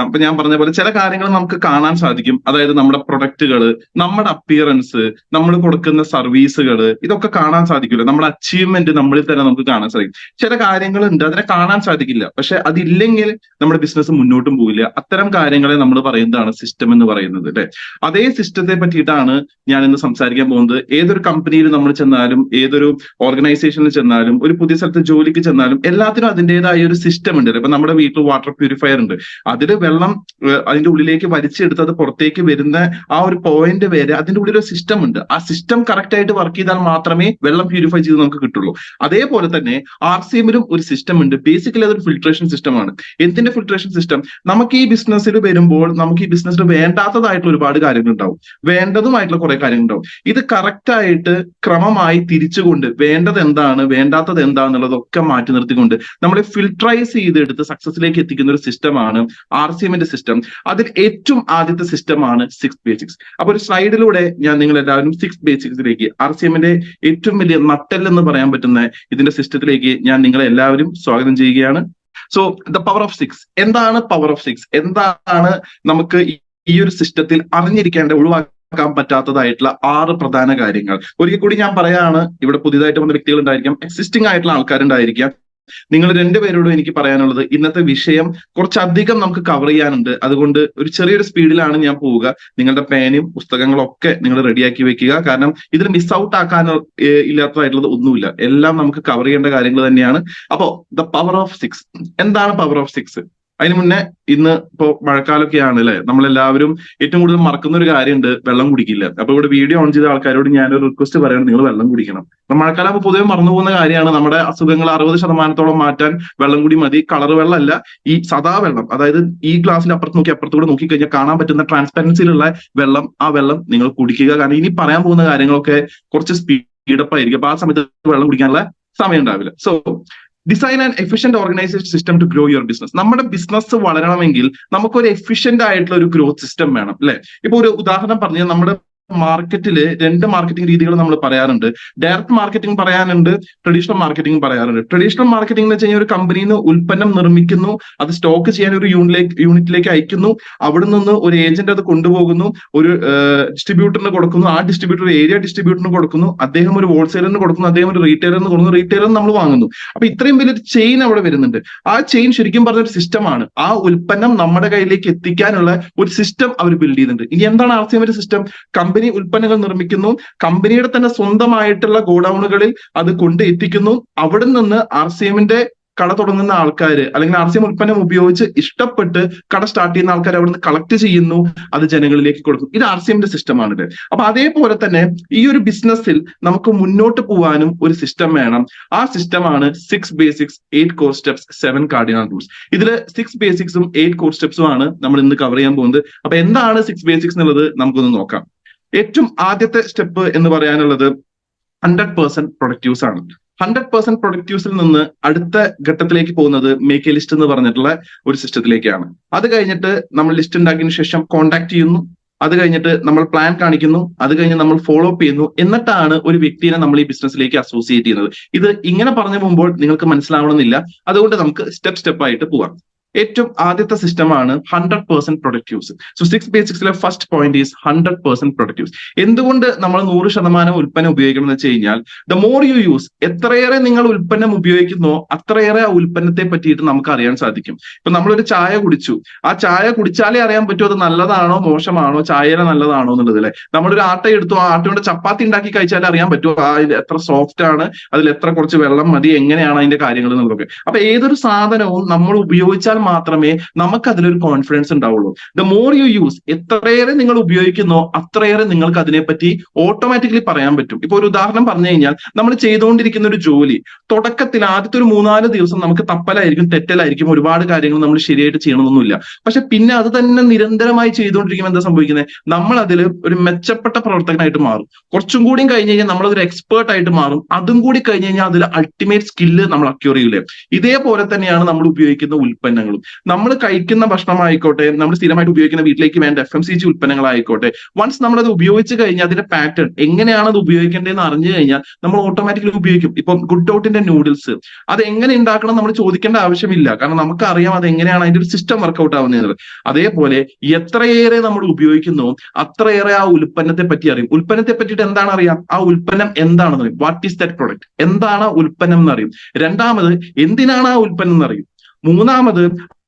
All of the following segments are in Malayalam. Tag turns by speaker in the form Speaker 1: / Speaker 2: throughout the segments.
Speaker 1: അപ്പൊ ഞാൻ പറഞ്ഞ പോലെ ചില കാര്യങ്ങൾ നമുക്ക് കാണാൻ സാധിക്കും. അതായത് നമ്മുടെ പ്രൊഡക്റ്റുകൾ, നമ്മുടെ അപ്പിയറൻസ്, നമ്മൾ കൊടുക്കുന്ന സർവീസുകൾ, ഇതൊക്കെ കാണാൻ സാധിക്കില്ല. നമ്മുടെ അച്ചീവ്മെന്റ് നമ്മളിൽ തന്നെ നമുക്ക് കാണാൻ സാധിക്കും. ചില കാര്യങ്ങളുണ്ട് അതിനെ കാണാൻ സാധിക്കില്ല, പക്ഷെ അതില്ലെങ്കിൽ നമ്മുടെ ബിസിനസ് മുന്നോട്ടും പോവില്ല. അത്തരം കാര്യങ്ങളെ നമ്മൾ പറയുന്നതാണ് സിസ്റ്റം എന്ന് പറയുന്നത്, അല്ലെ? അതേ സിസ്റ്റത്തെ പറ്റിയിട്ടാണ് ഞാൻ ഇന്ന് സംസാരിക്കാൻ പോകുന്നത്. ഏതൊരു കമ്പനിയിൽ നമ്മൾ ചെന്നാലും, ഏതൊരു ഓർഗനൈസേഷനിൽ ചെന്നാലും, ഒരു പുതിയ സ്ഥലത്ത് ജോലിക്ക് ചെന്നാലും എല്ലാത്തിനും അതിൻ്റെതായ ഒരു സിസ്റ്റം ഉണ്ട്. ഇപ്പൊ നമ്മുടെ വീട്ടിൽ വാട്ടർ പ്യൂരിഫയർ ഉണ്ട്, അതിൽ വെള്ളം അതിന്റെ ഉള്ളിലേക്ക് വലിച്ചെടുത്ത് അത് പുറത്തേക്ക് വരുന്ന ആ ഒരു പോയിന്റ് വരെ അതിന്റെ ഉള്ളിൽ ഒരു സിസ്റ്റം ഉണ്ട്. ആ സിസ്റ്റം കറക്റ്റ് ആയിട്ട് വർക്ക് ചെയ്താൽ മാത്രമേ വെള്ളം പ്യൂരിഫൈ ചെയ്ത് നമുക്ക് കിട്ടുള്ളൂ. അതേപോലെ തന്നെ RCMലും ഒരു സിസ്റ്റം ഉണ്ട്. ബേസിക്കലി അതൊരു ഫിൽട്രേഷൻ സിസ്റ്റമാണ്. എന്തിന്റെ ഫിൽട്രേഷൻ സിസ്റ്റം? നമുക്ക് ഈ ബിസിനസ്സിൽ വരുമ്പോൾ നമുക്ക് ഈ ബിസിനസ്സിൽ വേണ്ടാത്തതായിട്ടുള്ള ഒരുപാട് കാര്യങ്ങൾ ഉണ്ടാവും, വേണ്ടതുമായിട്ടുള്ള കുറെ കാര്യങ്ങൾ ഉണ്ടാവും. ഇത് കറക്റ്റ് ആയിട്ട് ക്രമമായി തിരിച്ചുകൊണ്ട് വേണ്ടത് എന്താണ്, വേണ്ടാത്തത് എന്താണെന്നുള്ളതൊക്കെ മാറ്റി നിർത്തിക്കൊണ്ട് നമ്മളെ ഫിൽട്രൈസ് ചെയ്തെടുത്ത് സക്സസിലേക്ക് എത്തിക്കുന്ന ഒരു സിസ്റ്റമാണ് RCMന്റെ സിസ്റ്റം. അതിൽ ഏറ്റവും ആദ്യത്തെ സിസ്റ്റമാണ് 6 ബേസിക്സ്. അപ്പൊ ഒരു സ്ലൈഡിലൂടെ ഞാൻ നിങ്ങൾ എല്ലാവരും 6 ബേസിക്സിലേക്ക്, RCMന്റെ ഏറ്റവും വലിയ നട്ടെല്ല് എന്ന് പറയാൻ പറ്റുന്ന ഇതിന്റെ സിസ്റ്റത്തിലേക്ക് ഞാൻ നിങ്ങളെ എല്ലാവരും സ്വാഗതം ചെയ്യുകയാണ്. So the power of 6. എന്താണ് പവർ ഓഫ് 6? എന്താണ് നമുക്ക് ഈ ഒരു സിസ്റ്റത്തിൽ അറിഞ്ഞിരിക്കേണ്ട, ഒഴിവാക്കാൻ പറ്റാത്തതായിട്ടുള്ള 6 പ്രധാന കാര്യങ്ങൾ? ഒരിക്കൽ കൂടി ഞാൻ പറയാണ്, ഇവിടെ പുതിയതായിട്ട് വന്ന വ്യക്തികൾ ഉണ്ടായിരിക്കാം, എക്സിസ്റ്റിംഗ് ആയിട്ടുള്ള ആൾക്കാരുണ്ടായിരിക്കാം. നിങ്ങൾ രണ്ടുപേരോടും എനിക്ക് പറയാനുള്ളത്, ഇന്നത്തെ വിഷയം കുറച്ചധികം നമുക്ക് കവർ ചെയ്യാനുണ്ട്. അതുകൊണ്ട് ഒരു ചെറിയൊരു സ്പീഡിലാണ് ഞാൻ പോവുക. നിങ്ങളുടെ പേനയും പുസ്തകങ്ങളും ഒക്കെ നിങ്ങൾ റെഡിയാക്കി വെക്കുക. കാരണം ഇതിൽ മിസ് ഔട്ട് ആക്കാൻ ഇല്ലാത്തതായിട്ടുള്ളത് ഒന്നുമില്ല. എല്ലാം നമുക്ക് കവർ ചെയ്യേണ്ട കാര്യങ്ങൾ തന്നെയാണ്. അപ്പോ ദ പവർ ഓഫ് 6. എന്താണ് പവർ ഓഫ് 6? അതിന് മുന്നേ, ഇന്ന് ഇപ്പോ മഴക്കാലമൊക്കെയാണ് അല്ലെ, നമ്മളെല്ലാവരും ഏറ്റവും കൂടുതൽ മറക്കുന്ന ഒരു കാര്യമുണ്ട്, വെള്ളം കുടിക്കില്ല. അപ്പൊ ഇവിടെ വീഡിയോ ഓൺ ചെയ്ത ആൾക്കാരോട് ഞാനൊരു റിക്വസ്റ്റ് പറയണം, നിങ്ങൾ വെള്ളം കുടിക്കണം. മഴക്കാലം ആകുമ്പോൾ പൊതുവെ മറന്നു പോകുന്ന കാര്യമാണ്, നമ്മുടെ അസുഖങ്ങൾ 60% മാറ്റാൻ വെള്ളം കൂടി മതി. കളർ വെള്ളമല്ല, ഈ സദാ വെള്ളം, അതായത് ഈ ഗ്ലാസിന്റെ അപ്പുറത്ത് നോക്കി അപ്പുറത്തൂടെ നോക്കി കഴിഞ്ഞാൽ കാണാൻ പറ്റുന്ന ട്രാൻസ്പെറൻസിയിലുള്ള വെള്ളം, ആ വെള്ളം നിങ്ങൾ കുടിക്കുക. കാരണം ഇനി പറയാൻ പോകുന്ന കാര്യങ്ങളൊക്കെ കുറച്ച് സ്പീഡപ്പ് ആയിരിക്കും. അപ്പൊ ആ സമയത്ത് വെള്ളം കുടിക്കാനുള്ള സമയം ഉണ്ടാവില്ല. So design and efficient organisation system to grow your business. നമ്മുടെ ബിസിനസ് വളരണമെങ്കിൽ നമുക്കൊരു എഫിഷ്യന്റ് ആയിട്ടുള്ള ഒരു ഗ്രോത്ത് സിസ്റ്റം വേണം, അല്ലെ? ഇപ്പൊ ഒരു ഉദാഹരണം പറഞ്ഞാൽ, നമ്മുടെ മാർക്കറ്റില് 2 മാർക്കറ്റിംഗ് രീതികൾ നമ്മൾ പറയാറുണ്ട്. ഡയറക്ട് മാർക്കറ്റിംഗ് പറയാനുണ്ട്, ട്രഡീഷണൽ മാർക്കറ്റിംഗ് പറയാറുണ്ട്. ട്രഡീഷണൽ മാർക്കറ്റിംഗ് എന്ന് വെച്ച് കഴിഞ്ഞാൽ ഒരു കമ്പനിയിൽ നിന്ന് ഉൽപ്പന്നം നിർമ്മിക്കുന്നു, അത് സ്റ്റോക്ക് ചെയ്യാൻ ഒരു യൂണിറ്റിലേക്ക് അയക്കുന്നു, അവിടെ നിന്ന് ഒരു ഏജന്റ് അത് കൊണ്ടുപോകുന്നു, ഒരു ഡിസ്ട്രിബ്യൂട്ടറിന് കൊടുക്കുന്നു, ആ ഡിസ്ട്രിബ്യൂട്ടർ ഏരിയ ഡിസ്ട്രിബ്യൂട്ടറിന് കൊടുക്കുന്നു, അദ്ദേഹം ഒരു ഹോൾസെയിലറിന് കൊടുക്കുന്നു, അദ്ദേഹം ഒരു റീറ്റെയിലറിന് കൊടുക്കുന്നു, റീറ്റെയിലറിന് നമ്മൾ വാങ്ങുന്നു. അപ്പൊ ഇത്രയും വലിയൊരു ചെയിൻ അവിടെ വരുന്നുണ്ട്. ആ ചെയിൻ ശരിക്കും പറഞ്ഞ ഒരു സിസ്റ്റമാണ്. ആ ഉൽപ്പന്നം നമ്മുടെ കയ്യിലേക്ക് എത്തിക്കാനുള്ള ഒരു സിസ്റ്റം അവർ ബിൽഡ് ചെയ്യുന്നുണ്ട്. ഇനി എന്താണ് RCMന്റെ സിസ്റ്റം? കമ്പനി ഉൽപ്പന്നങ്ങൾ നിർമ്മിക്കുന്നു, കമ്പനിയുടെ തന്നെ സ്വന്തമായിട്ടുള്ള ഗോഡൌണുകളിൽ അത് കൊണ്ട് എത്തിക്കുന്നു, അവിടെ നിന്ന് RCMന്റെ കട തുടങ്ങുന്ന ആൾക്കാർ, അല്ലെങ്കിൽ RCM ഉൽപ്പന്നം ഉപയോഗിച്ച് ഇഷ്ടപ്പെട്ട് കട സ്റ്റാർട്ട് ചെയ്യുന്ന ആൾക്കാർ അവിടെ നിന്ന് കളക്ട് ചെയ്യുന്നു, അത് ജനങ്ങളിലേക്ക് കൊടുക്കും. ഇത് RCMന്റെ സിസ്റ്റമാണിത്. അപ്പൊ അതേപോലെ തന്നെ ഈ ഒരു ബിസിനസ്സിൽ നമുക്ക് മുന്നോട്ട് പോകാനും ഒരു സിസ്റ്റം വേണം. ആ സിസ്റ്റമാണ് 6 basics, 8 core steps, 7 cardinal rules. ഇതില് 6 ബേസിക്സും 8 കോർ സ്റ്റെപ്സും ആണ് നമ്മൾ ഇന്ന് കവർ ചെയ്യാൻ പോകുന്നത്. അപ്പൊ എന്താണ് 6 ബേസിക്സ് എന്നുള്ളത് നമുക്കൊന്ന് നോക്കാം. ഏറ്റവും ആദ്യത്തെ സ്റ്റെപ്പ് എന്ന് പറയാനുള്ളത് 100% പ്രൊഡക്റ്റീവ്സ് ആണ്. 100% പ്രൊഡക്റ്റീവ്സിൽ നിന്ന് അടുത്ത ഘട്ടത്തിലേക്ക് പോകുന്നത് മേക്ക് എ ലിസ്റ്റ് എന്ന് പറഞ്ഞിട്ടുള്ള ഒരു സിസ്റ്റത്തിലേക്കാണ്. അത് കഴിഞ്ഞിട്ട് നമ്മൾ ലിസ്റ്റ് ഉണ്ടാക്കിയതിനു ശേഷം കോൺടാക്ട് ചെയ്യുന്നു, അത് കഴിഞ്ഞിട്ട് നമ്മൾ പ്ലാൻ കാണിക്കുന്നു, അത് കഴിഞ്ഞ് നമ്മൾ ഫോളോ അപ്പ് ചെയ്യുന്നു, എന്നിട്ടാണ് ഒരു വ്യക്തിയെ നമ്മൾ ഈ ബിസിനസ്സിലേക്ക് അസോസിയേറ്റ് ചെയ്യുന്നത്. ഇത് ഇങ്ങനെ പറഞ്ഞു പോകുമ്പോൾ നിങ്ങൾക്ക് മനസ്സിലാവണമെന്നില്ല, അതുകൊണ്ട് നമുക്ക് സ്റ്റെപ്പ് ആയിട്ട് പോവാം. ഏറ്റവും ആദ്യത്തെ സിസ്റ്റമാണ് 100% പ്രൊഡക്റ്റീവ്സ്. സോ 6 ബേസിക്സിലെ ഫസ്റ്റ് പോയിന്റ് ഈസ് 100% പ്രൊഡക്റ്റീവ്സ്. എന്തുകൊണ്ട് നമ്മൾ 100% ഉൽപ്പന്നം ഉപയോഗിക്കണം എന്ന് വെച്ച് കഴിഞ്ഞാൽ, ദ മോർ യു യൂസ്, എത്രയേറെ നിങ്ങൾ ഉൽപ്പന്നം ഉപയോഗിക്കുന്നോ അത്രയേറെ ആ ഉൽപ്പന്നത്തെ പറ്റിയിട്ട് നമുക്ക് അറിയാൻ സാധിക്കും. ഇപ്പൊ നമ്മളൊരു ചായ കുടിച്ചു, ആ ചായ കുടിച്ചാലേ അറിയാൻ പറ്റും അത് നല്ലതാണോ മോശമാണോ, ചായയില നല്ലതാണോ എന്നുള്ളത്, അല്ലെ? നമ്മളൊരു ആട്ട എടുത്തു, ആ ആട്ടയുടെ ചപ്പാത്തി ഉണ്ടാക്കി കഴിച്ചാലേ അറിയാൻ പറ്റുമോ ഇത് എത്ര സോഫ്റ്റ് ആണ്, അതിൽ എത്ര കുറച്ച് വെള്ളം മതി, എങ്ങനെയാണ് അതിന്റെ കാര്യങ്ങൾ എന്നുള്ളതൊക്കെ. അപ്പൊ ഏതൊരു സാധനവും നമ്മൾ ഉപയോഗിച്ചാൽ മാത്രമേ നമുക്ക് അതിലൊരു കോൺഫിഡൻസ് ഉണ്ടാവുള്ളൂ. ദ മോർ യു യൂസ്, എത്രയേറെ നിങ്ങൾ ഉപയോഗിക്കുന്നോ അത്രയേറെ നിങ്ങൾക്ക് അതിനെപ്പറ്റി ഓട്ടോമാറ്റിക്കലി പറയാൻ പറ്റും. ഇപ്പൊ ഒരു ഉദാഹരണം പറഞ്ഞു കഴിഞ്ഞാൽ, നമ്മൾ ചെയ്തുകൊണ്ടിരിക്കുന്ന ഒരു ജോലി തുടക്കത്തിൽ ആദ്യത്തെ ഒരു 3-4 ദിവസം നമുക്ക് തപ്പലായിരിക്കും, തെറ്റലായിരിക്കും, ഒരുപാട് കാര്യങ്ങൾ നമ്മൾ ശരിയായിട്ട് ചെയ്യണമെന്നൊന്നുമില്ല. പക്ഷെ പിന്നെ അത് തന്നെ നിരന്തരമായി ചെയ്തുകൊണ്ടിരിക്കുമ്പോൾ എന്താ സംഭവിക്കുന്നത്? നമ്മൾ അതിൽ ഒരു മെച്ചപ്പെട്ട പ്രവർത്തകനായിട്ട് മാറും. കുറച്ചും കൂടി കഴിഞ്ഞ് കഴിഞ്ഞാൽ നമ്മളതൊരു എക്സ്പേർട്ട് ആയിട്ട് മാറും. അതും കൂടി കഴിഞ്ഞ് കഴിഞ്ഞാൽ അതിൽ അൾട്ടിമേറ്റ് സ്കില്ല് നമ്മൾ അക്യൂർ ചെയ്യൂലേ? ഇതേപോലെ തന്നെയാണ് നമ്മൾ ഉപയോഗിക്കുന്ന ഉൽപ്പന്നങ്ങൾ. കാര്യങ്ങളും. നമ്മൾ കഴിക്കുന്ന ഭക്ഷണമായിക്കോട്ടെ, നമ്മൾ സ്ഥിരമായിട്ട് ഉപയോഗിക്കുന്ന വീട്ടിലേക്ക് വേണ്ട FMCG ഉൽപ്പന്നങ്ങളായിക്കോട്ടെ, വൺസ് നമ്മളത് ഉപയോഗിച്ച് കഴിഞ്ഞാൽ അതിന്റെ പാറ്റേൺ എങ്ങനെയാണ് അത് ഉപയോഗിക്കേണ്ടതെന്ന് അറിഞ്ഞു കഴിഞ്ഞാൽ നമ്മൾ ഓട്ടോമാറ്റിക്കലി ഉപയോഗിക്കും. ഇപ്പം ഗുഡ് ഡോട്ടിന്റെ നൂഡിൽസ് അത് എങ്ങനെ ഉണ്ടാക്കണം നമ്മൾ ചോദിക്കേണ്ട ആവശ്യമില്ല, കാരണം നമുക്ക് അറിയാം അത് എങ്ങനെയാണ് അതിന്റെ ഒരു സിസ്റ്റം വർക്ക്ഔട്ട് ആവുന്നത്. അതേപോലെ എത്രയേറെ നമ്മൾ ഉപയോഗിക്കുന്നു അത്രയേറെ ആ ഉൽപ്പന്നത്തെ പറ്റി അറിയും. ഉൽപ്പന്നത്തെ പറ്റിയിട്ട് എന്താണ് അറിയാം, ആ ഉൽപ്പന്നം എന്താണെന്ന് അറിയും. വാട്ട് ഈസ് ദാറ്റ് പ്രൊഡക്റ്റ്, എന്താണ് ഉൽപ്പന്നം എന്നറിയും. രണ്ടാമത് എന്തിനാണ് ആ ഉൽപ്പന്നം എന്നറിയും. മൂന്നാമത്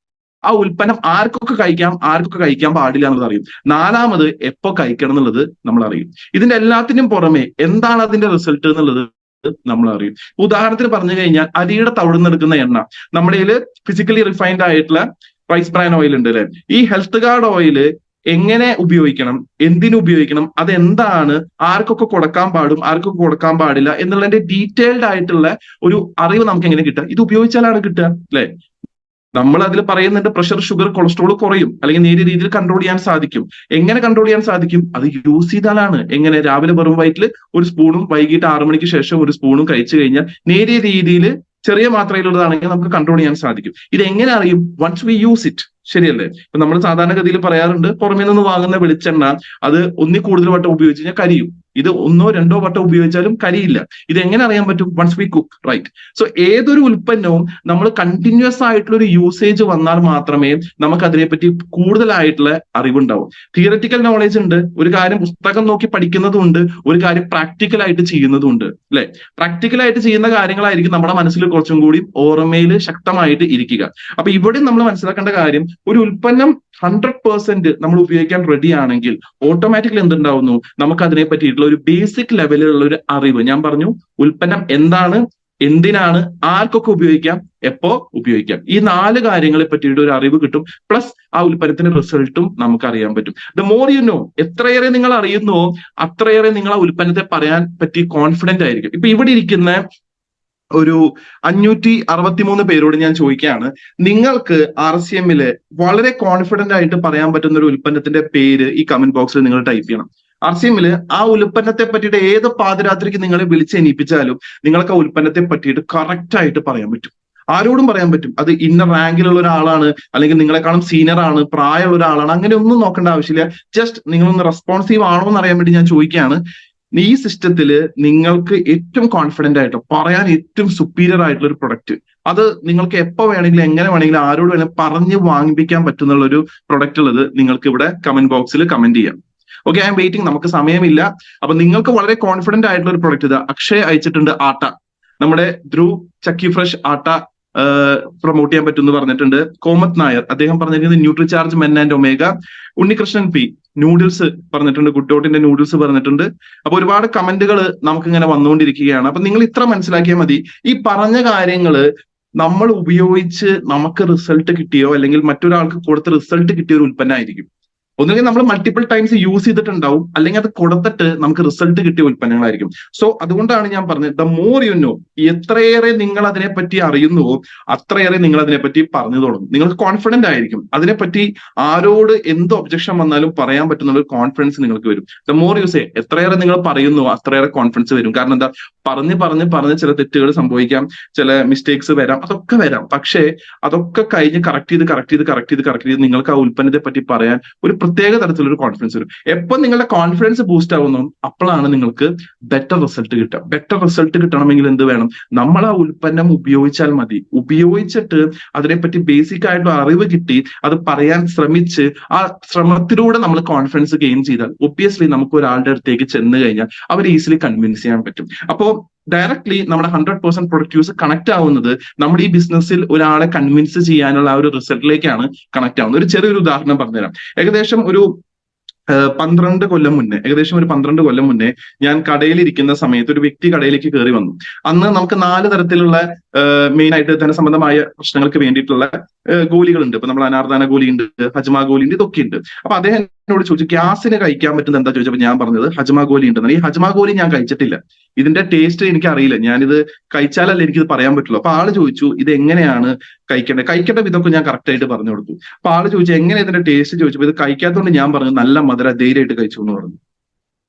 Speaker 1: ആ ഉൽപ്പന്നം ആർക്കൊക്കെ കഴിക്കാം, ആർക്കൊക്കെ കഴിക്കാൻ പാടില്ല എന്നുള്ളത് അറിയും. നാലാമത് എപ്പോ കഴിക്കണം എന്നുള്ളത് നമ്മൾ അറിയും. ഇതിന്റെ എല്ലാത്തിനും പുറമെ എന്താണ് അതിന്റെ റിസൾട്ട് എന്നുള്ളത് നമ്മൾ അറിയും. ഉദാഹരണത്തിന് പറഞ്ഞു കഴിഞ്ഞാൽ അരിയുടെ തവിടുന്നെടുക്കുന്ന എണ്ണ, നമ്മുടെ കയ്യിൽ ഫിസിക്കലി റിഫൈൻഡ് ആയിട്ടുള്ള റൈസ് ബ്രാൻ ഓയിൽ ഉണ്ട് അല്ലെ. ഈ ഹെൽത്ത് ഗാർഡ് ഓയിൽ എങ്ങനെ ഉപയോഗിക്കണം, എന്തിനു ഉപയോഗിക്കണം, അതെന്താണ്, ആർക്കൊക്കെ കൊടുക്കാൻ പാടും, ആർക്കൊക്കെ കൊടുക്കാൻ പാടില്ല എന്നുള്ളതിന്റെ ഡീറ്റെയിൽഡ് ആയിട്ടുള്ള ഒരു അറിവ് നമുക്ക് എങ്ങനെ കിട്ടുക, ഇത് ഉപയോഗിച്ചാലാണ് കിട്ടുക അല്ലെ. നമ്മൾ അതിൽ പറയുന്നുണ്ട് പ്രഷർ, ഷുഗർ, കൊളസ്ട്രോൾ കുറയും, അല്ലെങ്കിൽ നേരിയ രീതിയിൽ കൺട്രോൾ ചെയ്യാൻ സാധിക്കും. എങ്ങനെ കൺട്രോൾ ചെയ്യാൻ സാധിക്കും, അത് യൂസ് ചെയ്താലാണ്. എങ്ങനെ, രാവിലെ വെറും വയറ്റിൽ ഒരു സ്പൂണും വൈകിട്ട് 6 മണിക്ക് ശേഷം ഒരു സ്പൂണും കഴിച്ചു കഴിഞ്ഞാൽ നേരിയ രീതിയിൽ ചെറിയ മാത്രയിലുള്ളതാണെങ്കിൽ നമുക്ക് കൺട്രോൾ ചെയ്യാൻ സാധിക്കും. ഇത് എങ്ങനെ അറിയും, വൺസ് വി യൂസ് ഇറ്റ്. ശരിയല്ലേ. ഇപ്പൊ നമ്മൾ സാധാരണഗതിയിൽ പറയാറുണ്ട് പുറമേ നിന്ന് വാങ്ങുന്ന വെളിച്ചെണ്ണ അത് ഒന്നി കൂടുതൽ വട്ടം ഉപയോഗിച്ച് കഴിഞ്ഞാൽ കരിയും. ഇത് 1 2 വട്ടം ഉപയോഗിച്ചാലും കരിയില്ല. ഇത് എങ്ങനെ അറിയാൻ പറ്റും, once we cook, right. So ഏതൊരു ഉൽപ്പന്നവും നമ്മൾ കണ്ടിന്യൂസ് ആയിട്ടുള്ള ഒരു യൂസേജ് വന്നാൽ മാത്രമേ നമുക്ക് അതിനെപ്പറ്റി കൂടുതലായിട്ടുള്ള അറിവുണ്ടാവും. തിയററ്റിക്കൽ നോളേജ് ഉണ്ട്, ഒരു കാര്യം പുസ്തകം നോക്കി പഠിക്കുന്നതും ഉണ്ട്, ഒരു കാര്യം പ്രാക്ടിക്കൽ ആയിട്ട് ചെയ്യുന്നതും ഉണ്ട് അല്ലെ. പ്രാക്ടിക്കൽ ആയിട്ട് ചെയ്യുന്ന കാര്യങ്ങളായിരിക്കും നമ്മുടെ മനസ്സിൽ കുറച്ചും കൂടി ഓർമ്മയിൽ ശക്തമായിട്ട് ഇരിക്കുക. അപ്പൊ ഇവിടെ നമ്മൾ മനസ്സിലാക്കേണ്ട കാര്യം, ഒരു ഉൽപ്പന്നം 100% നമ്മൾ ഉപയോഗിക്കാൻ റെഡി ആണെങ്കിൽ ഓട്ടോമാറ്റിക്കലി എന്തുണ്ടാവുന്നു, നമുക്ക് അതിനെ പറ്റിയിട്ടുള്ള ഒരു ബേസിക് ലെവലിലുള്ള ഒരു അറിവ്. ഞാൻ പറഞ്ഞു ഉൽപ്പന്നം എന്താണ്, എന്തിനാണ്, ആർക്കൊക്കെ ഉപയോഗിക്കാം, എപ്പോ ഉപയോഗിക്കാം, ഈ 4 കാര്യങ്ങളെ പറ്റിയിട്ട് ഒരു അറിവ് കിട്ടും. പ്ലസ് ആ ഉൽപ്പന്നത്തിന്റെ റിസൾട്ടും നമുക്ക് അറിയാൻ പറ്റും. ദ മോർ യു നോ, എത്രയേറെ നിങ്ങൾ അറിയുന്നോ അത്രയേറെ നിങ്ങൾ ആ ഉൽപ്പന്നത്തെ പറയാൻ പറ്റി കോൺഫിഡന്റ് ആയിരിക്കും. ഇപ്പൊ ഇവിടെ ഇരിക്കുന്ന ഒരു 563 പേരോട് ഞാൻ ചോദിക്കുകയാണ്, നിങ്ങൾക്ക് RCMല് വളരെ കോൺഫിഡന്റ് ആയിട്ട് പറയാൻ പറ്റുന്ന ഒരു ഉൽപ്പന്നത്തിന്റെ പേര് ഈ കമന്റ് ബോക്സിൽ നിങ്ങൾ ടൈപ്പ് ചെയ്യണം. RCMല് ആ ഉൽപ്പന്നത്തെ പറ്റിയിട്ട് ഏത് പാതിരാത്രിക്ക് നിങ്ങളെ വിളിച്ചെണീപ്പിച്ചാലും നിങ്ങൾക്ക് ആ ഉൽപ്പന്നത്തെ പറ്റിയിട്ട് കറക്റ്റ് ആയിട്ട് പറയാൻ പറ്റും. ആരോടും പറയാൻ പറ്റും. അത് ഇന്ന റാങ്കിലുള്ള ഒരാളാണ്, അല്ലെങ്കിൽ നിങ്ങളെക്കാളും സീനിയർ ആണ്, പ്രായമുള്ള ഒരാളാണ്, അങ്ങനെ ഒന്നും നോക്കേണ്ട ആവശ്യമില്ല. ജസ്റ്റ് നിങ്ങളൊന്ന് റെസ്പോൺസീവ് ആണോ എന്ന് അറിയാൻ വേണ്ടി ഞാൻ ചോദിക്കുകയാണ്. ഈ സിസ്റ്റത്തില് നിങ്ങൾക്ക് ഏറ്റവും കോൺഫിഡന്റ് ആയിട്ട് പറയാൻ ഏറ്റവും സുപ്പീരിയർ ആയിട്ടുള്ള ഒരു പ്രൊഡക്റ്റ്, അത് നിങ്ങൾക്ക് എപ്പോ വേണമെങ്കിലും എങ്ങനെ വേണമെങ്കിലും ആരോട് വേണമെങ്കിലും പറഞ്ഞ് വാങ്ങിപ്പിക്കാൻ പറ്റുന്ന ഒരു പ്രൊഡക്റ്റ് ഉള്ളത് നിങ്ങൾക്ക് ഇവിടെ കമന്റ് ബോക്സിൽ കമന്റ് ചെയ്യാം. Okay, I M waiting. നമുക്ക് സമയമില്ല. അപ്പൊ നിങ്ങൾക്ക് വളരെ കോൺഫിഡന്റ് ആയിട്ടുള്ള ഒരു പ്രൊഡക്റ്റ് ഇത് അക്ഷയ് അയച്ചിട്ടുണ്ട്. ആട്ട, നമ്മുടെ ധ്രുവ് ചക്കി ഫ്രഷ് ആട്ട പ്രൊമോട്ട് ചെയ്യാൻ പറ്റും എന്ന് പറഞ്ഞിട്ടുണ്ട്. കോമത് നായർ അദ്ദേഹം പറഞ്ഞിരിക്കുന്നത് Nutricharge men and omega. Unnikrishnan P noodles പറഞ്ഞിട്ടുണ്ട്, ഗുഡ് ഡോട്ടിന്റെ നൂഡിൽസ് പറഞ്ഞിട്ടുണ്ട്. അപ്പൊ ഒരുപാട് കമന്റുകൾ നമുക്ക് ഇങ്ങനെ വന്നുകൊണ്ടിരിക്കുകയാണ്. അപ്പൊ നിങ്ങൾ ഇത്ര മനസ്സിലാക്കിയാൽ മതി, ഈ പറഞ്ഞ കാര്യങ്ങള് നമ്മൾ ഉപയോഗിച്ച് നമുക്ക് റിസൾട്ട് കിട്ടിയോ അല്ലെങ്കിൽ മറ്റൊരാൾക്ക് കൊടുത്ത റിസൾട്ട് കിട്ടിയ ഒരു ഉൽപ്പന്നമായിരിക്കും. ഒന്നുകിൽ നമ്മൾ മൾട്ടിപ്പിൾ ടൈംസ് യൂസ് ചെയ്തിട്ടുണ്ടാവും, അല്ലെങ്കിൽ അത് കൊടുത്തിട്ട് നമുക്ക് റിസൾട്ട് കിട്ടിയ ഉൽപ്പന്നങ്ങളായിരിക്കും. സോ അതുകൊണ്ടാണ് ഞാൻ പറഞ്ഞത്, ദ മോർ യു നോ, എത്രയേറെ നിങ്ങൾ അതിനെപ്പറ്റി അറിയുന്നുവോ അത്രയേറെ നിങ്ങൾ അതിനെപ്പറ്റി പറഞ്ഞു തുടങ്ങും. നിങ്ങൾക്ക് കോൺഫിഡന്റ് ആയിരിക്കും, അതിനെപ്പറ്റി ആരോട് എന്ത് ഒബ്ജക്ഷൻ വന്നാലും പറയാൻ പറ്റുന്ന ഒരു കോൺഫിഡൻസ് നിങ്ങൾക്ക് വരും. ദ മോർ യു സേ, എത്രയേറെ നിങ്ങൾ പറയുന്നുവോ അത്രയേറെ കോൺഫിഡൻസ് വരും. കാരണം എന്താ, പറഞ്ഞ് ചില തെറ്റുകൾ സംഭവിക്കാം, ചില മിസ്റ്റേക്സ് വരാം, അതൊക്കെ വരാം. പക്ഷേ അതൊക്കെ കഴിഞ്ഞ് കറക്റ്റ് ചെയ്ത് നിങ്ങൾക്ക് ആ ഉൽപ്പന്നത്തെ പറ്റി പറയാൻ ഒരു പ്രത്യേക തരത്തിലൊരു കോൺഫിഡൻസ് വരും. എപ്പോ നിങ്ങളുടെ കോൺഫിഡൻസ് ബൂസ്റ്റ് ആവുന്നു അപ്പോഴാണ് നിങ്ങൾക്ക് ബെറ്റർ റിസൾട്ട് കിട്ടുക. ബെറ്റർ റിസൾട്ട് കിട്ടണമെങ്കിൽ എന്ത് വേണം, നമ്മൾ ആ ഉൽപ്പന്നം ഉപയോഗിച്ചാൽ മതി. ഉപയോഗിച്ചിട്ട് അതിനെപ്പറ്റി ബേസിക് ആയിട്ടുള്ള അറിവ് കിട്ടി അത് പറയാൻ ശ്രമിച്ച് ആ ശ്രമത്തിലൂടെ നമ്മൾ കോൺഫിഡൻസ് ഗെയിൻ ചെയ്താൽ ഒബ്വിയസ്ലി നമുക്ക് ഒരാളുടെ അടുത്തേക്ക് ചെന്ന് കഴിഞ്ഞാൽ അവരെ ഈസിലി കൺവിൻസ് ചെയ്യാൻ പറ്റും. അപ്പോ ഡയറക്ട്ലി നമ്മുടെ 100% പ്രൊഡക്റ്റ് യൂസ് കണക്ട് ആവുന്നത് നമ്മുടെ ഈ ബിസിനസ്സിൽ ഒരാളെ കൺവിൻസ് ചെയ്യാനുള്ള ആ ഒരു റിസൾട്ടിലേക്കാണ് കണക്ട് ആവുന്നത്. ഒരു ചെറിയൊരു ഉദാഹരണം പറഞ്ഞുതരാം. ഏകദേശം ഒരു 12 കൊല്ലം മുന്നേ ഞാൻ കടയിലിരിക്കുന്ന സമയത്ത് ഒരു വ്യക്തി കടയിലേക്ക് കയറി വന്നു. അന്ന് നമുക്ക് 4 തരത്തിലുള്ള മെയിൻ ആയിട്ട് ധനസംബന്ധമായ പ്രശ്നങ്ങൾക്ക് വേണ്ടിയിട്ടുള്ള ഗോലികളുണ്ട്. ഇപ്പൊ നമ്മൾ അനാർദാന ഗോലി ഉണ്ട്, ഹജ്മ ഗോലി ഉണ്ട്, ഇതൊക്കെ ഉണ്ട്. അപ്പൊ അദ്ദേഹം എന്നോട് ചോദിച്ചു ഗ്യാസിന് കഴിക്കാൻ പറ്റുന്നത് എന്താ ചോദിച്ചപ്പോൾ ഞാൻ പറഞ്ഞത് ഹജ്മ ഗോലി ഉണ്ടെന്ന്. ഈ ഹജ്മ ഗോലി ഞാൻ കഴിച്ചിട്ടില്ല, ഇതിന്റെ ടേസ്റ്റ് എനിക്ക് അറിയില്ല, ഞാനിത് കഴിച്ചാലല്ലേ എനിക്കിത് പറയാൻ പറ്റുള്ളൂ. അപ്പൊ ആള് ചോദിച്ചു ഇത് എങ്ങനെയാണ് കഴിക്കേണ്ട വിധമൊക്കെ ഞാൻ കറക്റ്റ് ആയിട്ട് പറഞ്ഞു കൊടുത്തു. അപ്പൊ ആള് ചോദിച്ചു എങ്ങനെ ഇതിന്റെ ടേസ്റ്റ് ചോദിച്ചപ്പോൾ ഇത് കഴിക്കാത്തതുകൊണ്ട് ഞാൻ പറഞ്ഞു നല്ല മധുര ധൈര്യമായിട്ട് കഴിച്ചു എന്ന് പറഞ്ഞു.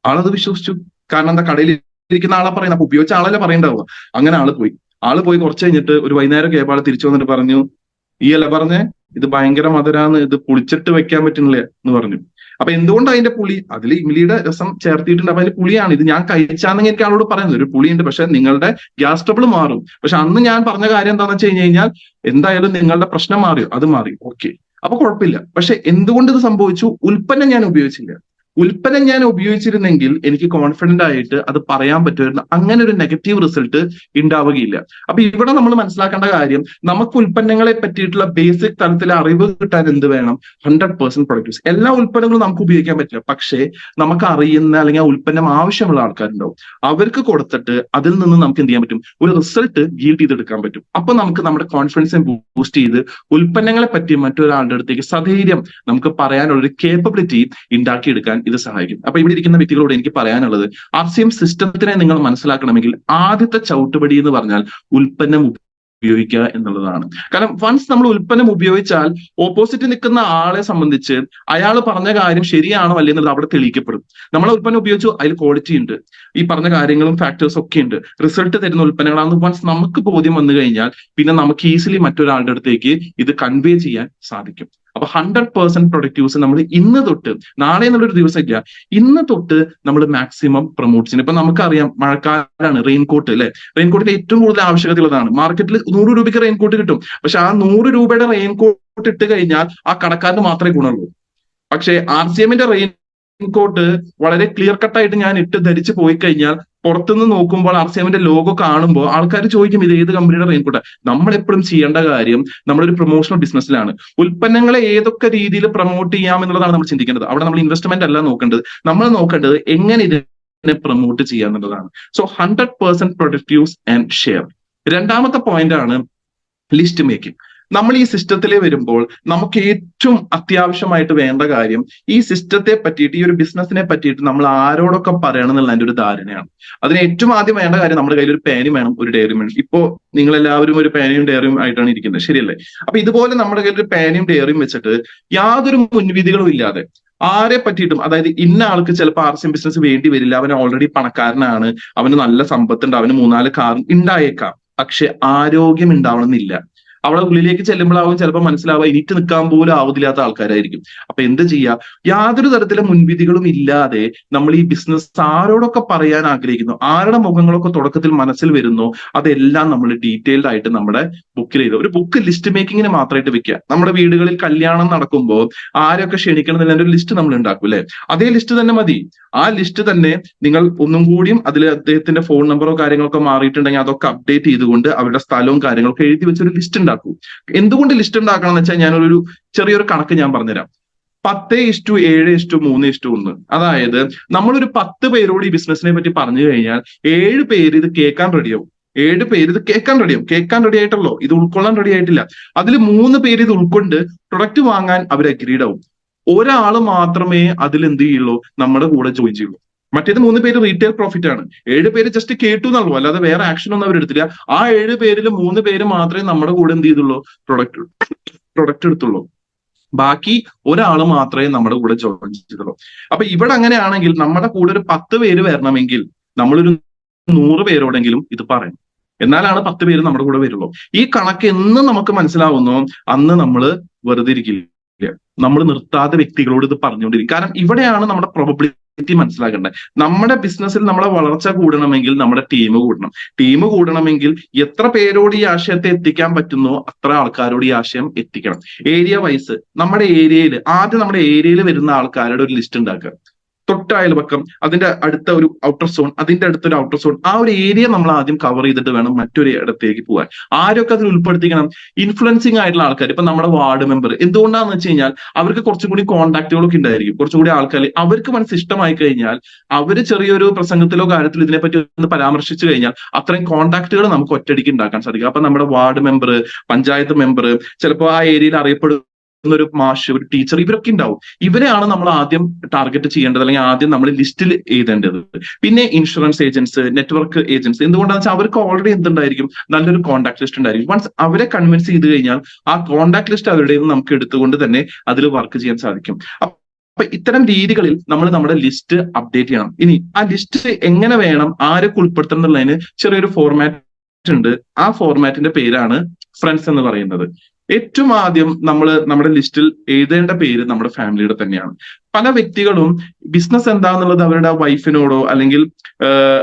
Speaker 1: ആളത് വിശ്വസിച്ചു. കാരണം എന്താ, കടയിൽ ഇരിക്കുന്ന ആളെ പറയുന്നത്, അപ്പൊ ഉപയോഗിച്ച ആളല്ലേ പറയണ്ടാവുക. അങ്ങനെ ആള് പോയി കുറച്ച് കഴിഞ്ഞിട്ട് ഒരു വൈകുന്നേരം കേൾപ്പാട് തിരിച്ചു വന്നിട്ട് പറഞ്ഞു ഈ അല്ല പറഞ്ഞേ ഇത് ഭയങ്കര മധുരാന്ന്, ഇത് പുളിച്ചിട്ട് വെക്കാൻ പറ്റുന്നില്ല എന്ന് പറഞ്ഞു. അപ്പൊ എന്തുകൊണ്ട് അതിന്റെ പുളി, അതിൽ ഇംലിയുടെ രസം ചേർത്തിട്ടുണ്ട്, അപ്പൊ അതിൽ പുളിയാണ്. ഇത് ഞാൻ കഴിച്ചാന്നെങ്കിൽ എനിക്ക് ആളോട് പറയുന്നത് ഒരു പുളിയുണ്ട്, പക്ഷെ നിങ്ങളുടെ ഗ്യാസ് ട്രബിൾ മാറും. പക്ഷെ അന്ന് ഞാൻ പറഞ്ഞ കാര്യം എന്താണെന്ന് വെച്ച് കഴിഞ്ഞാൽ എന്തായാലും നിങ്ങളുടെ പ്രശ്നം മാറിയോ, അത് മാറി, ഓക്കെ, അപ്പൊ കുഴപ്പമില്ല. പക്ഷെ എന്തുകൊണ്ട് ഇത് സംഭവിച്ചു? ഉൽപ്പന്നം ഞാൻ ഉപയോഗിച്ചില്ല. ഉൽപ്പന്നം ഞാൻ ഉപയോഗിച്ചിരുന്നെങ്കിൽ എനിക്ക് കോൺഫിഡന്റ് ആയിട്ട് അത് പറയാൻ പറ്റുമായിരുന്നു. അങ്ങനെ ഒരു നെഗറ്റീവ് റിസൾട്ട് ഉണ്ടാവുകയില്ല. അപ്പൊ ഇവിടെ നമ്മൾ മനസ്സിലാക്കേണ്ട കാര്യം, നമുക്ക് ഉൽപ്പന്നങ്ങളെ പറ്റിയിട്ടുള്ള ബേസിക് തലത്തിലെ അറിവ് കിട്ടാൻ എന്ത് വേണം? 100% പ്രൊഡക്റ്റീവ്സ്. എല്ലാ ഉൽപ്പന്നങ്ങളും നമുക്ക് ഉപയോഗിക്കാൻ പറ്റില്ല, പക്ഷേ നമുക്ക് അറിയുന്ന അല്ലെങ്കിൽ ആ ഉൽപ്പന്നം ആവശ്യമുള്ള ആൾക്കാരുണ്ടാവും, അവർക്ക് കൊടുത്തിട്ട് അതിൽ നിന്ന് നമുക്ക് എന്ത് ചെയ്യാൻ പറ്റും? ഒരു റിസൾട്ട് ഗീൽഡ് ചെയ്തെടുക്കാൻ പറ്റും. അപ്പൊ നമുക്ക് നമ്മുടെ കോൺഫിഡൻസിനെ ബൂസ്റ്റ് ചെയ്ത് ഉൽപ്പന്നങ്ങളെ പറ്റി മറ്റൊരാളുടെ അടുത്തേക്ക് സധൈര്യം നമുക്ക് പറയാനുള്ള ഒരു കേപ്പബിലിറ്റി ഉണ്ടാക്കിയെടുക്കാൻ ഇത് സഹായിക്കും. അപ്പൊ ഇവിടെ ഇരിക്കുന്ന വ്യക്തികളോട് എനിക്ക് പറയാനുള്ളത്, RCM സിസ്റ്റത്തിനെ നിങ്ങൾ മനസ്സിലാക്കണമെങ്കിൽ ആദ്യത്തെ ചവിട്ടുപടി എന്ന് പറഞ്ഞാൽ ഉൽപ്പന്നം ഉപയോഗിക്കുക എന്നുള്ളതാണ്. കാരണം വൺസ് നമ്മൾ ഉൽപ്പന്നം ഉപയോഗിച്ചാൽ ഓപ്പോസിറ്റ് നിൽക്കുന്ന ആളെ സംബന്ധിച്ച് അയാൾ പറഞ്ഞ കാര്യം ശരിയാണോ അല്ലേ എന്നുള്ളത് അവിടെ തെളിയിക്കപ്പെടും. നമ്മളെ ഉൽപ്പന്നം ഉപയോഗിച്ചു, അതിൽ ക്വാളിറ്റി ഉണ്ട്, ഈ പറഞ്ഞ കാര്യങ്ങളും ഫാക്ടേഴ്സ് ഒക്കെ ഉണ്ട്, റിസൾട്ട് തരുന്ന ഉൽപ്പന്നങ്ങളാണെന്ന് വൺസ് നമുക്ക് ബോധ്യം വന്നു കഴിഞ്ഞാൽ പിന്നെ നമുക്ക് ഈസിലി മറ്റൊരാളുടെ അടുത്തേക്ക് ഇത് കൺവേ ചെയ്യാൻ സാധിക്കും. അപ്പൊ 100% പ്രൊഡക്റ്റീവ്സ് നമ്മൾ ഇന്ന് തൊട്ട്, നാളെ എന്നുള്ളൊരു ദിവസം ഇല്ല, ഇന്ന് തൊട്ട് നമ്മൾ മാക്സിമം പ്രൊമോട്ട് ചെയ്യുന്നത്. ഇപ്പൊ നമുക്കറിയാം മഴക്കാലാണ്, റെയിൻകോട്ട് അല്ലെ, റെയിൻകോട്ടിന് ഏറ്റവും കൂടുതൽ ആവശ്യകതയുള്ളതാണ്. മാർക്കറ്റിൽ 100 രൂപയ്ക്ക് റെയിൻകോട്ട് കിട്ടും, പക്ഷെ ആ 100 രൂപയുടെ റെയിൻകോട്ട് ഇട്ട് കഴിഞ്ഞാൽ ആ കടക്കാരന് മാത്രമേ ഗുണമുള്ളൂ. പക്ഷേ RCMന്റെ റെയിൻകോട്ട് വളരെ ക്ലിയർ കട്ടായിട്ട് ഞാൻ ഇട്ട് ധരിച്ച് പോയി കഴിഞ്ഞാൽ പുറത്തുനിന്ന് നോക്കുമ്പോൾ RCMന്റെ ലോഗോ കാണുമ്പോൾ ആൾക്കാർ ചോദിക്കും ഇത് ഏത് കമ്പനിയുടെ റെയിൻകോട്ട്. നമ്മൾ എപ്പോഴും ചെയ്യേണ്ട കാര്യം, നമ്മളൊരു പ്രൊമോഷണൽ ബിസിനസ്സിലാണ്, ഉൽപ്പന്നങ്ങളെ ഏതൊക്കെ രീതിയിൽ പ്രൊമോട്ട് ചെയ്യാം എന്നുള്ളതാണ് നമ്മൾ ചിന്തിക്കേണ്ടത്. അവിടെ നമ്മൾ ഇൻവെസ്റ്റ്മെന്റ് അല്ല നോക്കേണ്ടത്, നമ്മൾ നോക്കേണ്ടത് എങ്ങനെ ഇതിനെ പ്രൊമോട്ട് ചെയ്യാം എന്നുള്ളതാണ്. So 100% productives and share. രണ്ടാമത്തെ പോയിന്റ് ആണ് ലിസ്റ്റ് മേക്കിംഗ്. നമ്മൾ ഈ സിസ്റ്റത്തിൽ വരുമ്പോൾ നമുക്ക് ഏറ്റവും അത്യാവശ്യമായിട്ട് വേണ്ട കാര്യം ഈ സിസ്റ്റത്തെ പറ്റിയിട്ട്, ഈ ഒരു ബിസിനസിനെ പറ്റിയിട്ട് നമ്മൾ ആരോടൊക്കെ പറയണം എന്നുള്ള അതിന്റെ ഒരു ധാരണയാണ്. അതിന് ഏറ്റവും ആദ്യം വേണ്ട കാര്യം നമ്മുടെ കയ്യിൽ ഒരു പേനയും വേണം, ഒരു ഡയറിയും വേണം. ഇപ്പോ നിങ്ങൾ എല്ലാവരും ഒരു പേനയും ഡയറിയും ആയിട്ടാണ് ഇരിക്കുന്നത്, ശരിയല്ലേ? അപ്പൊ ഇതുപോലെ നമ്മുടെ കയ്യിൽ ഒരു പേനയും ഡയറിയും വെച്ചിട്ട് യാതൊരു മുൻവിധികളും ഇല്ലാതെ ആരെ പറ്റിയിട്ടും, അതായത് ഇന്ന ആൾക്ക് ചിലപ്പോൾ RCM ബിസിനസ് വേണ്ടി വരില്ല, അവൻ ഓൾറെഡി പണക്കാരനാണ്, അവന് നല്ല സമ്പത്തുണ്ട്, അവന് 3-4 കാർ ഉണ്ടായേക്കാം, പക്ഷെ ആരോഗ്യം ഉണ്ടാവണമെന്നില്ല. അവളെ ഉള്ളിലേക്ക് ചെല്ലുമ്പോഴാവും ചിലപ്പോൾ മനസ്സിലാവുക എനിക്ക് നിൽക്കാൻ പോലും ആവതില്ലാത്ത ആൾക്കാരായിരിക്കും. അപ്പൊ എന്ത് ചെയ്യുക? യാതൊരു തരത്തിലെ മുൻവിധികളും ഇല്ലാതെ നമ്മൾ ഈ ബിസിനസ് ആരോടൊക്കെ പറയാൻ ആഗ്രഹിക്കുന്നു, ആരുടെ മുഖങ്ങളൊക്കെ തുടക്കത്തിൽ മനസ്സിൽ വരുന്നു, അതെല്ലാം നമ്മൾ ഡീറ്റെയിൽഡ് ആയിട്ട് നമ്മുടെ ബുക്കിൽ ചെയ്ത് ഒരു ബുക്ക് ലിസ്റ്റ് മേക്കിങ്ങിന് മാത്രമായിട്ട് വെക്കുക. നമ്മുടെ വീടുകളിൽ കല്യാണം നടക്കുമ്പോൾ ആരൊക്കെ ക്ഷണിക്കണം എന്നതിന്റെ ഒരു ലിസ്റ്റ് നമ്മൾ ഉണ്ടാക്കും അല്ലെ? അതേ ലിസ്റ്റ് തന്നെ മതി. ആ ലിസ്റ്റ് തന്നെ നിങ്ങൾ ഒന്നും കൂടിയും അതിൽ അദ്ദേഹത്തിന്റെ ഫോൺ നമ്പറോ കാര്യങ്ങളൊക്കെ മാറിയിട്ടുണ്ടെങ്കിൽ അതൊക്കെ അപ്ഡേറ്റ് ചെയ്തുകൊണ്ട് അവരുടെ സ്ഥലവും കാര്യങ്ങളൊക്കെ എഴുതി വെച്ചൊരു ലിസ്റ്റ് ഉണ്ടാക്കും. എന്തുകൊണ്ട് ലിസ്റ്റ് ഉണ്ടാക്കണം എന്ന് വെച്ചാൽ ഞാനൊരു ചെറിയൊരു കണക്ക് ഞാൻ പറഞ്ഞുതരാം. 10:7:3:1. അതായത് നമ്മളൊരു 10 പേരോട് ഈ ബിസിനസിനെ പറ്റി പറഞ്ഞു കഴിഞ്ഞാൽ 7 പേര് ഇത് കേൾക്കാൻ റെഡിയാവും. 7 പേര് ഇത് കേൾക്കാൻ റെഡി ആയിട്ടല്ലോ, ഇത് ഉൾക്കൊള്ളാൻ റെഡി ആയിട്ടില്ല. അതിൽ 3 പേര് ഇത് ഉൾക്കൊണ്ട് പ്രൊഡക്റ്റ് വാങ്ങാൻ അവർ അഗ്രീഡ് ആവും. ഒരാള് മാത്രമേ അതിൽ എന്ത് ചെയ്യുള്ളൂ, നമ്മുടെ കൂടെ ജോയിൻ ചെയ്യുള്ളൂ. മറ്റേത് 3 പേര് റീറ്റെയിൽ പ്രോഫിറ്റ് ആണ്. 7 പേര് ജസ്റ്റ് കേട്ടു എന്നുള്ളൂ, അല്ലാതെ വേറെ ആക്ഷൻ ഒന്നും അവരെടുത്തില്ല. ആ 7 പേരിൽ 3 പേര് മാത്രമേ നമ്മുടെ കൂടെ എന്ത് ചെയ്തുള്ളൂ, പ്രൊഡക്റ്റ് എടുത്തുള്ളൂ. ബാക്കി ഒരാൾ മാത്രമേ നമ്മുടെ കൂടെ ജോയിൻ ചെയ്തുള്ളൂ. അപ്പൊ ഇവിടെ അങ്ങനെയാണെങ്കിൽ നമ്മുടെ കൂടെ ഒരു 10 പേര് വരണമെങ്കിൽ നമ്മളൊരു 100 പേരോടെങ്കിലും ഇത് പറയണം, എന്നാലാണ് 10 പേര് നമ്മുടെ കൂടെ വരുള്ളൂ. ഈ കണക്ക് എന്ന് നമുക്ക് മനസ്സിലാവുന്നു അന്ന് നമ്മൾ വെറുതെ ഇരിക്കില്ല, നമ്മൾ നിർത്താതെ വ്യക്തികളോട് ഇത് പറഞ്ഞുകൊണ്ടിരിക്കും. കാരണം ഇവിടെയാണ് നമ്മുടെ പ്രോബബിലിറ്റി മനസ്സിലാക്കേണ്ടത്. നമ്മുടെ ബിസിനസ്സിൽ നമ്മളെ വളർച്ച കൂടണമെങ്കിൽ നമ്മുടെ ടീം കൂടണമെങ്കിൽ എത്ര പേരോട് ഈ ആശയത്തെ എത്തിക്കാൻ പറ്റുന്നോ അത്ര ആൾക്കാരോട് ഈ ആശയം എത്തിക്കണം. ഏരിയ വൈസ് നമ്മുടെ ഏരിയയിൽ വരുന്ന ആൾക്കാരുടെ ഒരു ലിസ്റ്റ് ഉണ്ടാക്കുക. തൊട്ട അയൽപക്കം, അതിന്റെ അടുത്ത ഒരു ഔട്ടർ സോൺ, അതിന്റെ അടുത്തൊരു ഔട്ടർ സോൺ, ആ ഒരു ഏരിയ നമ്മൾ ആദ്യം കവർ ചെയ്തിട്ട് വേണം മറ്റൊരു ഇടത്തേക്ക് പോകാൻ. ആരൊക്കെ അതിൽ ഉൾപ്പെടുത്തിക്കണം? ഇൻഫ്ലുവൻസിങ് ആയിട്ടുള്ള ആൾക്കാർ. ഇപ്പൊ നമ്മുടെ വാർഡ് മെമ്പർ, എന്തുകൊണ്ടാന്ന് വെച്ച് കഴിഞ്ഞാൽ അവർക്ക് കുറച്ചും കൂടി കോൺടാക്റ്റുകളൊക്കെ ഉണ്ടായിരിക്കും, കുറച്ചും കൂടി ആൾക്കാർ അവർക്ക് മനസ്സ് ഇഷ്ടമായി കഴിഞ്ഞാൽ അവര് ചെറിയൊരു പ്രസംഗത്തിലോ കാര്യത്തിലോ ഇതിനെപ്പറ്റി ഒന്ന് പരാമർശിച്ചു കഴിഞ്ഞാൽ അത്രയും കോൺടാക്റ്റുകൾ നമുക്ക് ഒറ്റയടിക്ക് ഉണ്ടാക്കാൻ സാധിക്കും. അപ്പൊ നമ്മുടെ വാർഡ് മെമ്പർ, പഞ്ചായത്ത് മെമ്പർ, ചിലപ്പോൾ ആ ഏരിയയിൽ അറിയപ്പെടുന്ന ഒരു മാഷ്, ഒരു ടീച്ചർ, ഇവരൊക്കെ ഉണ്ടാവും. ഇവരെയാണ് നമ്മൾ ആദ്യം ടാർഗറ്റ് ചെയ്യേണ്ടത്, അല്ലെങ്കിൽ ആദ്യം നമ്മൾ ലിസ്റ്റിൽ എഴുതേണ്ടത്. പിന്നെ ഇൻഷുറൻസ് ഏജൻസ്, നെറ്റ്വർക്ക് ഏജൻസ്. എന്തുകൊണ്ടാണെന്ന് വെച്ചാൽ അവർക്ക് ഓൾറെഡി എന്തുണ്ടായിരിക്കും, നല്ലൊരു കോൺടാക്ട് ലിസ്റ്റ് ഉണ്ടായിരിക്കും. വൺസ് അവരെ കൺവിൻസ് ചെയ്ത് കഴിഞ്ഞാൽ ആ കോൺടാക്ട് ലിസ്റ്റ് അവരുടെ നമുക്ക് എടുത്തുകൊണ്ട് തന്നെ അതിൽ വർക്ക് ചെയ്യാൻ സാധിക്കും. അപ്പൊ ഇത്തരം രീതികളിൽ നമ്മൾ നമ്മുടെ ലിസ്റ്റ് അപ്ഡേറ്റ് ചെയ്യണം. ഇനി ആ ലിസ്റ്റ് എങ്ങനെ വേണം, ആരൊക്കെ ഉൾപ്പെടുത്തണം എന്നുള്ളതിന് ചെറിയൊരു ഫോർമാറ്റ് ഉണ്ട്. ആ ഫോർമാറ്റിന്റെ പേരാണ് ഫ്രണ്ട്സ് എന്ന് പറയുന്നത്. ഏറ്റവും ആദ്യം നമ്മൾ നമ്മുടെ ലിസ്റ്റിൽ എഴുതേണ്ട പേര് നമ്മുടെ ഫാമിലിയുടെ തന്നെയാണ്. പല വ്യക്തികളും ബിസിനസ് എന്താന്നുള്ളത് അവരുടെ വൈഫിനോടോ അല്ലെങ്കിൽ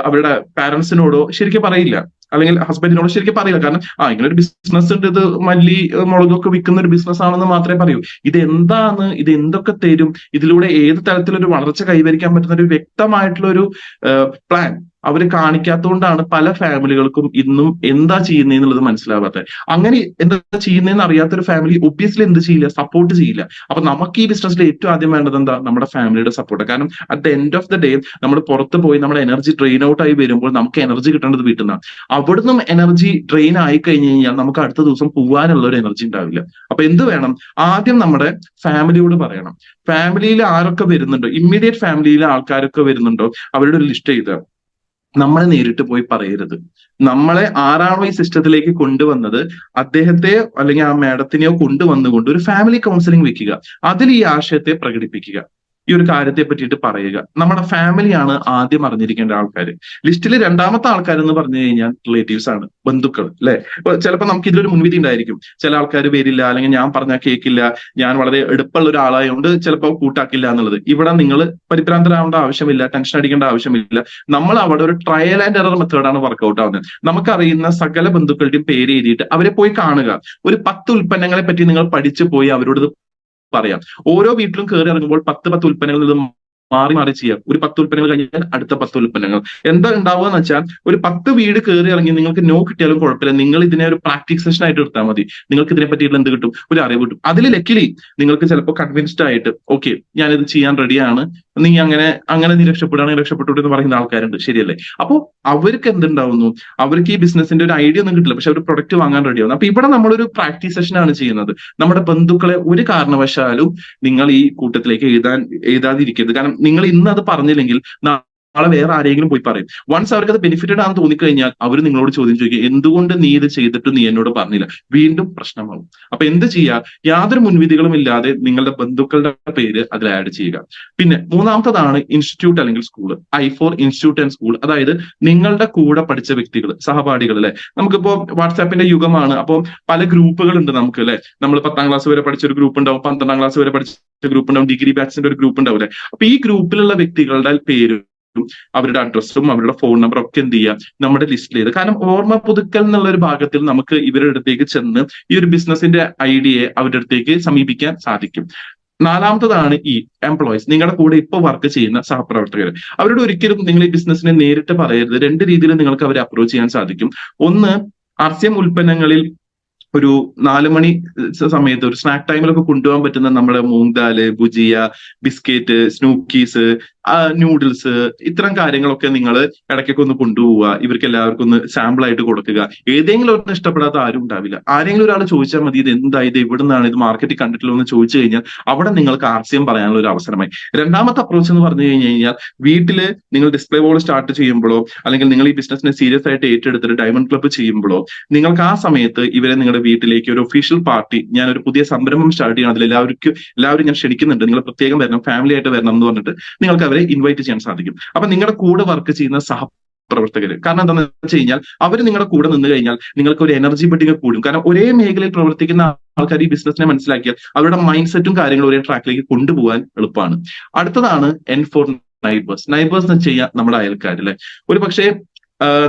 Speaker 1: അവരുടെ പാരന്റ്സിനോടോ ശരിക്കും പറയില്ല, അല്ലെങ്കിൽ ഹസ്ബൻഡിനോട് ശരിക്കും പറയില്ല. കാരണം ഇങ്ങനെ ഒരു ബിസിനസ് ഉണ്ട്, ഇത് മല്ലി മുളകൊക്കെ വിൽക്കുന്ന ഒരു ബിസിനസ് ആണെന്ന് മാത്രമേ പറയൂ. ഇത് എന്താണ്, ഇത് എന്തൊക്കെ തരും, ഇതിലൂടെ ഏത് തരത്തിലൊരു വളർച്ച കൈവരിക്കാൻ പറ്റുന്ന ഒരു വ്യക്തമായിട്ടുള്ള ഒരു പ്ലാൻ അവര് കാണിക്കാത്തതുകൊണ്ടാണ് പല ഫാമിലികൾക്കും ഇന്നും എന്താ ചെയ്യുന്നതെന്നുള്ളത് മനസ്സിലാവാത്തത്. അങ്ങനെ എന്താ ചെയ്യുന്നതെന്ന് അറിയാത്തൊരു ഫാമിലി ഒബ്വിയസ്ലി എന്ത് ചെയ്യില്ല, സപ്പോർട്ട് ചെയ്യില്ല. അപ്പൊ നമുക്ക് ഈ ബിസിനസ്സിൽ ഏറ്റവും ആദ്യം വേണ്ടത് എന്താ, നമ്മുടെ ഫാമിലിയുടെ സപ്പോർട്ട്. കാരണം at the end of the day നമ്മൾ പുറത്ത് പോയി നമ്മുടെ എനർജി ഡ്രെയിൻ ഔട്ട് ആയി വരുമ്പോൾ നമുക്ക് എനർജി കിട്ടേണ്ടത് വീട്ടിൽ നിന്നാണ്. അവിടുന്ന് എനർജി ഡ്രെയിൻ ആയി കഴിഞ്ഞ് കഴിഞ്ഞാൽ നമുക്ക് അടുത്ത ദിവസം പോകാനുള്ള ഒരു എനർജി ഉണ്ടാവില്ല. അപ്പൊ എന്ത് വേണം, ആദ്യം നമ്മുടെ ഫാമിലിയോട് പറയണം. ഫാമിലിയിൽ ആരൊക്കെ വരുന്നുണ്ടോ, ഇമ്മീഡിയറ്റ് ഫാമിലിയിലെ ആൾക്കാരൊക്കെ വരുന്നുണ്ടോ, അവരുടെ ഒരു ലിസ്റ്റ് ചെയ്ത് നമ്മളെ നേരിട്ട് പോയി പറയരുത്. നമ്മളെ ആരാണോ ഈ സിസ്റ്റത്തിലേക്ക് കൊണ്ടുവന്നത് അദ്ദേഹത്തെ അല്ലെങ്കിൽ ആ മാഡത്തിനെയോ കൊണ്ടുവന്നുകൊണ്ട് ഒരു ഫാമിലി കൗൺസിലിംഗ് വെക്കുക. അതിൽ ഈ ആശയത്തെ പ്രകടിപ്പിക്കുക, ഈ ഒരു കാര്യത്തെ പറ്റിയിട്ട് പറയുക. നമ്മുടെ ഫാമിലിയാണ് ആദ്യം അറിഞ്ഞിരിക്കേണ്ട ആൾക്കാർ. ലിസ്റ്റിൽ രണ്ടാമത്തെ ആൾക്കാർ എന്ന് പറഞ്ഞു കഴിഞ്ഞാൽ റിലേറ്റീവ്സ് ആണ്, ബന്ധുക്കൾ, അല്ലെ? ചിലപ്പോൾ നമുക്ക് ഇതിലൊരു മുൻവിധി ഉണ്ടായിരിക്കും, ചില ആൾക്കാർ വരില്ല, അല്ലെങ്കിൽ ഞാൻ പറഞ്ഞാൽ കേൾക്കില്ല, ഞാൻ വളരെ എടുപ്പുള്ള ഒരാളായതുകൊണ്ട് ചിലപ്പോൾ കൂട്ടാക്കില്ല എന്നുള്ളത്. ഇവിടെ നിങ്ങൾ പരിഭ്രാന്തരാവേണ്ട ആവശ്യമില്ല, ടെൻഷൻ അടിക്കേണ്ട ആവശ്യമില്ല. നമ്മൾ അവിടെ ഒരു ട്രയൽ ആൻഡ് എറർ മെത്തേഡാണ് വർക്ക്ഔട്ട് ആവുന്നത്. നമുക്കറിയുന്ന സകല ബന്ധുക്കളുടെയും പേര് എഴുതിയിട്ട് അവരെ പോയി കാണുക. ഒരു 10 ഉൽപ്പന്നങ്ങളെ പറ്റി നിങ്ങൾ പഠിച്ചു പോയി അവരോട് പറയാം. ഓരോ വീട്ടിലും കയറി ഇറങ്ങുമ്പോൾ 10 ഉൽപ്പന്നങ്ങളിൽ നിന്ന് മാറി മാറി ചെയ്യാം. ഒരു 10 ഉൽപ്പന്നങ്ങൾ കഴിഞ്ഞാൽ അടുത്ത 10 ഉൽപ്പന്നങ്ങൾ. എന്താ ഉണ്ടാവുക എന്ന് വെച്ചാൽ, ഒരു 10 വീട് കയറി ഇറങ്ങി നിങ്ങൾക്ക് നോ കിട്ടിയാലും കുഴപ്പമില്ല, നിങ്ങൾ ഇതിനെ ഒരു പ്രാക്ടീസ് സെഷൻ ആയിട്ട് എടുത്താൽ മതി. നിങ്ങൾക്ക് ഇതിനെ പറ്റിയിട്ടുള്ള എന്ത് കിട്ടും, ഒരു അറിവ് കിട്ടും. അതിൽ ലക്കിലി നിങ്ങൾക്ക് ചിലപ്പോൾ കൺവിൻസ്ഡ് ആയിട്ട് ഓക്കെ ഞാനിത് ചെയ്യാൻ റെഡിയാണ്, നീ അങ്ങനെ നീ രക്ഷപ്പെടുകയാണെങ്കിൽ രക്ഷപ്പെട്ടു എന്ന് പറയുന്ന ആൾക്കാരുണ്ട്, ശരിയല്ലേ? അപ്പോ അവർക്ക് എന്തുണ്ടാവുന്നു, അവർക്ക് ഈ ബിസിനസിന്റെ ഒരു ഐഡിയ ഒന്നും കിട്ടില്ല, പക്ഷെ അവർ പ്രൊഡക്റ്റ് വാങ്ങാൻ റെഡിയാവുന്നു. അപ്പൊ ഇവിടെ നമ്മളൊരു പ്രാക്ടീസ് സെഷൻ ആണ് ചെയ്യുന്നത്. നമ്മുടെ ബന്ധുക്കളെ ഒരു കാരണവശാലും നിങ്ങൾ ഈ കൂട്ടത്തിലേക്ക് എഴുതാതിരിക്കരുത്. കാരണം നിങ്ങൾ ഇന്ന് അത് പറഞ്ഞില്ലെങ്കിൽ നാളെ വേറെ ആരെങ്കിലും പോയി പറയും. വൺസ് അവർക്ക് അത് ബെനിഫിറ്റഡ് ആണെന്ന് തോന്നിക്കഴിഞ്ഞാൽ അവർ നിങ്ങളോട് ചോദ്യം ചോദിക്കും, എന്തുകൊണ്ട് നീ ഇത് ചെയ്തിട്ട് നീ എന്നോട് പറഞ്ഞില്ല? വീണ്ടും പ്രശ്നമാവും. അപ്പൊ എന്ത് ചെയ്യുക, യാതൊരു മുൻവിധികളും ഇല്ലാതെ നിങ്ങളുടെ ബന്ധുക്കളുടെ പേര് അതിൽ ആഡ് ചെയ്യുക. പിന്നെ മൂന്നാമത്തതാണ് ഇൻസ്റ്റിറ്റ്യൂട്ട് അല്ലെങ്കിൽ school. I4 institute and school. അതായത് നിങ്ങളുടെ കൂടെ പഠിച്ച വ്യക്തികൾ, സഹപാഠികൾ, അല്ലെ? നമുക്കിപ്പോ വാട്സാപ്പിന്റെ യുഗമാണ്. അപ്പോൾ പല ഗ്രൂപ്പുകൾ ഉണ്ട് നമുക്ക്, അല്ലെ? നമ്മൾ 10ാം ക്ലാസ് വരെ പഠിച്ച ഒരു ഗ്രൂപ്പ് ഉണ്ടാവും, 12ാം ക്ലാസ് വരെ പഠിച്ച ഗ്രൂപ്പ് ഉണ്ടാവും, ഡിഗ്രി ബാച്ചിന്റെ ഒരു ഗ്രൂപ്പ് ഉണ്ടാവും, അല്ലെ? അപ്പൊ ഈ ഗ്രൂപ്പിലുള്ള വ്യക്തികളുടെ പേര്, അവരുടെ അഡ്രസ്സും അവരുടെ ഫോൺ നമ്പറും ഒക്കെ എന്ത് ചെയ്യുക, നമ്മുടെ ലിസ്റ്റിൽ ചെയ്ത്. കാരണം ഓർമ്മ പുതുക്കൽ എന്നുള്ള ഒരു ഭാഗത്തിൽ നമുക്ക് ഇവരുടെ അടുത്തേക്ക് ചെന്ന് ഈ ഒരു ബിസിനസിന്റെ ഐഡിയയെ അവരുടെ അടുത്തേക്ക് സമീപിക്കാൻ സാധിക്കും. നാലാമത്തതാണ് ഈ എംപ്ലോയീസ്, നിങ്ങളുടെ കൂടെ ഇപ്പോൾ വർക്ക് ചെയ്യുന്ന സഹപ്രവർത്തകർ. അവരോട് ഒരിക്കലും നിങ്ങൾ ഈ ബിസിനസിനെ നേരിട്ട് പറയരുത്. 2 രീതിയിൽ നിങ്ങൾക്ക് അവരെ അപ്രോച്ച് ചെയ്യാൻ സാധിക്കും. ഒന്ന്, RCM ഉൽപ്പന്നങ്ങളിൽ ഒരു 4 മണി സമയത്ത് ഒരു സ്നാക്ക് ടൈമിലൊക്കെ കൊണ്ടുപോകാൻ പറ്റുന്ന നമ്മുടെ മൂങ് ദാല്, ഭുജിയ, ബിസ്ക്കറ്റ്, സ്നൂക്കീസ്, നൂഡിൽസ്, ഇത്തരം കാര്യങ്ങളൊക്കെ നിങ്ങൾ ഇടയ്ക്കൊക്കെ ഒന്ന് കൊണ്ടുപോവുക. ഇവർക്ക് എല്ലാവർക്കും ഒന്ന് സാമ്പിൾ ആയിട്ട് കൊടുക്കുക. ഏതെങ്കിലും ഒന്നും ഇഷ്ടപ്പെടാത്ത ആരും ഉണ്ടാവില്ല. ആരെങ്കിലും ഒരാൾ ചോദിച്ചാൽ മതി, ഇത് എന്താ, ഇത് എവിടുന്നാണ്, ഇത് മാർക്കറ്റിൽ കണ്ടിട്ടില്ല എന്ന് ചോദിച്ചു കഴിഞ്ഞാൽ അവിടെ നിങ്ങൾക്ക് RCM പറയാനുള്ള ഒരു അവസരമായി. രണ്ടാമത്തെ അപ്രോച്ച് എന്ന് പറഞ്ഞു കഴിഞ്ഞാൽ, വീട്ടില് നിങ്ങൾ ഡിസ്പ്ലേ ബോർഡ് സ്റ്റാർട്ട് ചെയ്യുമ്പോഴോ അല്ലെങ്കിൽ നിങ്ങൾ ഈ ബിസിനസിനെ സീരിയസ് ആയിട്ട് ഏറ്റെടുത്തിട്ട് ഡയമണ്ട് ക്ലബ്ബ് ചെയ്യുമ്പോഴോ നിങ്ങൾക്ക് ആ സമയത്ത് ഇവരെ നിങ്ങളുടെ വീട്ടിലേക്ക് ഒരു ഒഫീഷ്യൽ പാർട്ടി, ഞാൻ ഒരു പുതിയ സംരംഭം സ്റ്റാർട്ട് ചെയ്യണം, അതിൽ എല്ലാവരും ഞാൻ ക്ഷണിക്കുന്നുണ്ട്, നിങ്ങൾ പ്രത്യേകം വരണം, ഫാമിലി ആയിട്ട് വരണം എന്ന് പറഞ്ഞിട്ട് നിങ്ങൾക്ക് അവരെ ഇൻവൈറ്റ് ചെയ്യാൻ സാധിക്കും. അപ്പൊ നിങ്ങളുടെ കൂടെ വർക്ക് ചെയ്യുന്ന പ്രവർത്തകര്, കാരണം എന്താണെന്ന് വെച്ച് കഴിഞ്ഞാൽ അവർ നിങ്ങളുടെ കൂടെ നിന്ന് കഴിഞ്ഞാൽ നിങ്ങൾക്ക് ഒരു എനർജി ബിൽഡിംഗ് കൂടും. കാരണം ഒരേ മേഖലയിൽ പ്രവർത്തിക്കുന്ന ആൾക്കാർ ഈ ബിസിനസിനെ മനസ്സിലാക്കിയാൽ അവരുടെ മൈൻഡ് സെറ്റും കാര്യങ്ങളും ഒരേ ട്രാക്കിലേക്ക് കൊണ്ടുപോകാൻ എളുപ്പമാണ്. അടുത്തതാണ് N4 നൈബേഴ്സ്. നൈബേഴ്സ് എന്ന് വെച്ച് കഴിഞ്ഞാൽ നമ്മുടെ അയൽക്കാരിലെ ഒരു പക്ഷേ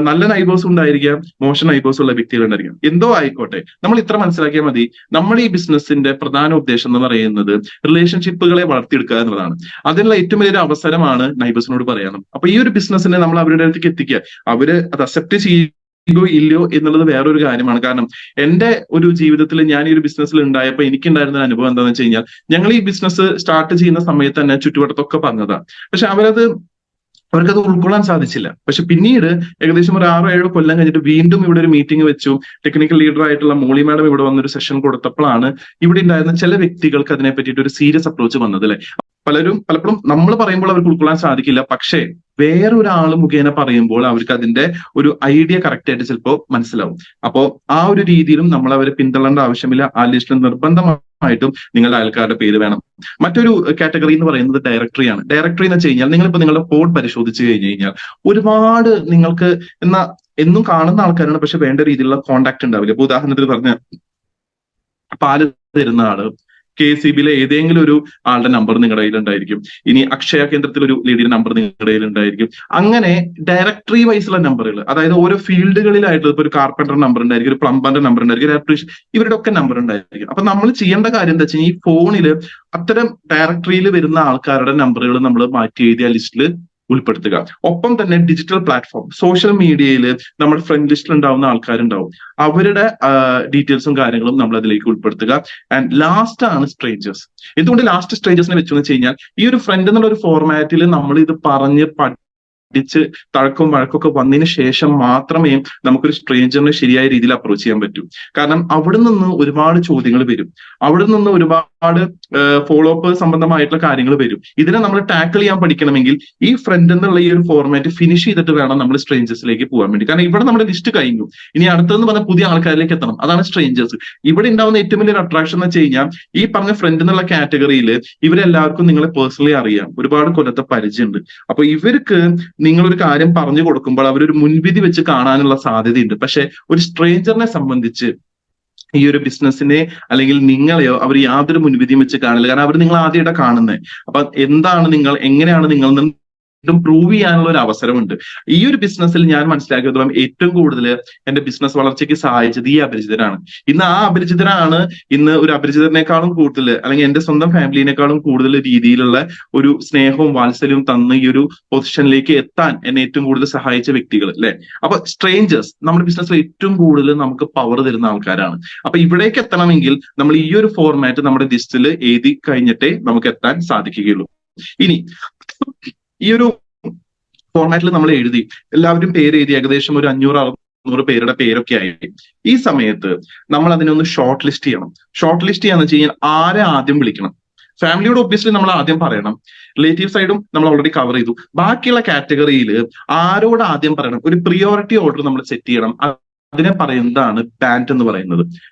Speaker 1: നല്ല നൈബേഴ്സ് ഉണ്ടായിരിക്കാം, മോശം നൈബേഴ്സ് ഉള്ള വ്യക്തികൾ ഉണ്ടായിരിക്കാം. എന്തോ ആയിക്കോട്ടെ, നമ്മൾ ഇത്ര മനസ്സിലാക്കിയാൽ മതി, നമ്മുടെ ഈ ബിസിനസിന്റെ പ്രധാന ഉദ്ദേശം എന്ന് പറയുന്നത് റിലേഷൻഷിപ്പുകളെ വളർത്തിയെടുക്കുക എന്നുള്ളതാണ്. അതിനുള്ള ഏറ്റവും വലിയൊരു അവസരമാണ് നൈബേഴ്സിനോട് പറയാനും. അപ്പൊ ഈ ഒരു ബിസിനസിനെ നമ്മൾ അവരുടെ അടുത്തേക്ക് എത്തിക്കുക. അവര് അത് അക്സെപ്റ്റ് ചെയ്യുകയോ ഇല്ലയോ എന്നുള്ളത് വേറൊരു കാര്യമാണ്. കാരണം എന്റെ ഒരു ജീവിതത്തിൽ ഞാൻ ഈ ഒരു ബിസിനസ്സിൽ ഉണ്ടായപ്പോൾ എനിക്കുണ്ടായിരുന്ന അനുഭവം എന്താണെന്ന് വെച്ച് കഴിഞ്ഞാൽ, ഞങ്ങൾ ഈ ബിസിനസ് സ്റ്റാർട്ട് ചെയ്യുന്ന സമയത്ത് തന്നെ ചുറ്റുവട്ടത്തൊക്കെ പറഞ്ഞതാണ്, പക്ഷെ അവർക്കത് ഉൾക്കൊള്ളാൻ സാധിച്ചില്ല. പക്ഷെ പിന്നീട് ഏകദേശം ഒരു 6-7 കൊല്ലം കഴിഞ്ഞിട്ട് വീണ്ടും ഇവിടെ ഒരു മീറ്റിംഗ് വെച്ചു. ടെക്നിക്കൽ ലീഡർ ആയിട്ടുള്ള മോളി മാഡം ഇവിടെ വന്നൊരു സെഷൻ കൊടുത്തപ്പോഴാണ് ഇവിടെ ഉണ്ടായിരുന്ന ചില വ്യക്തികൾക്ക് അതിനെ പറ്റിയിട്ട് ഒരു സീരിയസ് അപ്രോച്ച് വന്നത്, അല്ലെ? പലപ്പോഴും നമ്മൾ പറയുമ്പോൾ അവർക്ക് ഉൾക്കൊള്ളാൻ സാധിക്കില്ല, പക്ഷേ വേറൊരാൾ മുഖേന പറയുമ്പോൾ അവർക്ക് അതിന്റെ ഒരു ഐഡിയ കറക്റ്റ് ആയിട്ട് ചിലപ്പോൾ മനസ്സിലാവും. അപ്പോ ആ ഒരു രീതിയിലും നമ്മൾ അവരെ പിന്തള്ളേണ്ട ആവശ്യമില്ല. ആ ലിസ്റ്റിൽ നിർബന്ധമായിട്ടും നിങ്ങളുടെ അയൽക്കാരുടെ പേര് വേണം. മറ്റൊരു കാറ്റഗറി എന്ന് പറയുന്നത് ഡയറക്ടറിയാണ്. ഡയറക്ടറി എന്ന് വെച്ച് കഴിഞ്ഞാൽ, നിങ്ങളിപ്പോ നിങ്ങളുടെ ഫോൺ പരിശോധിച്ച് കഴിഞ്ഞ് കഴിഞ്ഞാൽ ഒരുപാട് നിങ്ങൾക്ക് എന്നും കാണുന്ന ആൾക്കാരാണ്, പക്ഷെ വേണ്ട രീതിയിലുള്ള കോണ്ടാക്ട് ഉണ്ടാവില്ല. ഇപ്പൊ ഉദാഹരണത്തിന് പറഞ്ഞ പാല് തരുന്ന ആള്, KCBയിലെ ഏതെങ്കിലും ഒരു ആളുടെ നമ്പർ നിങ്ങളുടെ കയ്യിൽ ഉണ്ടായിരിക്കും. ഇനി അക്ഷയ കേന്ദ്രത്തിൽ ഒരു ലേഡിയുടെ നമ്പർ നിങ്ങളുടെ കയ്യിൽ ഉണ്ടായിരിക്കും. അങ്ങനെ ഡയറക്ടറി വൈസുള്ള നമ്പറുകൾ, അതായത് ഓരോ ഫീൽഡുകളിലായിട്ട് ഇപ്പൊ ഒരു കാർപ്പന്റർ നമ്പർ ഉണ്ടായിരിക്കും, ഒരു പ്ലംബറിന്റെ നമ്പർ ഉണ്ടായിരിക്കും, ഒരു ഇലക്ട്രീഷ്യൻ, ഇവരുടെ ഒക്കെ നമ്പർ ഉണ്ടായിരിക്കും. അപ്പൊ നമ്മൾ ചെയ്യേണ്ട കാര്യം എന്താ വെച്ചാൽ ഈ ഫോണിൽ അത്തരം ഡയറക്ടറിയിൽ വരുന്ന ആൾക്കാരുടെ നമ്പറുകൾ നമ്മൾ മാറ്റി എഴുതിയ ലിസ്റ്റിൽ ഉൾപ്പെടുത്തുക. ഒപ്പം തന്നെ ഡിജിറ്റൽ പ്ലാറ്റ്ഫോം, സോഷ്യൽ മീഡിയയിൽ നമ്മുടെ ഫ്രണ്ട് ലിസ്റ്റിൽ ഉണ്ടാവുന്ന ആൾക്കാരുണ്ടാവും, അവരുടെ ഡീറ്റെയിൽസും കാര്യങ്ങളും നമ്മൾ അതിലേക്ക് ഉൾപ്പെടുത്തുക. ആൻഡ് ലാസ്റ്റ് ആണ് സ്ട്രേഞ്ചേഴ്സ്. എന്തുകൊണ്ട് ലാസ്റ്റ് സ്ട്രേഞ്ചേഴ്സിനെ വെച്ചു എന്ന് വെച്ച് കഴിഞ്ഞാൽ, ഈ ഒരു ഫ്രണ്ട് എന്നുള്ള ഒരു ഫോർമാറ്റിൽ നമ്മൾ ഇത് പറഞ്ഞ് പഠിച്ച് തഴക്കവും വഴക്കൊക്കെ വന്നതിന് ശേഷം മാത്രമേ നമുക്കൊരു സ്ട്രേഞ്ചറിനെ ശരിയായ രീതിയിൽ അപ്രോച്ച് ചെയ്യാൻ പറ്റൂ. കാരണം അവിടെ നിന്ന് ഒരുപാട് ചോദ്യങ്ങൾ വരും, അവിടെ നിന്ന് ഒരുപാട് ഫോളോ അപ്പ് സംബന്ധമായിട്ടുള്ള കാര്യങ്ങൾ വരും. ഇതിനെ നമ്മൾ ടാക്കിൾ ചെയ്യാൻ പഠിക്കണമെങ്കിൽ ഈ ഫ്രണ്ട് എന്നുള്ള ഈ ഒരു ഫോർമാറ്റ് ഫിനിഷ് ചെയ്തിട്ട് വേണം നമ്മൾ സ്ട്രേഞ്ചേഴ്സിലേക്ക് പോകാൻ വേണ്ടി. കാരണം ഇവിടെ നമ്മുടെ ലിസ്റ്റ് കഴിഞ്ഞു, ഇനി അടുത്തെന്ന് പറഞ്ഞാൽ പുതിയ ആൾക്കാരിലേക്ക് എത്തണം. അതാണ് സ്ട്രേഞ്ചേഴ്സ്. ഇവിടെ ഉണ്ടാവുന്ന ഏറ്റവും വലിയൊരു അട്രാക്ഷൻ എന്ന് വെച്ച് കഴിഞ്ഞാൽ, ഈ പറഞ്ഞ ഫ്രണ്ട് എന്നുള്ള കാറ്റഗറിയിൽ ഇവരെല്ലാവർക്കും നിങ്ങളെ പേഴ്സണലി അറിയാം, ഒരുപാട് കൊല്ലത്തെ പരിചയമുണ്ട്. അപ്പൊ ഇവർക്ക് നിങ്ങളൊരു കാര്യം പറഞ്ഞു കൊടുക്കുമ്പോൾ അവരൊരു മുൻവിധി വെച്ച് കാണാനുള്ള സാധ്യതയുണ്ട്. പക്ഷെ ഒരു സ്ട്രേഞ്ചറിനെ സംബന്ധിച്ച് ഈ ഒരു ബിസിനസ്സിനെ അല്ലെങ്കിൽ നിങ്ങളെയോ അവർ യാതൊരു മുൻവിധിയും വെച്ച് കാണില്ല. കാരണം അവർ നിങ്ങൾ ആദ്യമായിട്ട് കാണുന്നത്. അപ്പൊ എന്താണ് നിങ്ങൾ, എങ്ങനെയാണ് നിങ്ങൾ പ്രൂവ് ചെയ്യാനുള്ള ഒരു അവസരമുണ്ട്. ഈ ഒരു ബിസിനസ്സിൽ ഞാൻ മനസ്സിലാക്കിയതോളം ഏറ്റവും കൂടുതൽ എന്റെ ബിസിനസ് വളർച്ചയ്ക്ക് സഹായിച്ചത് ഈ അപരിചിതരാണ്. ഇന്ന് ആ അപരിചിതരാണ് ഇന്ന് ഒരു അപരിചിതനേക്കാളും കൂടുതൽ, അല്ലെങ്കിൽ എന്റെ സ്വന്തം ഫാമിലിനേക്കാളും കൂടുതൽ രീതിയിലുള്ള ഒരു സ്നേഹവും വാത്സല്യവും തന്ന് ഈ ഒരു പൊസിഷനിലേക്ക് എത്താൻ എന്നെ ഏറ്റവും കൂടുതൽ സഹായിച്ച വ്യക്തികൾ, അല്ലെ? അപ്പൊ സ്ട്രേഞ്ചേഴ്സ് നമ്മുടെ ബിസിനസ്സിൽ ഏറ്റവും കൂടുതൽ നമുക്ക് പവർ തരുന്ന ആൾക്കാരാണ്. അപ്പൊ ഇവിടേക്ക് എത്തണമെങ്കിൽ നമ്മൾ ഈ ഒരു ഫോർമാറ്റ് നമ്മുടെ ലിസ്റ്റിൽ എഴുതി കഴിഞ്ഞിട്ടേ നമുക്ക് എത്താൻ സാധിക്കുകയുള്ളൂ. ഇനി ഈ ഒരു ഫോർമാറ്റിൽ നമ്മൾ എഴുതി, എല്ലാവരും പേര് എഴുതി, ഏകദേശം ഒരു 500-600 പേരുടെ പേരൊക്കെ ആയി. ഈ സമയത്ത് നമ്മൾ അതിനൊന്ന് ഷോർട്ട് ലിസ്റ്റ് ചെയ്യണം. ഷോർട്ട് ലിസ്റ്റ് ചെയ്യാന്ന് വെച്ച് കഴിഞ്ഞാൽ ആരെ ആദ്യം വിളിക്കണം. ഫാമിലിയോട് ഒബ്വിയസ്ലി നമ്മൾ ആദ്യം പറയണം, റിലേറ്റീവ് സൈഡും നമ്മൾ ഓൾറെഡി കവർ ചെയ്തു. ബാക്കിയുള്ള കാറ്റഗറിയിൽ ആരോട് ആദ്യം പറയണം, ഒരു പ്രിയോറിറ്റി ഓർഡർ നമ്മൾ സെറ്റ് ചെയ്യണം. അതിനെ പറയുന്നതാണ് ബാൻഡ് എന്ന് പറയുന്നത്.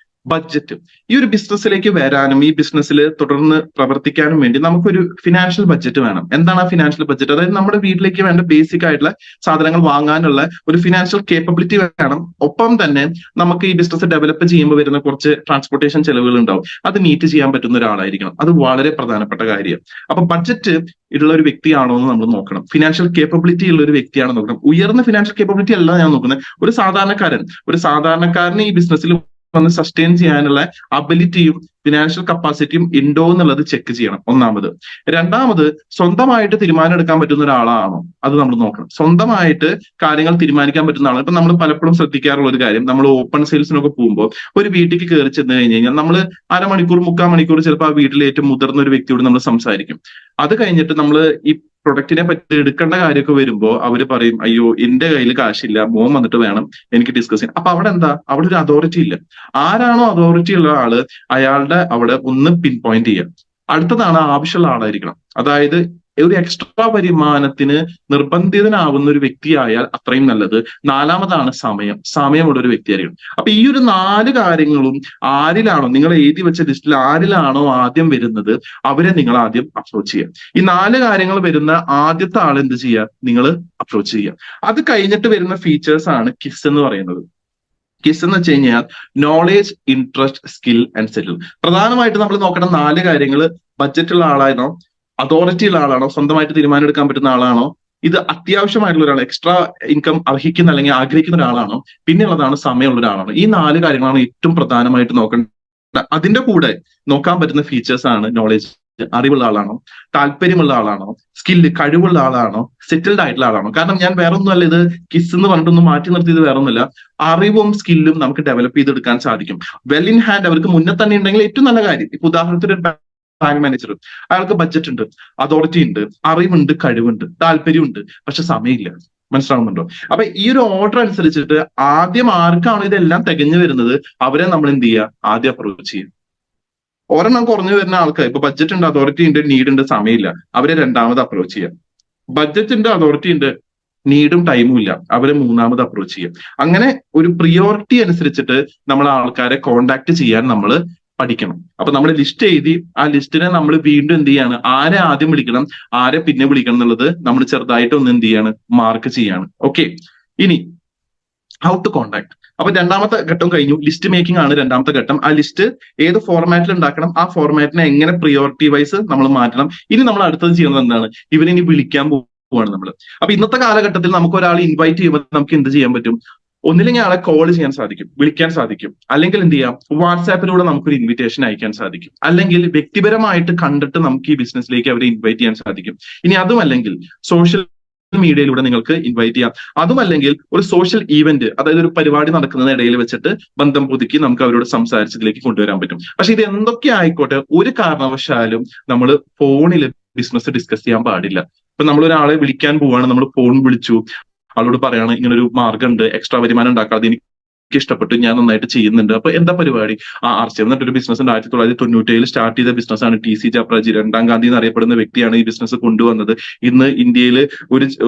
Speaker 1: ബഡ്ജറ്റ്. ഈ ഒരു ബിസിനസ്സിലേക്ക് വരാനും ഈ ബിസിനസ്സിൽ തുടർന്ന് പ്രവർത്തിക്കാനും വേണ്ടി നമുക്കൊരു ഫിനാൻഷ്യൽ ബഡ്ജറ്റ് വേണം. എന്താണ് ആ ഫിനാൻഷ്യൽ ബഡ്ജറ്റ്? അതായത് നമ്മുടെ വീട്ടിലേക്ക് വേണ്ട ബേസിക് ആയിട്ടുള്ള സാധനങ്ങൾ വാങ്ങാനുള്ള ഒരു ഫിനാൻഷ്യൽ കേപ്പബിലിറ്റി വേണം. ഒപ്പം തന്നെ നമുക്ക് ഈ ബിസിനസ് ഡെവലപ്പ് ചെയ്യുമ്പോൾ വരുന്ന കുറച്ച് ട്രാൻസ്പോർട്ടേഷൻ ചെലവുകൾ ഉണ്ടാവും, അത് മീറ്റ് ചെയ്യാൻ പറ്റുന്ന ഒരാളായിരിക്കണം. അത് വളരെ പ്രധാനപ്പെട്ട കാര്യം. അപ്പൊ ബഡ്ജറ്റ് ഉള്ള ഒരു വ്യക്തിയാണോ എന്ന് നമ്മൾ നോക്കണം. ഫിനാൻഷ്യൽ കേപ്പബിലിറ്റി ഉള്ള ഒരു വ്യക്തിയാണോ നോക്കണം. ഉയർന്ന ഫിനാൻഷ്യൽ കേപ്പബിലിറ്റി അല്ല ഞാൻ നോക്കുന്നത്. ഒരു സാധാരണക്കാരന് ഈ ബിസിനസ്സിൽ വന്ന് സസ്റ്റെയിൻ ചെയ്യാനുള്ള അബിലിറ്റിയും ഫിനാൻഷ്യൽ കപ്പാസിറ്റിയും ഉണ്ടോ എന്നുള്ളത് ചെക്ക് ചെയ്യണം, ഒന്നാമത്. രണ്ടാമത്, സ്വന്തമായിട്ട് തീരുമാനം എടുക്കാൻ പറ്റുന്ന ഒരാളാണോ, അത് നമ്മൾ നോക്കണം. സ്വന്തമായിട്ട് കാര്യങ്ങൾ തീരുമാനിക്കാൻ പറ്റുന്ന ആളാണ്. ഇപ്പൊ നമ്മൾ പലപ്പോഴും ശ്രദ്ധിക്കാറുള്ള ഒരു കാര്യം, നമ്മൾ ഓപ്പൺ സെയിൽസിനൊക്കെ പോകുമ്പോൾ ഒരു വീട്ടിലേക്ക് കയറി ചെന്ന് കഴിഞ്ഞ് കഴിഞ്ഞാൽ നമ്മൾ അരമണിക്കൂർ 3/4 ചിലപ്പോൾ ആ വീട്ടിലെ ഏറ്റവും മുതിർന്ന ഒരു വ്യക്തിയോട് നമ്മൾ സംസാരിക്കും. അത് കഴിഞ്ഞിട്ട് നമ്മൾ ഈ പ്രൊഡക്റ്റിനെ പറ്റി എടുക്കേണ്ട കാര്യമൊക്കെ വരുമ്പോൾ അവര് പറയും, അയ്യോ എന്റെ കയ്യിൽ കാശില്ല, മോൻ വന്നിട്ട് വേണം എനിക്ക് ഡിസ്കസ് ചെയ്യാൻ. അപ്പൊ അവിടെ എന്താ, അവിടെ ഒരു അതോറിറ്റി ഇല്ല. ആരാണോ അതോറിറ്റി ഉള്ള ആള് അയാളുടെ അവിടെ ഒന്ന് പിൻ പോയിന്റ് ചെയ്യാം. അടുത്തതാണ് ആവശ്യമുള്ള ആളായിരിക്കണം. അതായത് ഒരു എക്സ്ട്രാ വരുമാനത്തിന് നിർബന്ധിതനാവുന്ന ഒരു വ്യക്തിയായാൽ അത്രയും നല്ലത്. നാലാമതാണ് സമയമുള്ള ഒരു വ്യക്തിയായിരിക്കണം. അപ്പൊ ഈ ഒരു 4 കാര്യങ്ങളും ആരിലാണോ നിങ്ങൾ എഴുതി വെച്ച ലിസ്റ്റിൽ ആരിലാണോ ആദ്യം വരുന്നത് അവരെ നിങ്ങൾ ആദ്യം അപ്രോച്ച് ചെയ്യുക. ഈ 4 കാര്യങ്ങൾ വരുന്ന ആദ്യത്തെ ആൾ എന്ത് ചെയ്യുക, നിങ്ങൾ അപ്രോച്ച് ചെയ്യുക. അത് കഴിഞ്ഞിട്ട് വരുന്ന ഫീച്ചേഴ്സ് ആണ് കിസ് എന്ന് പറയുന്നത്. കിസ് എന്ന് വെച്ച് കഴിഞ്ഞാൽ നോളേജ്, ഇൻട്രസ്റ്റ്, സ്കിൽ ആൻഡ് സെറ്റിൽ. പ്രധാനമായിട്ട് നമ്മൾ നോക്കേണ്ട 4 കാര്യങ്ങൾ, ബഡ്ജറ്റ് ഉള്ള ആളാണോ, അതോറിറ്റി ഉള്ള ആളാണോ, സ്വന്തമായിട്ട് തീരുമാനം എടുക്കാൻ പറ്റുന്ന ആളാണോ, ഇത് അത്യാവശ്യമായിട്ടുള്ള ഒരാൾ, എക്സ്ട്രാ ഇൻകം അർഹിക്കുന്ന അല്ലെങ്കിൽ ആഗ്രഹിക്കുന്ന ഒരാളാണോ, പിന്നെയുള്ളതാണ് സമയമുള്ള ഒരാളാണോ. ഈ 4 കാര്യങ്ങളാണ് ഏറ്റവും പ്രധാനമായിട്ട് നോക്കേണ്ടത്. അതിന്റെ കൂടെ നോക്കാൻ പറ്റുന്ന ഫീച്ചേഴ്സ് ആണ് നോളേജ്, അറിവുള്ള ആളാണോ, താല്പര്യമുള്ള ആളാണോ, സ്കില്ല് കഴിവുള്ള ആളാണോ, സെറ്റിൽഡ് ആയിട്ടുള്ള ആളാണോ. കാരണം ഞാൻ വേറൊന്നുമല്ല, ഇത് കിസ് എന്ന് പറഞ്ഞിട്ടൊന്നും മാറ്റി നിർത്തിയത് വേറൊന്നുമില്ല. അറിവും സ്കില്ലും നമുക്ക് ഡെവലപ്പ് ചെയ്തെടുക്കാൻ സാധിക്കും. വെൽ ഇൻ ഹാൻഡ് അവർക്ക് മുന്നേ തന്നെ ഉണ്ടെങ്കിൽ ഏറ്റവും നല്ല കാര്യം. ഇപ്പൊ ഉദാഹരണത്തിന് ബാങ്ക് മാനേജർ, അയാൾക്ക് ബഡ്ജറ്റ് ഉണ്ട്, അതോറിറ്റി ഉണ്ട്, അറിവുണ്ട്, കഴിവുണ്ട്, താല്പര്യമുണ്ട്, പക്ഷെ സമയമില്ല. മനസ്സിലാവുന്നുണ്ടോ? അപ്പൊ ഈ ഒരു ഓർഡർ അനുസരിച്ചിട്ട് ആദ്യം ആർക്കാണോ ഇതെല്ലാം തികഞ്ഞു വരുന്നത് അവരെ നമ്മൾ എന്ത് ചെയ്യുക, ആദ്യം അപ്രോച്ച് ചെയ്യുക. ഒരെണ്ണം കുറഞ്ഞു വരുന്ന ആൾക്കാർ, ഇപ്പൊ ബഡ്ജറ്റ് ഉണ്ട്, അതോറിറ്റി ഉണ്ട്, നീഡ് ഉണ്ട്, സമയമില്ല, അവരെ രണ്ടാമത് അപ്രോച്ച് ചെയ്യാം. ബഡ്ജറ്റ് ഉണ്ട്, അതോറിറ്റി ഉണ്ട്, നീഡും ടൈമും ഇല്ല, അവരെ മൂന്നാമത് അപ്രോച്ച് ചെയ്യാം. അങ്ങനെ ഒരു പ്രിയോറിറ്റി അനുസരിച്ചിട്ട് നമ്മൾ ആൾക്കാരെ കോണ്ടാക്ട് ചെയ്യാൻ നമ്മൾ പഠിക്കണം. അപ്പൊ നമ്മൾ ലിസ്റ്റ് എഴുതി ആ ലിസ്റ്റിനെ നമ്മൾ വീണ്ടും എന്ത് ചെയ്യാണ്, ആരെ ആദ്യം വിളിക്കണം, ആരെ പിന്നെ വിളിക്കണം എന്നുള്ളത് നമ്മൾ ചെറുതായിട്ട് ഒന്ന് എന്ത് ചെയ്യാണ്, മാർക്ക് ചെയ്യാണ്. ഓക്കെ. ഇനി ഹൗ ടു കോണ്ടാക്ട്. അപ്പൊ രണ്ടാമത്തെ ഘട്ടം കഴിഞ്ഞു, ലിസ്റ്റ് മേക്കിംഗ് ആണ് രണ്ടാമത്തെ ഘട്ടം. ആ ലിസ്റ്റ് ഏത് ഫോർമാറ്റിൽ ഉണ്ടാക്കണം, ആ ഫോർമാറ്റിനെ എങ്ങനെ പ്രിയോറിറ്റി വൈസ് നമ്മൾ മാറ്റണം. ഇനി നമ്മൾ അടുത്തത് ചെയ്യുന്നത് എന്താണ്, ഇവരിനി വിളിക്കാൻ പോവാണ് നമ്മൾ. അപ്പൊ ഇന്നത്തെ കാലഘട്ടത്തിൽ നമുക്ക് ഒരാൾ ഇൻവൈറ്റ് ചെയ്യുമ്പോൾ നമുക്ക് എന്ത് ചെയ്യാൻ പറ്റും, ഒന്നില്ലെങ്കിൽ ആളെ കോൾ ചെയ്യാൻ സാധിക്കും, വിളിക്കാൻ സാധിക്കും, അല്ലെങ്കിൽ എന്ത് ചെയ്യാം, വാട്സാപ്പിലൂടെ നമുക്കൊരു ഇൻവിറ്റേഷൻ അയക്കാൻ സാധിക്കും, അല്ലെങ്കിൽ വ്യക്തിപരമായിട്ട് കണ്ടിട്ട് നമുക്ക് ഈ ബിസിനസ്സിലേക്ക് അവരെ ഇൻവൈറ്റ് ചെയ്യാൻ സാധിക്കും. ഇനി അതുമല്ലെങ്കിൽ സോഷ്യൽ മീഡിയയിലൂടെ നിങ്ങൾക്ക് ഇൻവൈറ്റ് ചെയ്യാം. അതുമല്ലെങ്കിൽ ഒരു സോഷ്യൽ ഈവന്റ്, അതായത് ഒരു പരിപാടി നടക്കുന്നതിന് ഇടയിൽ വെച്ചിട്ട് ബന്ധം പുതുക്കി നമുക്ക് അവരോട് സംസാരിച്ചതിലേക്ക് കൊണ്ടുവരാൻ പറ്റും. പക്ഷെ ഇത് എന്തൊക്കെ ആയിക്കോട്ടെ, ഒരു കാരണവശാലും നമ്മൾ ഫോണിൽ ബിസിനസ് ഡിസ്കസ് ചെയ്യാൻ പാടില്ല. ഇപ്പൊ നമ്മൾ ഒരാളെ വിളിക്കാൻ പോവാണ്, നമ്മൾ ഫോൺ വിളിച്ചു, ആളോട് പറയാണ് ഇങ്ങനെ ഒരു മാർഗം ഉണ്ട്, എക്സ്ട്രാ വരുമാനം ഉണ്ടാക്കാതെ എനിക്ക് ഇഷ്ടപ്പെട്ടു, ഞാൻ നന്നായിട്ട് ചെയ്യുന്നുണ്ട്, അപ്പൊ എന്താ പരിപാടി, ആർസിഎം എന്നിട്ടൊരു ബിസിനസ് 1997 സ്റ്റാർട്ട് ചെയ്ത ബിസിനസ്സാണ്. ടി സി ചാപ്രാജി, രണ്ടാം ഗാന്ധി എന്നറിയപ്പെടുന്ന വ്യക്തിയാണ് ഈ ബിസിനസ് കൊണ്ടുവന്നത്. ഇന്ന് ഇന്ത്യയിൽ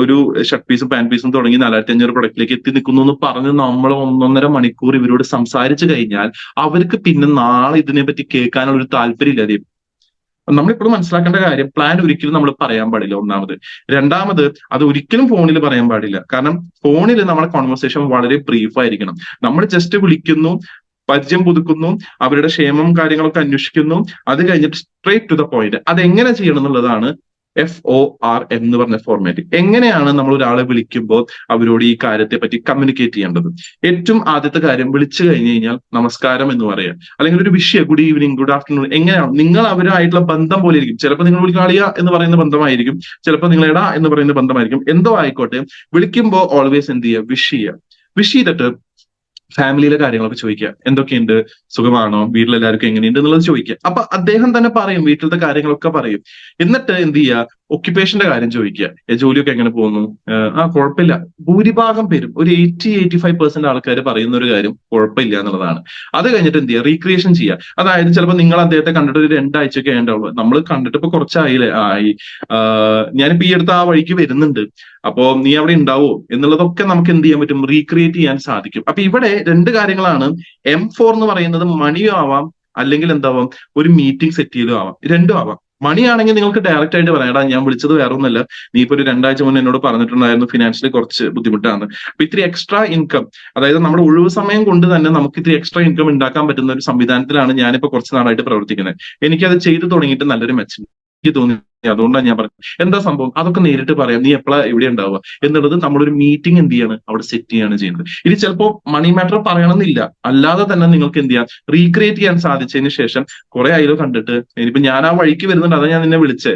Speaker 1: ഒരു ഷർട്ട് പീസും പാന്റ് പീസും തുടങ്ങി 4500 പ്രൊഡക്റ്റിലേക്ക് എത്തി നിൽക്കുന്നു എന്ന് പറഞ്ഞ് നമ്മൾ 1.5 മണിക്കൂർ ഇവരോട് സംസാരിച്ചു കഴിഞ്ഞാൽ അവർക്ക് പിന്നെ നാളെ ഇതിനെപ്പറ്റി കേൾക്കാനുള്ള ഒരു താല്പര്യം ഇല്ലാതെ. നമ്മളിപ്പോഴും മനസ്സിലാക്കേണ്ട കാര്യം, പ്ലാൻ ഒരിക്കലും നമ്മൾ പറയാൻ പാടില്ല, ഒന്നാമത്. രണ്ടാമത്, അത് ഒരിക്കലും ഫോണിൽ പറയാൻ പാടില്ല. കാരണം ഫോണിൽ നമ്മുടെ കോൺവെർസേഷൻ വളരെ ബ്രീഫ് ആയിരിക്കണം. നമ്മൾ ജസ്റ്റ് വിളിക്കുന്നു, പരിചയം പുതുക്കുന്നു, അവരുടെ ക്ഷേമം കാര്യങ്ങളൊക്കെ അന്വേഷിക്കുന്നു, അത് കഴിഞ്ഞിട്ട് സ്ട്രേറ്റ് ടു ദ പോയിന്റ്. അതെങ്ങനെ ചെയ്യണം എന്നുള്ളതാണ് FOR എന്ന് പറഞ്ഞ ഫോർമാറ്റ്. എങ്ങനെയാണ് നമ്മൾ ഒരാളെ വിളിക്കുമ്പോൾ അവരോട് ഈ കാര്യത്തെ പറ്റി കമ്മ്യൂണിക്കേറ്റ് ചെയ്യേണ്ടത്. ഏറ്റവും ആദ്യത്തെ കാര്യം, വിളിച്ചു കഴിഞ്ഞു കഴിഞ്ഞാൽ നമസ്കാരം എന്ന് പറയാം, അല്ലെങ്കിൽ ഒരു വിഷയം, ഗുഡ് ഈവനിങ്, ഗുഡ് ആഫ്റ്റർനൂൺ. എങ്ങനെയാണ് നിങ്ങൾ അവരുമായിട്ടുള്ള ബന്ധം പോലെ ഇരിക്കും. ചിലപ്പോൾ നിങ്ങൾ വിളിക്കാളിയ എന്ന് പറയുന്ന ബന്ധമായിരിക്കും, ചിലപ്പോൾ നിങ്ങൾ എടാ എന്ന് പറയുന്ന ബന്ധമായിരിക്കും. എന്തോ ആയിക്കോട്ടെ, വിളിക്കുമ്പോൾ ഓൾവേസ് എന്ത് ചെയ്യുക, വിഷ് ചെയ്യുക. വിഷ് ചെയ്തിട്ട് ഫാമിലിയിലെ കാര്യങ്ങളൊക്കെ ചോദിക്കുക, എന്തൊക്കെയുണ്ട്, സുഖമാണോ, വീട്ടിലെല്ലാവർക്കും എങ്ങനെയുണ്ട് എന്നുള്ളത് ചോദിക്കുക. അപ്പൊ അദ്ദേഹം തന്നെ പറയും, വീട്ടിലത്തെ കാര്യങ്ങളൊക്കെ പറയും. എന്നിട്ട് എന്ത് ചെയ്യുക, ഒക്യുപ്പേഷന്റെ കാര്യം ചോദിക്കുക, ജോലിയൊക്കെ എങ്ങനെ പോകുന്നു, കുഴപ്പമില്ല. ഭൂരിഭാഗം പേരും ഒരു 80-85% ആൾക്കാർ പറയുന്ന ഒരു കാര്യം കുഴപ്പമില്ല എന്നുള്ളതാണ്. അത് കഴിഞ്ഞിട്ട് എന്ത് ചെയ്യുക, റീക്രിയേഷൻ ചെയ്യുക. അതായത് ചിലപ്പോൾ നിങ്ങൾ അദ്ദേഹത്തെ കണ്ടിട്ട് ഒരു 2 ആഴ്ചയൊക്കെ ഉണ്ടാവുള്ളൂ, നമ്മൾ കണ്ടിട്ട് ഇപ്പൊ കുറച്ചായില്ലേ, ഞാനിപ്പോ ഈ അടുത്ത് ആ വഴിക്ക് വരുന്നുണ്ട്, അപ്പോ നീ അവിടെ ഉണ്ടാവോ എന്നുള്ളതൊക്കെ നമുക്ക് എന്ത് ചെയ്യാൻ പറ്റും, റീക്രിയേറ്റ് ചെയ്യാൻ സാധിക്കും. അപ്പൊ ഇവിടെ 2 കാര്യങ്ങളാണ്. M4 എന്ന് പറയുന്നത് മണിയും ആവാം, അല്ലെങ്കിൽ എന്താവാം, ഒരു മീറ്റിംഗ് സെറ്റ് ചെയ്തതും ആവാം, രണ്ടും ആവാം. മണിയാണെങ്കിൽ നിങ്ങൾക്ക് ഡയറക്റ്റ് ആയിട്ട് പറയാം, എടാ ഞാൻ വിളിച്ചത് വേറെ ഒന്നല്ല, നീ ഇപ്പൊ ഒരു 2 ആഴ്ച മുന്നേ എന്നോട് പറഞ്ഞിട്ടുണ്ടായിരുന്നു ഫിനാൻഷ്യലി കുറച്ച് ബുദ്ധിമുട്ടാണ്, അപ്പൊ ഇത്തിരി എക്സ്ട്രാ ഇൻകം, അതായത് നമ്മുടെ ഒഴിവ് സമയം കൊണ്ട് തന്നെ നമുക്ക് ഇത്തിരി എക്സ്ട്രാ ഇൻകം ഉണ്ടാക്കാൻ പറ്റുന്ന ഒരു സംവിധാനത്തിലാണ് ഞാനിപ്പോ കുറച്ച് നാളായിട്ട് പ്രവർത്തിക്കുന്നത്. എനിക്കത് ചെയ്തു തുടങ്ങിയിട്ട് നല്ലൊരു മെച്ചം എനിക്ക് തോന്നി. അതുകൊണ്ടാണ് ഞാൻ പറഞ്ഞത്, എന്താ സംഭവം, അതൊക്കെ നേരിട്ട് പറയാം, നീ എപ്പോഴാ എവിടെ ഉണ്ടാവുക എന്നുള്ളത് നമ്മളൊരു മീറ്റിംഗ് എന്ത് ചെയ്യാണ്, അവിടെ സെറ്റ് ചെയ്യാണ് ചെയ്യുന്നത്. ഇനി ചിലപ്പോൾ മണി മാറ്റർ പറയണമെന്നില്ല, അല്ലാതെ തന്നെ നിങ്ങൾക്ക് എന്ത് ചെയ്യാം, റീക്രിയേറ്റ് ചെയ്യാൻ സാധിച്ചതിന് ശേഷം, കുറെ ആയാലോ കണ്ടിട്ട്, ഇനിയിപ്പോ ഞാൻ ആ വഴിക്ക് വരുന്നുണ്ട്, അതാ ഞാൻ നിന്നെ വിളിച്ചേ,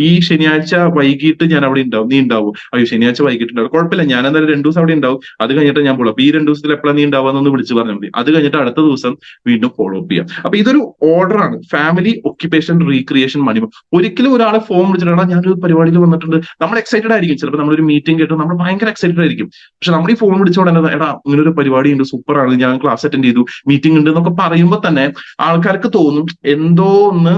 Speaker 1: ഈ ശനിയാഴ്ച വൈകിട്ട് ഞാൻ അവിടെ ഉണ്ടാവും, നീ ഉണ്ടാവും, അയ്യോ ശനിയാഴ്ച വൈകിട്ട് ഉണ്ടാവും, കുഴപ്പമില്ല, ഞാൻ എന്തായാലും 2 ദിവസം അവിടെ ഉണ്ടാവും, അത് കഴിഞ്ഞിട്ട് ഞാൻ പോകും. അപ്പൊ ഈ 2 ദിവസത്തിൽ എപ്പോഴാണ് നീ ഉണ്ടാവുക വിളിച്ച് പറഞ്ഞാൽ മതി. അത് കഴിഞ്ഞിട്ട് അടുത്ത ദിവസം വീണ്ടും ഫോളോ അപ്പ് ചെയ്യാം. അപ്പൊ ഇതൊരു ഓർഡർ ആണ്, ഫാമിലി, ഒക്യുപ്പേഷൻ, റീക്രിയേഷൻ, മണി. ഒരിക്കലും ഒരാളെ ഫോൺ വിളിച്ചിട്ടാണ് ഞാനൊരു പരിപാടിയിൽ വന്നിട്ടുണ്ട്, നമ്മൾ എക്സൈറ്റഡ് ആയിരിക്കും. ചിലപ്പോൾ നമ്മളൊരു മീറ്റിംഗ് കേട്ടോ നമ്മൾ ഭയങ്കര എക്സൈറ്റഡ് ആയിരിക്കും. പക്ഷെ നമ്മൾ ഈ ഫോൺ വിളിച്ച ഉടനെ, എടാ ഇങ്ങനെ ഒരു പരിപാടി ഉണ്ട്, സൂപ്പർ ആണ്, ഞാൻ ക്ലാസ് അറ്റൻഡ് ചെയ്തു, മീറ്റിംഗ് ഉണ്ട് എന്നൊക്കെ പറയുമ്പോൾ തന്നെ ആൾക്കാർക്ക് തോന്നും എന്തോ ഒന്ന്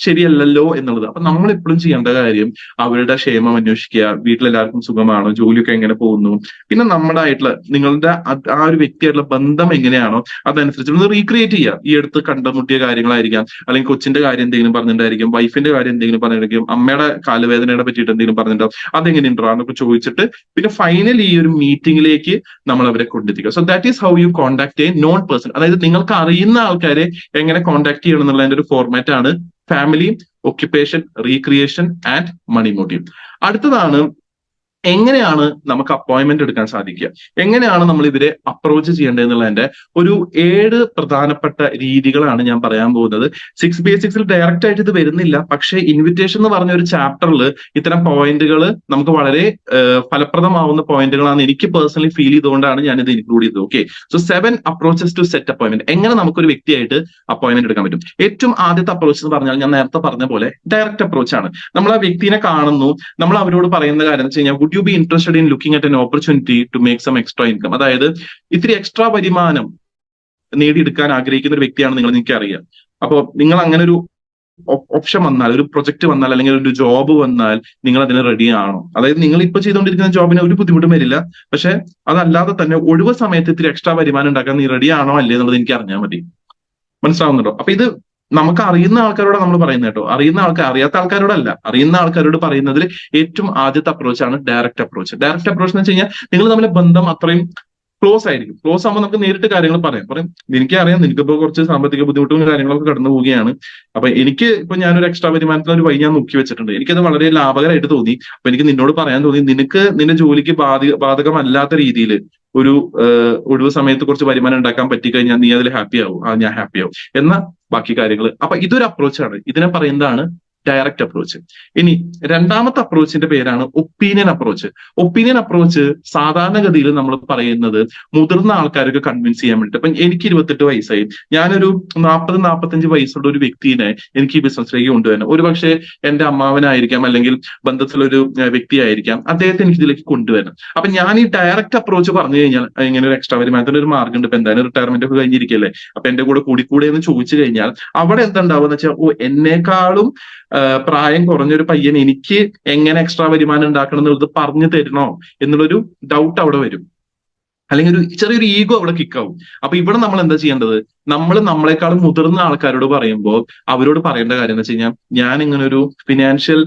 Speaker 1: ശരിയല്ലല്ലോ എന്നുള്ളത്. അപ്പൊ നമ്മൾ എപ്പോഴും ചെയ്യേണ്ട കാര്യം, അവരുടെ ക്ഷേമം അന്വേഷിക്കുക, വീട്ടിലെല്ലാവർക്കും സുഖമാണോ, ജോലിയൊക്കെ എങ്ങനെ പോകുന്നു, പിന്നെ നമ്മുടെ ആയിട്ടുള്ള നിങ്ങളുടെ ആ ഒരു വ്യക്തിയായിട്ടുള്ള ബന്ധം എങ്ങനെയാണോ അതനുസരിച്ച് ഒന്ന് റീക്രിയേറ്റ് ചെയ്യുക. ഈ അടുത്ത് കണ്ടുമുട്ടിയ കാര്യങ്ങളായിരിക്കാം, അല്ലെങ്കിൽ കൊച്ചിന്റെ കാര്യം എന്തെങ്കിലും പറഞ്ഞിട്ടുണ്ടായിരിക്കും, വൈഫിന്റെ കാര്യം എന്തെങ്കിലും പറഞ്ഞിട്ടുണ്ടായിരിക്കും, അമ്മയുടെ കാലുവേദനയുടെ പറ്റിയിട്ട് എന്തെങ്കിലും പറഞ്ഞിട്ടുണ്ടാവും, അതെങ്ങനെയുണ്ടോ എന്നൊക്കെ ചോദിച്ചിട്ട് പിന്നെ ഫൈനലി ഈ ഒരു മീറ്റിംഗിലേക്ക് നമ്മൾ അവരെ കൊണ്ടെത്തിക്കുക. So that is how you contact a known person. അതായത് നിങ്ങൾക്ക് അറിയുന്ന ആൾക്കാരെ എങ്ങനെ കോൺടാക്ട് ചെയ്യണം എന്നുള്ളതിന്റെ ഒരു ഫോർമാറ്റ് ആണ് family, occupation, recreation and money motive. അടുത്തതാണ്, എങ്ങനെയാണ് നമുക്ക് അപ്പോയിന്റ്മെന്റ് എടുക്കാൻ സാധിക്കുക, എങ്ങനെയാണ് നമ്മൾ ഇവരെ അപ്രോച്ച് ചെയ്യേണ്ടത് എന്നുള്ളതിന്റെ ഒരു 7 പ്രധാനപ്പെട്ട രീതികളാണ് ഞാൻ പറയാൻ പോകുന്നത്. 6 ബേസിക്സിൽ ഡയറക്റ്റ് ആയിട്ട് ഇത് വരുന്നില്ല, പക്ഷേ ഇൻവിറ്റേഷൻ എന്ന് പറഞ്ഞ ഒരു ചാപ്റ്ററിൽ ഇത്തരം പോയിന്റുകൾ നമുക്ക് വളരെ ഫലപ്രദമാവുന്ന പോയിന്റുകളാണ് എനിക്ക് പേഴ്സണലി ഫീൽ ചെയ്തുകൊണ്ടാണ് ഞാൻ ഇത് ഇൻക്ലൂഡ് ചെയ്തത്. Okay, so 7 approaches to set appointment. എങ്ങനെ നമുക്കൊരു വ്യക്തിയായിട്ട് അപ്പോയിന്റ്മെന്റ് എടുക്കാൻ പറ്റും. ഏറ്റവും ആദ്യത്തെ അപ്രോച്ച് എന്ന് പറഞ്ഞാൽ ഞാൻ നേരത്തെ പറഞ്ഞ പോലെ ഡയറക്റ്റ് അപ്രോച്ച് ആണ്. നമ്മൾ ആ വ്യക്തിനെ കാണുന്നു, നമ്മൾ അവരോട് പറയുന്ന കാര്യം എന്ന് വെച്ച് കഴിഞ്ഞാൽ, would you be interested in looking at an opportunity to make some extra income. അതായത് ഇത്തിരി എക്സ്ട്രാ വരുമാനം നേടിയെടുക്കാൻ ആഗ്രഹിക്കുന്ന ഒരു വ്യക്തിയാണ് നിങ്ങൾ, എനിക്കറിയാം. അപ്പോൾ നിങ്ങൾ അങ്ങനെ ഒരു ഓപ്ഷൻ വന്നാൽ, ഒരു പ്രൊജക്ട് വന്നാൽ, അല്ലെങ്കിൽ ഒരു ജോബ് വന്നാൽ നിങ്ങൾ അതിന് റെഡി ആണോ? അതായത് നിങ്ങൾ ഇപ്പൊ ചെയ്തുകൊണ്ടിരിക്കുന്ന ജോബിന് ഒരു ബുദ്ധിമുട്ടും വരില്ല, പക്ഷെ അതല്ലാതെ തന്നെ ഒഴിവ് സമയത്ത് ഇത്തിരി എക്സ്ട്രാ വരുമാനം ഉണ്ടാക്കാൻ നീ റെഡി ആണോ അല്ലേ എന്നുള്ളത് എനിക്ക് അറിഞ്ഞാൽ മതി. മനസ്സിലാവുന്നുണ്ടോ? അപ്പൊ ഇത് നമുക്ക് അറിയുന്ന ആൾക്കാരോട് നമ്മൾ പറയുന്നത് കേട്ടോ, അറിയാത്ത ആൾക്കാരോടല്ല, അറിയുന്ന ആൾക്കാരോട് പറയുന്നതിൽ ഏറ്റവും ആദ്യത്തെ അപ്രോച്ചാണ് ഡയറക്റ്റ് അപ്രോച്ച്. ഡയറക്റ്റ് അപ്രോച്ച് എന്ന് വെച്ച് കഴിഞ്ഞാൽ നിങ്ങൾ തമ്മിലെ ബന്ധം അത്രയും ക്ലോസ് ആയിരിക്കും. ക്ലോസ് ആകുമ്പോൾ നമുക്ക് നേരിട്ട് കാര്യങ്ങൾ പറയും. എനിക്കറിയാം നിനക്കിപ്പോ കുറച്ച് സാമ്പത്തിക ബുദ്ധിമുട്ടും കാര്യങ്ങളൊക്കെ കടന്നു പോവുകയാണ്. അപ്പൊ എനിക്ക് ഇപ്പൊ ഞാനൊരു എക്സ്ട്രാ വരുമാനത്തിന് ഒരു വഴി ഞാൻ നോക്കി വെച്ചിട്ടുണ്ട്. എനിക്കത് വളരെ ലാഭകരമായിട്ട് തോന്നി. അപ്പൊ എനിക്ക് നിന്നോട് പറയാൻ തോന്നി, നിനക്ക് നിന്റെ ജോലിക്ക് ബാധകമല്ലാത്ത രീതിയിൽ ഒരു ഒഴിവ് സമയത്ത് കുറച്ച് വരുമാനം ഉണ്ടാക്കാൻ പറ്റിക്കഴിഞ്ഞാൽ നീ അതിൽ ഹാപ്പി ആവും. ഞാൻ ഹാപ്പി ആവും എന്ന ബാക്കി കാര്യങ്ങൾ. അപ്പൊ ഇതൊരു അപ്രോച്ചാണ്. ഇതിനെ പറയുന്നതാണ് ഡയറക്റ്റ് അപ്രോച്ച്. ഇനി രണ്ടാമത്തെ അപ്രോച്ചിന്റെ പേരാണ് ഒപ്പീനിയൻ അപ്രോച്ച്. ഒപ്പീനിയൻ അപ്രോച്ച് സാധാരണഗതിയിൽ നമ്മൾ പറയുന്നത് മുതിർന്ന ആൾക്കാരൊക്കെ കൺവിൻസ് ചെയ്യാൻ വേണ്ടിയിട്ട്. അപ്പൊ എനിക്ക് 28 വയസ്സായി, ഞാനൊരു 40-45 വയസ്സുള്ള ഒരു വ്യക്തിനെ എനിക്ക് ഈ ബിസിനസ്സിലേക്ക് കൊണ്ടുവരണം. ഒരുപക്ഷെ എന്റെ അമ്മാവനായിരിക്കാം, അല്ലെങ്കിൽ ബന്ധത്തിലൊരു വ്യക്തിയായിരിക്കാം, അദ്ദേഹത്തെ എനിക്ക് ഇതിലേക്ക് കൊണ്ടുവരണം. അപ്പൊ ഞാൻ ഈ ഡയറക്റ്റ് അപ്രോച്ച് പറഞ്ഞു കഴിഞ്ഞാൽ, ഇങ്ങനെ ഒരു എക്സ്ട്രാ വരുമാനത്തിന് ഒരു മാർഗം ഉണ്ട്, ഇപ്പൊ എന്തായാലും റിട്ടയർമെന്റ് ഒക്കെ കഴിഞ്ഞിരിക്കല്ലേ, അപ്പൊ എന്റെ കൂടെ കൂടിക്കൂടെ എന്ന് ചോദിച്ചു കഴിഞ്ഞാൽ അവിടെ എന്താണ്ടാവുക വെച്ചാൽ, എന്നെക്കാളും പ്രായം കുറഞ്ഞൊരു പയ്യൻ എനിക്ക് എങ്ങനെ എക്സ്ട്രാ വരുമാനം ഉണ്ടാക്കണം എന്നുള്ളത് പറഞ്ഞു തരണോ എന്നുള്ളൊരു ഡൗട്ട് അവിടെ വരും, അല്ലെങ്കിൽ ഒരു ചെറിയൊരു ഈഗോ അവിടെ കിക്കാവും. അപ്പൊ ഇവിടെ നമ്മൾ എന്താ ചെയ്യേണ്ടത്? നമ്മൾ നമ്മളെക്കാളും മുതിർന്ന ആൾക്കാരോട് പറയുമ്പോൾ അവരോട് പറയേണ്ട കാര്യം എന്ന് വെച്ച് കഴിഞ്ഞാൽ, ഞാൻ ഇങ്ങനെ ഒരു ഫിനാൻഷ്യൽ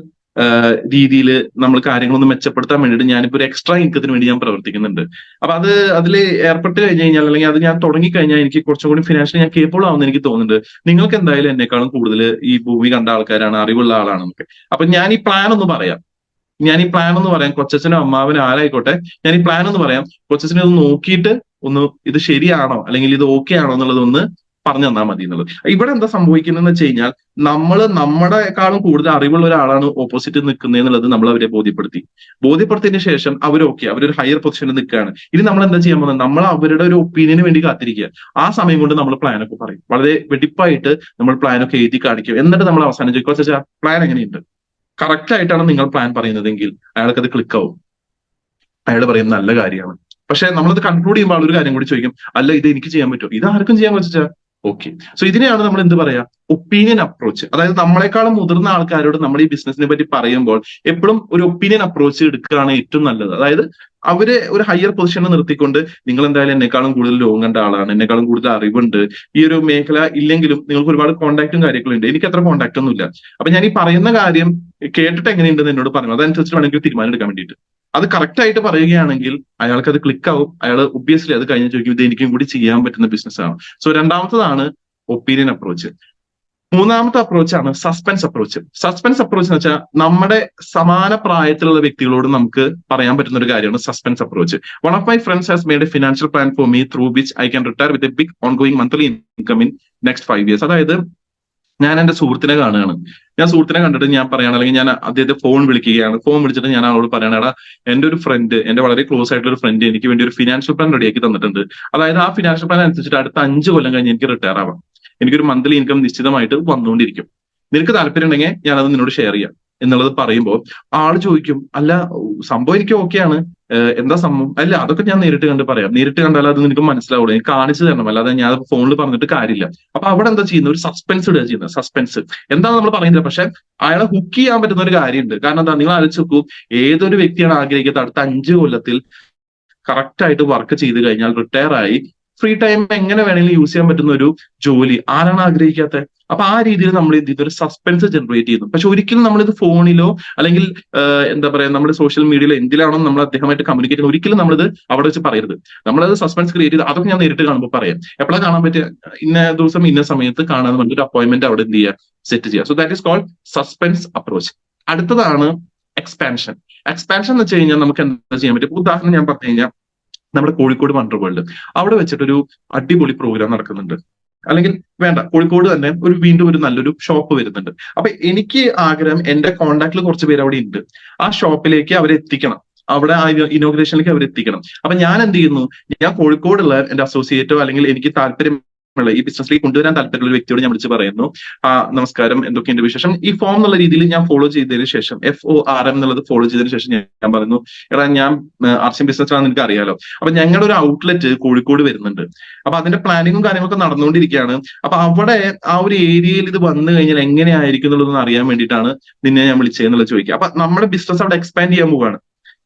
Speaker 1: രീതിയിൽ നമ്മൾ കാര്യങ്ങളൊന്ന് മെച്ചപ്പെടുത്താൻ വേണ്ടിയിട്ട് ഞാനിപ്പോ ഒരു എക്സ്ട്രാ ഇൻകത്തിന് വേണ്ടി ഞാൻ പ്രവർത്തിക്കുന്നുണ്ട്. അപ്പൊ അതിൽ ഏർപ്പെട്ട് കഴിഞ്ഞ് കഴിഞ്ഞാൽ, അല്ലെങ്കിൽ അത് ഞാൻ തുടങ്ങി കഴിഞ്ഞാൽ എനിക്ക് കുറച്ചും കൂടി ഫിനാൻഷ്യലി ഞാൻ കേപ്പബിൾ ആവുമെന്ന് എനിക്ക് തോന്നുന്നുണ്ട്. നിങ്ങൾക്ക് എന്തായാലും എന്നെക്കാളും കൂടുതൽ ഈ ഭൂമി കണ്ട ആൾക്കാരാണ്, അറിവുള്ള ആളാണെന്നൊക്കെ. അപ്പൊ ഞാൻ ഈ പ്ലാൻ ഒന്ന് പറയാം. കൊച്ചച്ഛനോ അമ്മാവനോ ആരായിക്കോട്ടെ, ഞാൻ ഈ പ്ലാൻ ഒന്ന് പറയാം. കൊച്ചച്ഛനെ ഒന്ന് നോക്കിയിട്ട് ഇത് ശരിയാണോ അല്ലെങ്കിൽ ഇത് ഓക്കെ ആണോ എന്നുള്ളത് ഒന്ന് പറഞ്ഞു തന്നാൽ മതി എന്നുള്ളത്. ഇവിടെ എന്താ സംഭവിക്കുന്നതെന്ന് വെച്ച് കഴിഞ്ഞാൽ, നമ്മളെക്കാളും കൂടുതൽ അറിവുള്ള ഒരാളാണ് ഓപ്പോസിറ്റ് നിൽക്കുന്നത് എന്നുള്ളത് നമ്മൾ അവരെ ബോധ്യപ്പെടുത്തിയതിനു ശേഷം അവരൊരു ഹയർ പൊസിഷനിൽ നിൽക്കുകയാണ്. ഇനി നമ്മൾ എന്താ ചെയ്യാൻ പോകുന്നത്? നമ്മൾ അവരുടെ ഒരു ഒപ്പീനിയന് വേണ്ടി കാത്തിരിക്കുക. ആ സമയം കൊണ്ട് നമ്മൾ പ്ലാനൊക്കെ പറയും, വളരെ വെടിപ്പായിട്ട് നമ്മൾ പ്ലാനൊക്കെ എഴുതി കാണിക്കും. എന്നിട്ട് നമ്മൾ അവസാനം ചോദിക്കുക, പ്ലാൻ എങ്ങനെയുണ്ട്, കറക്റ്റ് ആയിട്ടാണ് നിങ്ങൾ പ്ലാൻ പറയുന്നതെങ്കിൽ അയാൾക്ക് അത് ക്ലിക്ക് ആവും. അയാൾ പറയും നല്ല കാര്യമാണ്. പക്ഷെ നമ്മളത് കൺക്ലൂഡ് ചെയ്യുമ്പോൾ ഒരു കാര്യം കൂടി ചോദിക്കും, അല്ല ഇത് എനിക്ക് ചെയ്യാൻ പറ്റുമോ? ഇത് ആർക്കും ചെയ്യാൻ പറ്റിച്ചാ ഓക്കെ. സോ ഇതിനെയാണ് നമ്മൾ എന്ത് പറയാ? Opinion approach. അതായത് നമ്മളെക്കാളും മുതിർന്ന ആൾക്കാരോട് നമ്മൾ ഈ ബിസിനസിനെ പറ്റി പറയുമ്പോൾ എപ്പോഴും ഒരു ഒപ്പീനിയൻ അപ്രോച്ച് എടുക്കുകയാണ് ഏറ്റവും നല്ലത്. അതായത് അവരെ ഒരു ഹയർ പൊസിഷനിൽ നിർത്തിക്കൊണ്ട്, നിങ്ങൾ എന്തായാലും എന്നെക്കാളും കൂടുതൽ ലോകം കണ്ട ആളാണ്, എന്നെക്കാളും കൂടുതൽ അറിവുണ്ട്, ഈ ഒരു മേഖല ഇല്ലെങ്കിലും നിങ്ങൾക്ക് ഒരുപാട് കോൺടാക്റ്റും കാര്യങ്ങളുണ്ട്, എനിക്ക് അത്ര കോൺടാക്ട് ഒന്നും ഇല്ല. അപ്പൊ ഞാൻ ഈ പറയുന്ന കാര്യം കേട്ടിട്ട് എങ്ങനെയുണ്ടെന്ന് എന്നോട് പറഞ്ഞു, അതനുസരിച്ച് വേണമെങ്കിൽ തീരുമാനം എടുക്കാൻ വേണ്ടിയിട്ട്. അത് കറക്റ്റ് ആയിട്ട് പറയുകയാണെങ്കിൽ അയാൾക്ക് അത് ക്ലിക്ക് ആവും. അയാൾ ഒബ്വിയസ്ലി അത് കഴിഞ്ഞ് ചോദിക്കും, ഇത് എനിക്കും കൂടി ചെയ്യാൻ പറ്റുന്ന ബിസിനസ്സാണ്. സോ രണ്ടാമത്തതാണ് ഒപ്പീനിയൻ അപ്രോച്ച്. മൂന്നാമത്തെ അപ്രോച്ചാണ് സസ്പെൻസ് അപ്രോച്ച്. സസ്പെൻസ് അപ്രോച്ച് എന്ന് വെച്ചാൽ നമ്മുടെ സമാന പ്രായത്തിലുള്ള വ്യക്തികളോട് നമുക്ക് പറയാൻ പറ്റുന്ന ഒരു കാര്യമാണ് suspense approach. One of my friends has made a financial plan for me through which I can retire with a big ongoing monthly income in next 5 years. അതായത് ഞാൻ എന്റെ സുഹൃത്തിനെ കാണുകയാണ്. ഞാൻ സുഹൃത്തിനെ കണ്ടിട്ട് ഞാൻ പറയാണ്, അല്ലെങ്കിൽ ഞാൻ അദ്ദേഹത്തെ ഫോൺ വിളിക്കുകയാണ്. ഫോൺ വിളിച്ചിട്ട് ഞാൻ അവളോട് പറയണം, എടാ എന്റെ ഒരു ഫ്രണ്ട്, എന്റെ വളരെ ക്ലോസ് ആയിട്ടുള്ള ഒരു ഫ്രണ്ട് എനിക്ക് വേണ്ടി ഒരു ഫിനാൻഷ്യൽ പ്ലാൻ റെഡിയാക്കി തന്നിട്ടുണ്ട്. അതായത് ആ ഫിനാൻഷ്യൽ പ്ലാൻ അനുസരിച്ചിട്ട് അടുത്ത 5 കൊല്ലം കഴിഞ്ഞ് എനിക്ക് റിട്ടയർ ആവാം. എനിക്കൊരു മന്ത്ലി ഇൻകം നിശ്ചിതമായിട്ട് വന്നുകൊണ്ടിരിക്കും. നിനക്ക് താല്പര്യം ഉണ്ടെങ്കിൽ ഞാനത് നിന്നോട് ഷെയർ ചെയ്യാം എന്നുള്ളത് പറയുമ്പോൾ ആള് ചോദിക്കും, അല്ല സംഭവം എനിക്ക് ഓക്കെയാണ്, എന്താ സംഭവം? അല്ല അതൊക്കെ ഞാൻ നേരിട്ട് കണ്ട് പറയാം. നേരിട്ട് കണ്ടാൽ അത് നിനക്ക് മനസ്സിലാവുള്ളൂ, എനിക്ക് കാണിച്ചു തരണം, അല്ലാതെ ഞാൻ ഫോണിൽ പറഞ്ഞിട്ട് കാര്യമില്ല. അപ്പൊ അവിടെ എന്താ ചെയ്യുന്നത്? ഒരു സസ്പെൻസ് ഇടുക ചെയ്യുന്നത്. സസ്പെൻസ് എന്താണ് നമ്മൾ പറയുന്നത്? പക്ഷെ അയാളെ ഹുക്ക് ചെയ്യാൻ പറ്റുന്ന ഒരു കാര്യമുണ്ട്. കാരണം എന്താ, നിങ്ങൾ ആലോചിച്ച് നോക്കൂ, ഏതൊരു വ്യക്തിയാണ് ആഗ്രഹിക്കുന്നത് അടുത്ത 5 കൊല്ലത്തിൽ കറക്റ്റ് ആയിട്ട് വർക്ക് ചെയ്ത് കഴിഞ്ഞാൽ റിട്ടയർ ആയി ഫ്രീ ടൈം എങ്ങനെ വേണമെങ്കിലും യൂസ് ചെയ്യാൻ പറ്റുന്ന ഒരു ജോലി ആരാണ് ആഗ്രഹിക്കാത്തത്? അപ്പൊ ആ രീതിയിൽ നമ്മൾ ഇതൊരു സസ്പെൻസ് ജനറേറ്റ് ചെയ്യുന്നു. പക്ഷെ ഒരിക്കലും നമ്മളിത് ഫോണിലോ അല്ലെങ്കിൽ എന്താ പറയാ നമ്മുടെ സോഷ്യൽ മീഡിയയിലോ എന്തിലാണോ നമ്മൾ അദ്ദേഹമായിട്ട് കമ്മ്യൂണിക്കേറ്റ് ചെയ്യുന്നത്, ഒരിക്കലും നമ്മളിത് അവിടെ വെച്ച് പറയരുത്. നമ്മളത് സസ്പെൻസ് ക്രിയേറ്റ് ചെയ്ത് അതൊക്കെ ഞാൻ നേരിട്ട് കാണുമ്പോൾ പറയാം. എപ്പോഴാണ് കാണാൻ പറ്റുക? ഇന്ന ദിവസം ഇന്ന സമയത്ത് കാണാൻ വേണ്ടി ഒരു അപ്പോയിന്റ്മെന്റ് അവിടെ എന്ത് ചെയ്യുക, സെറ്റ് ചെയ്യുക. So that is called suspense approach. അടുത്തതാണ് എക്സ്പാൻഷൻ. എക്സ്പാൻഷൻ എന്ന് വെച്ച് കഴിഞ്ഞാൽ നമുക്ക് എന്താ ചെയ്യാൻ പറ്റും? ഉദാഹരണം ഞാൻ പറഞ്ഞു കഴിഞ്ഞാൽ, നമ്മുടെ കോഴിക്കോട് വണ്ടർ വേൾഡ് അവിടെ വെച്ചിട്ടൊരു അടിപൊളി പ്രോഗ്രാം നടക്കുന്നുണ്ട്. അല്ലെങ്കിൽ വേണ്ട, കോഴിക്കോട് തന്നെ വീണ്ടും ഒരു നല്ലൊരു ഷോപ്പ് വരുന്നുണ്ട്. അപ്പൊ എനിക്ക് ആഗ്രഹം, എന്റെ കോണ്ടാക്റ്റിൽ കുറച്ച് പേര് അവിടെ ഉണ്ട്, ആ ഷോപ്പിലേക്ക് അവരെ എത്തിക്കണം, അവിടെ ആ ഇനോഗ്രേഷനിലേക്ക് അവർ എത്തിക്കണം. അപ്പൊ ഞാൻ എന്ത് ചെയ്യുന്നു? ഞാൻ കോഴിക്കോടുള്ള എന്റെ അസോസിയേറ്റോ അല്ലെങ്കിൽ എനിക്ക് താല്പര്യം ഈ ബിസിനസ്സിലേക്ക് കൊണ്ടുവരാൻ താല്പര്യമുള്ള ഒരു വ്യക്തിയോട് ഞാൻ വിളിച്ച് പറയുന്നു, നമസ്കാരം, എന്തൊക്കെയുണ്ട് വിശേഷം? ഈ ഫോം എന്നുള്ള രീതിയിൽ ഞാൻ ഫോളോ ചെയ്തതിന് ശേഷം, FORM എന്നുള്ളത് ഫോളോ ചെയ്തതിനു ശേഷം ഞാൻ പറയുന്നു, എടാ ഞാൻ ആർട്സ് ബിസിനസ് ആണെന്ന് എനിക്ക് അറിയാലോ, അപ്പൊ ഞങ്ങളുടെ ഒരു ഔട്ട്ലെറ്റ് കോഴിക്കോട് വരുന്നുണ്ട്. അപ്പൊ അതിന്റെ പ്ലാനിങ്ങും കാര്യങ്ങളൊക്കെ നടന്നുകൊണ്ടിരിക്കുകയാണ്. അപ്പൊ അവിടെ ആ ഒരു ഏരിയയിൽ ഇത് വന്നു കഴിഞ്ഞാൽ എങ്ങനെയായിരിക്കും എന്നുള്ളതൊന്ന് അറിയാൻ വേണ്ടിയിട്ടാണ് നിന്നെ ഞാൻ വിളിച്ചതെന്നുള്ളത് ചോദിക്കുക. അപ്പൊ നമ്മുടെ ബിസിനസ് അവിടെ എക്സ്പാൻഡ് ചെയ്യാൻ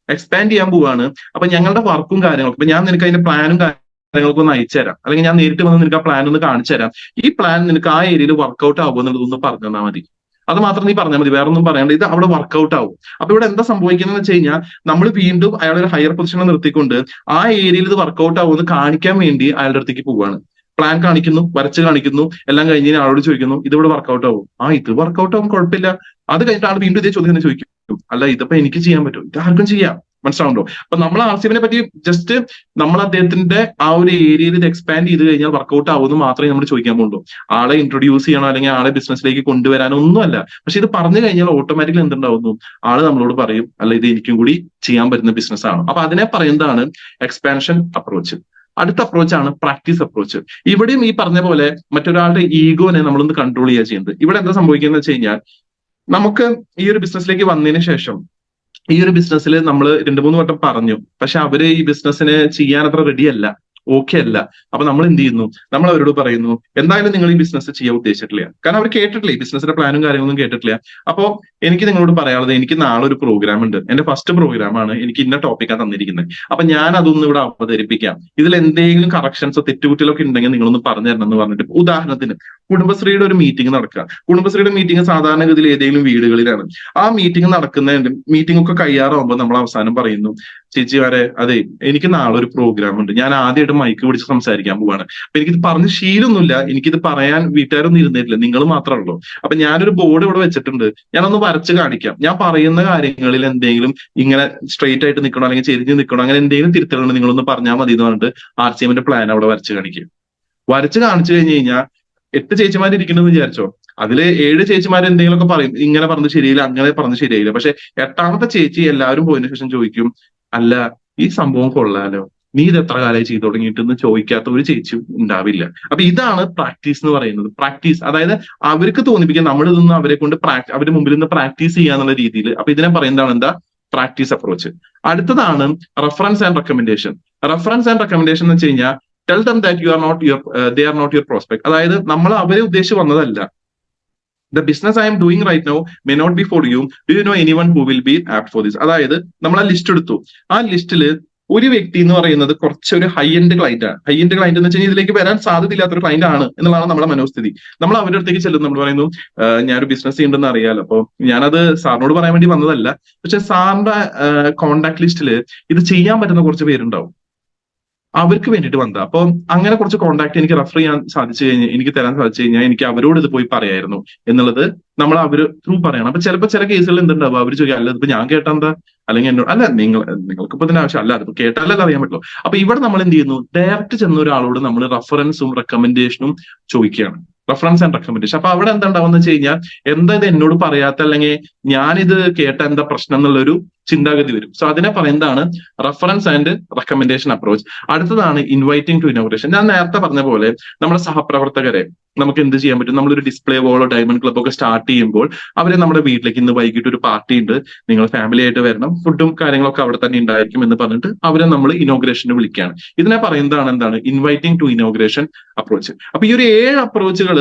Speaker 1: പോവാണ്. അപ്പൊ ഞങ്ങളുടെ വർക്കും കാര്യങ്ങളും, അപ്പൊ ഞാൻ നിനക്ക് അതിന്റെ പ്ലാനും കാര്യങ്ങൾക്കൊന്ന് അയച്ചു തരാം, അല്ലെങ്കിൽ ഞാൻ നേരിട്ട് വന്ന് നിനക്ക് ആ പ്ലാൻ ഒന്ന് കാണിച്ചു തരാം. ഈ പ്ലാൻ നിനക്ക് ആ ഏരിയയിൽ വർക്ക്ഔട്ട് ആവുക എന്നുള്ളതൊന്ന് പറഞ്ഞു തന്നാൽ മതി. അത് മാത്രം നീ പറഞ്ഞാൽ മതി, വേറെ ഒന്നും പറയണ്ട, ഇത് അവിടെ വർക്ക്ഔട്ട് ആവും. അപ്പൊ ഇവിടെ എന്താ സംഭവിക്കുന്നത് വെച്ച് കഴിഞ്ഞാൽ നമ്മൾ വീണ്ടും അയാളെ ഒരു ഹയർ പൊസിഷനിൽ നിർത്തിക്കൊണ്ട് ആ ഏരിയയിൽ ഇത് വർക്ക്ഔട്ട് ആവുമെന്ന് കാണിക്കാൻ വേണ്ടി അയാളുടെ അടുത്തേക്ക് പോവാണ്. പ്ലാൻ കാണിക്കുന്നു, വരച്ച് കാണിക്കുന്നു, എല്ലാം കഴിഞ്ഞ് ആളോട് ചോദിക്കുന്നു ഇതിവിടെ വർക്ക്ഔട്ട് ആവും. ഇത് വർക്ക്ഔട്ട് ആവും, കുഴപ്പമില്ല. അത് കഴിഞ്ഞിട്ട് ആൾ വീണ്ടും ഇതേ ചോദ്യം തന്നെ ചോദിക്കും, അല്ല ഇതിപ്പോ എനിക്ക് ചെയ്യാൻ പറ്റും, ഇത് ആർക്കും ചെയ്യാം. മനസ്സിലാവുണ്ടോ? അപ്പൊ നമ്മൾ ആർസിഎമ്മിനെ പറ്റി ജസ്റ്റ് നമ്മൾ അദ്ദേഹത്തിന്റെ ആ ഒരു ഏരിയയിൽ ഇത് എക്സ്പാൻഡ് ചെയ്ത് കഴിഞ്ഞാൽ വർക്ക്ഔട്ട് ആവുമെന്ന് മാത്രമേ നമ്മൾ ചോദിക്കാൻ പോകുള്ളൂ. ആളെ ഇൻട്രൊഡ്യൂസ് ചെയ്യണോ അല്ലെങ്കിൽ ആളെ ബിസിനസ്സിലേക്ക് കൊണ്ടുവരാനോ ഒന്നുമല്ല. പക്ഷെ ഇത് പറഞ്ഞു കഴിഞ്ഞാൽ ഓട്ടോമാറ്റിക്കലി എന്തുണ്ടാവുന്നു, ആള് നമ്മളോട് പറയും അല്ല ഇത് എനിക്കും കൂടി ചെയ്യാൻ പറ്റുന്ന ബിസിനസ് ആണ്. അപ്പൊ അതിനെ പറയുന്നതാണ് എക്സ്പാൻഷൻ അപ്രോച്ച്. അടുത്ത അപ്രോച്ചാണ് പ്രാക്ടീസ് അപ്രോച്ച്. ഇവിടെയും ഈ പറഞ്ഞ പോലെ മറ്റൊരാളുടെ ഈഗോനെ നമ്മളൊന്ന് കൺട്രോൾ ചെയ്യുക ചെയ്യുന്നത്. ഇവിടെ എന്താ സംഭവിക്കുന്നത് വെച്ച് കഴിഞ്ഞാൽ നമുക്ക് ഈ ഒരു ബിസിനസ്സിലേക്ക് വന്നതിന് ശേഷം ഈ ഒരു ബിസിനസ്സിൽ നമ്മൾ 2-3 വട്ടം പറഞ്ഞു, പക്ഷെ അവര് ഈ ബിസിനസ്സിന് ചെയ്യാൻ അത്ര റെഡി അല്ല, ഓക്കെ അല്ല. അപ്പൊ നമ്മൾ എന്ത് ചെയ്യുന്നു, നമ്മൾ അവരോട് പറയുന്നു എന്തായാലും നിങ്ങൾ ഈ ബിസിനസ് ചെയ്യാൻ ഉദ്ദേശിച്ചിട്ടില്ല, കാരണം അവർ കേട്ടിട്ടില്ല, ഈ ബിസിനസിന്റെ പ്ലാനും കാര്യങ്ങളൊന്നും കേട്ടിട്ടില്ല. അപ്പോ എനിക്ക് നിങ്ങളോട് പറയാനുള്ളത്, എനിക്ക് നാളെ ഒരു പ്രോഗ്രാം ഉണ്ട്, എന്റെ ഫസ്റ്റ് പ്രോഗ്രാം ആണ്, എനിക്ക് ഇന്ന ടോപ്പിക്കാണ് തന്നിരിക്കുന്നത്, അപ്പൊ ഞാൻ അതൊന്നും ഇവിടെ അവതരിപ്പിക്കാം, ഇതിൽ എന്തെങ്കിലും കറക്ഷൻസോ തെറ്റുകുറ്റലൊക്കെ ഉണ്ടെങ്കിൽ നിങ്ങളൊന്ന് പറഞ്ഞു തരണം എന്ന് പറഞ്ഞിട്ട്, ഉദാഹരണത്തിന് കുടുംബശ്രീയുടെ ഒരു മീറ്റിംഗ് നടക്കുക. കുടുംബശ്രീയുടെ മീറ്റിംഗ് സാധാരണഗതിയിൽ ഏതെങ്കിലും വീടുകളിലാണ്. ആ മീറ്റിംഗ് നടക്കുന്നതിന്റെ മീറ്റിംഗ് ഒക്കെ കഴിയാറാവുമ്പോൾ നമ്മൾ അവസാനം പറയുന്നു, ചേച്ചിമാരെ അതെ എനിക്ക് നാളെ ഒരു പ്രോഗ്രാം ഉണ്ട്, ഞാൻ ആദ്യമായിട്ട് മൈക്ക് പിടിച്ച് സംസാരിക്കാൻ പോവാണ്, അപ്പൊ എനിക്കിത് പറഞ്ഞ് ശീലമൊന്നുമില്ല, എനിക്കിത് പറയാൻ വീട്ടുകാരൊന്നും ഇരുന്നിട്ടില്ല, നിങ്ങൾ മാത്രമേ ഉള്ളൂ, അപ്പൊ ഞാനൊരു ബോർഡ് ഇവിടെ വെച്ചിട്ടുണ്ട്, ഞാനൊന്ന് വരച്ച് കാണിക്കാം, ഞാൻ പറയുന്ന കാര്യങ്ങളിൽ എന്തെങ്കിലും ഇങ്ങനെ സ്ട്രെയിറ്റ് ആയിട്ട് നിൽക്കണോ അല്ലെങ്കിൽ ചെരിഞ്ഞ് നിൽക്കണോ അങ്ങനെ എന്തെങ്കിലും തിരുത്തലുണ്ട് നിങ്ങളൊന്ന് പറഞ്ഞാൽ മതി എന്ന് പറഞ്ഞിട്ട് ആർസിഎമ്മിന്റെ പ്ലാൻ അവിടെ വരച്ച് കാണിക്കും. വരച്ച് കാണിച്ചു കഴിഞ്ഞ് കഴിഞ്ഞാൽ 8 ചേച്ചിമാർ ഇരിക്കണമെന്ന് വിചാരിച്ചോ, അതില് 7 ചേച്ചിമാർ എന്തെങ്കിലുമൊക്കെ പറയും, ഇങ്ങനെ പറഞ്ഞ് ശരിയില്ല, അങ്ങനെ പറഞ്ഞ് ശരിയായില്ല. പക്ഷെ 8ാമത്തെ ചേച്ചി എല്ലാവരും പോയതിനു ശേഷം ചോദിക്കും, അല്ല ഈ സംഭവം കൊള്ളാലോ, നീ ഇത് എത്ര കാലമായി ചെയ്തു തുടങ്ങിയിട്ടെന്ന് ചോദിക്കാത്ത ഒരു ചേച്ചി ഉണ്ടാവില്ല. അപ്പൊ ഇതാണ് പ്രാക്ടീസ് എന്ന് പറയുന്നത്. പ്രാക്ടീസ് അതായത് അവർക്ക് തോന്നിപ്പിക്കാൻ നമ്മൾ ഇതൊന്നും അവരെ കൊണ്ട് അവരുടെ മുമ്പിൽ നിന്ന് പ്രാക്ടീസ് ചെയ്യാന്നുള്ള രീതിയിൽ. അപ്പൊ ഇതിനെ പറയുന്നതാണ് എന്താ, പ്രാക്ടീസ് അപ്രോച്ച്. അടുത്തതാണ് reference and recommendation. Reference and recommendation എന്ന് വെച്ച് കഴിഞ്ഞാൽ tell them that you are not your they are not your prospect. അതായത് നമ്മൾ അവരെ ഉദ്ദേശിച്ച് വന്നതല്ല. The business I'm doing right now may not be for you, do you know anyone who will be apt for this. അതായത് നമ്മൾ ആ ലിസ്റ്റ് എടുത്തു, ആ ലിസ്റ്റിൽ ഒരു വ്യക്തി എന്ന് പറയുന്നത് കുറച്ചൊരു ഹൈ എൻഡ് ക്ലൈന്റ് ആണ്. ഹൈ എൻഡ് ക്ലൈന്റ് എന്ന് വെച്ച് കഴിഞ്ഞാൽ ഇതിലേക്ക് വരാൻ സാധ്യതയില്ലാത്തൊരു ക്ലൈന്റ് ആണ് എന്നുള്ളതാണ് നമ്മുടെ മനോസ്ഥിതി. നമ്മൾ അവരുടെ അടുത്തേക്ക് ചെല്ലുന്നു, നമ്മൾ പറയുന്നു ഞാനൊരു ബിസിനസ് ചെയ്യുന്നുണ്ടെന്ന് അറിയാലോ, അപ്പൊ ഞാനത് സാറിനോട് പറയാൻ വേണ്ടി വന്നതല്ല, പക്ഷെ സാറിന്റെ കോൺടാക്ട് ലിസ്റ്റിൽ ഇത് ചെയ്യാൻ പറ്റുന്ന കുറച്ച് പേരുണ്ടാവും, അവർക്ക് വേണ്ടിയിട്ട് വന്നതാ. അപ്പൊ അങ്ങനെ കുറച്ച് കോൺടാക്ട് എനിക്ക് റെഫർ ചെയ്യാൻ സാധിച്ചു കഴിഞ്ഞാൽ, എനിക്ക് തരാൻ സാധിച്ചു കഴിഞ്ഞാൽ എനിക്ക് അവരോട് ഇത് പോയി പറയായിരുന്നു എന്നുള്ളത് നമ്മൾ അവര് ത്രൂ പറയണം. അപ്പൊ ചിലപ്പോൾ ചില കേസുകൾ എന്തുണ്ടാവും, അവർ ചോദിക്കുക അല്ല ഇതിപ്പോ ഞാൻ കേട്ടെന്താ, അല്ലെങ്കിൽ എന്നോട് അല്ല നിങ്ങൾക്ക് ഇപ്പൊ ഇതിന് ആവശ്യം അല്ല, അതിപ്പോ കേട്ടാലല്ല അറിയാൻ പറ്റുള്ളൂ. അപ്പൊ ഇവിടെ നമ്മൾ എന്ത് ചെയ്യുന്നു, ഡയറക്റ്റ് ചെന്ന ഒരാളോട് നമ്മൾ റെഫറൻസും റെക്കമെൻഡേഷനും ചോദിക്കുകയാണ്. Reference and recommendation. അപ്പൊ അവിടെ എന്താ ഉണ്ടാവുന്ന വെച്ച് കഴിഞ്ഞാൽ, എന്താ ഇത് എന്നോട് പറയാത്ത, അല്ലെങ്കിൽ ഞാനിത് കേട്ട എന്താ പ്രശ്നം എന്നുള്ളൊരു ചിന്താഗതി വരും. സോ അതിനെ പറയുന്നതാണ് റെഫറൻസ് ആൻഡ് റെക്കമെൻഡേഷൻ അപ്രോച്ച്. അടുത്തതാണ് ഇൻവൈറ്റിംഗ് ടു ഇനോഗ്രേഷൻ. ഞാൻ നേരത്തെ പറഞ്ഞ പോലെ നമ്മുടെ സഹപ്രവർത്തകരെ നമുക്ക് എന്ത് ചെയ്യാൻ പറ്റും, നമ്മളൊരു ഡിസ്പ്ലേ വോളോ ഡയമണ്ട് ക്ലബ് ഒക്കെ സ്റ്റാർട്ട് ചെയ്യുമ്പോൾ അവരെ നമ്മുടെ വീട്ടിലേക്ക് ഇന്ന് വൈകിട്ട് ഒരു പാർട്ടി ഉണ്ട്, നിങ്ങൾ ഫാമിലി ആയിട്ട് വരണം, ഫുഡും കാര്യങ്ങളൊക്കെ അവിടെ തന്നെ ഉണ്ടായിരിക്കും എന്ന് പറഞ്ഞിട്ട് അവരെ നമ്മൾ ഇനോഗ്രേഷന് വിളിക്കുകയാണ്. ഇതിനെ പറയുന്നതാണ് എന്താണ്, ഇൻവൈറ്റിംഗ് ടു ഇനോഗ്രേഷൻ അപ്രോച്ച്. അപ്പൊ ഈ ഒരു 7 അപ്രോച്ചുകൾ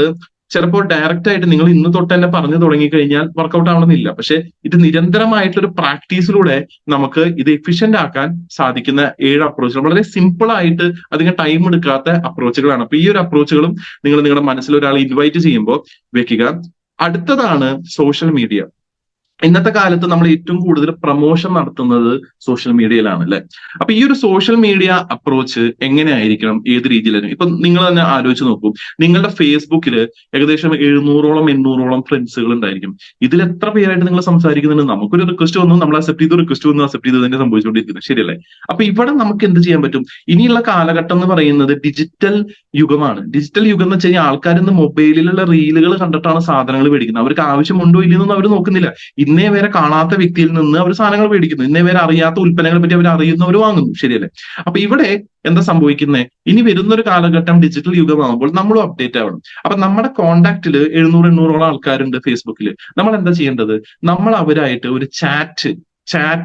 Speaker 1: ചിലപ്പോൾ ഡയറക്റ്റ് ആയിട്ട് നിങ്ങൾ ഇന്ന് തൊട്ട് തന്നെ പറഞ്ഞു തുടങ്ങി കഴിഞ്ഞാൽ വർക്കൗട്ട് ആവണമെന്നില്ല. പക്ഷെ ഇത് നിരന്തരമായിട്ടൊരു പ്രാക്ടീസിലൂടെ നമുക്ക് ഇത് എഫിഷ്യന്റ് ആക്കാൻ സാധിക്കുന്ന 7 അപ്രോച്ചുകൾ, വളരെ സിമ്പിൾ ആയിട്ട് അധികം ടൈം എടുക്കാത്ത അപ്രോച്ചുകളാണ്. അപ്പൊ ഈ ഒരു അപ്രോച്ചുകളും നിങ്ങൾ നിങ്ങളുടെ മനസ്സിൽ ഒരാളെ ഇൻവൈറ്റ് ചെയ്യുമ്പോൾ വെക്കുക. അടുത്തതാണ് സോഷ്യൽ മീഡിയ. ഇന്നത്തെ കാലത്ത് നമ്മൾ ഏറ്റവും കൂടുതൽ പ്രൊമോഷൻ നടത്തുന്നത് സോഷ്യൽ മീഡിയയിലാണ് അല്ലെ. അപ്പൊ ഈ ഒരു സോഷ്യൽ മീഡിയ അപ്രോച്ച് എങ്ങനെയായിരിക്കണം, ഏത് രീതിയിലായിരിക്കും? ഇപ്പൊ നിങ്ങൾ തന്നെ ആലോചിച്ച് നോക്കൂ, നിങ്ങളുടെ ഫേസ്ബുക്കിൽ ഏകദേശം 700ഓളം 800ഓളം ഫ്രണ്ട്സുകൾ ഉണ്ടായിരിക്കും. ഇതിൽ എത്ര പേരായിട്ട് നിങ്ങൾ സംസാരിക്കുന്നുണ്ട്? നമുക്കൊരു റിക്വസ്റ്റ് വന്നു, നമ്മൾ അക്സെപ്റ്റ് ചെയ്തു, റിക്വസ്റ്റ് വന്നു, അക്സെപ്റ്റ് ചെയ്ത് തന്നെ സംഭവിച്ചുകൊണ്ടിരിക്കുന്നത്, ശരിയല്ലേ? അപ്പൊ ഇവിടെ നമുക്ക് എന്ത് ചെയ്യാൻ പറ്റും? ഇനിയുള്ള കാലഘട്ടം എന്ന് പറയുന്നത് ഡിജിറ്റൽ യുഗമാണ്. ഡിജിറ്റൽ യുഗം എന്ന് വെച്ച് കഴിഞ്ഞാൽ ആൾക്കാർ ഇന്ന് മൊബൈലിലുള്ള റീലുകൾ കണ്ടിട്ടാണ് സാധനങ്ങൾ മേടിക്കുന്നത്. അവർക്ക് ആവശ്യമുണ്ടോ ഇല്ലെന്നൊന്നും അവർ നോക്കുന്നില്ല. ഇന്നേ വരെ കാണാത്ത വ്യക്തിയിൽ നിന്ന് അവർ സാധനങ്ങൾ മേടിക്കുന്നു, ഇന്നേ വരെ അറിയാത്ത ഉൽപ്പന്നങ്ങളെ പറ്റി അവർ അറിയുന്നവർ വാങ്ങുന്നു, ശരിയല്ലേ? അപ്പൊ ഇവിടെ എന്താ സംഭവിക്കുന്നത്? ഇനി വരുന്നൊരു കാലഘട്ടം ഡിജിറ്റൽ യുഗമാകുമ്പോൾ നമ്മളും അപ്ഡേറ്റ് ആവണം. അപ്പൊ നമ്മുടെ കോണ്ടാക്റ്റിൽ 700-800ഓളം ആൾക്കാരുണ്ട് ഫേസ്ബുക്കിൽ. നമ്മൾ എന്താ ചെയ്യേണ്ടത്? നമ്മൾ അവരായിട്ട് ഒരു ചാറ്റ്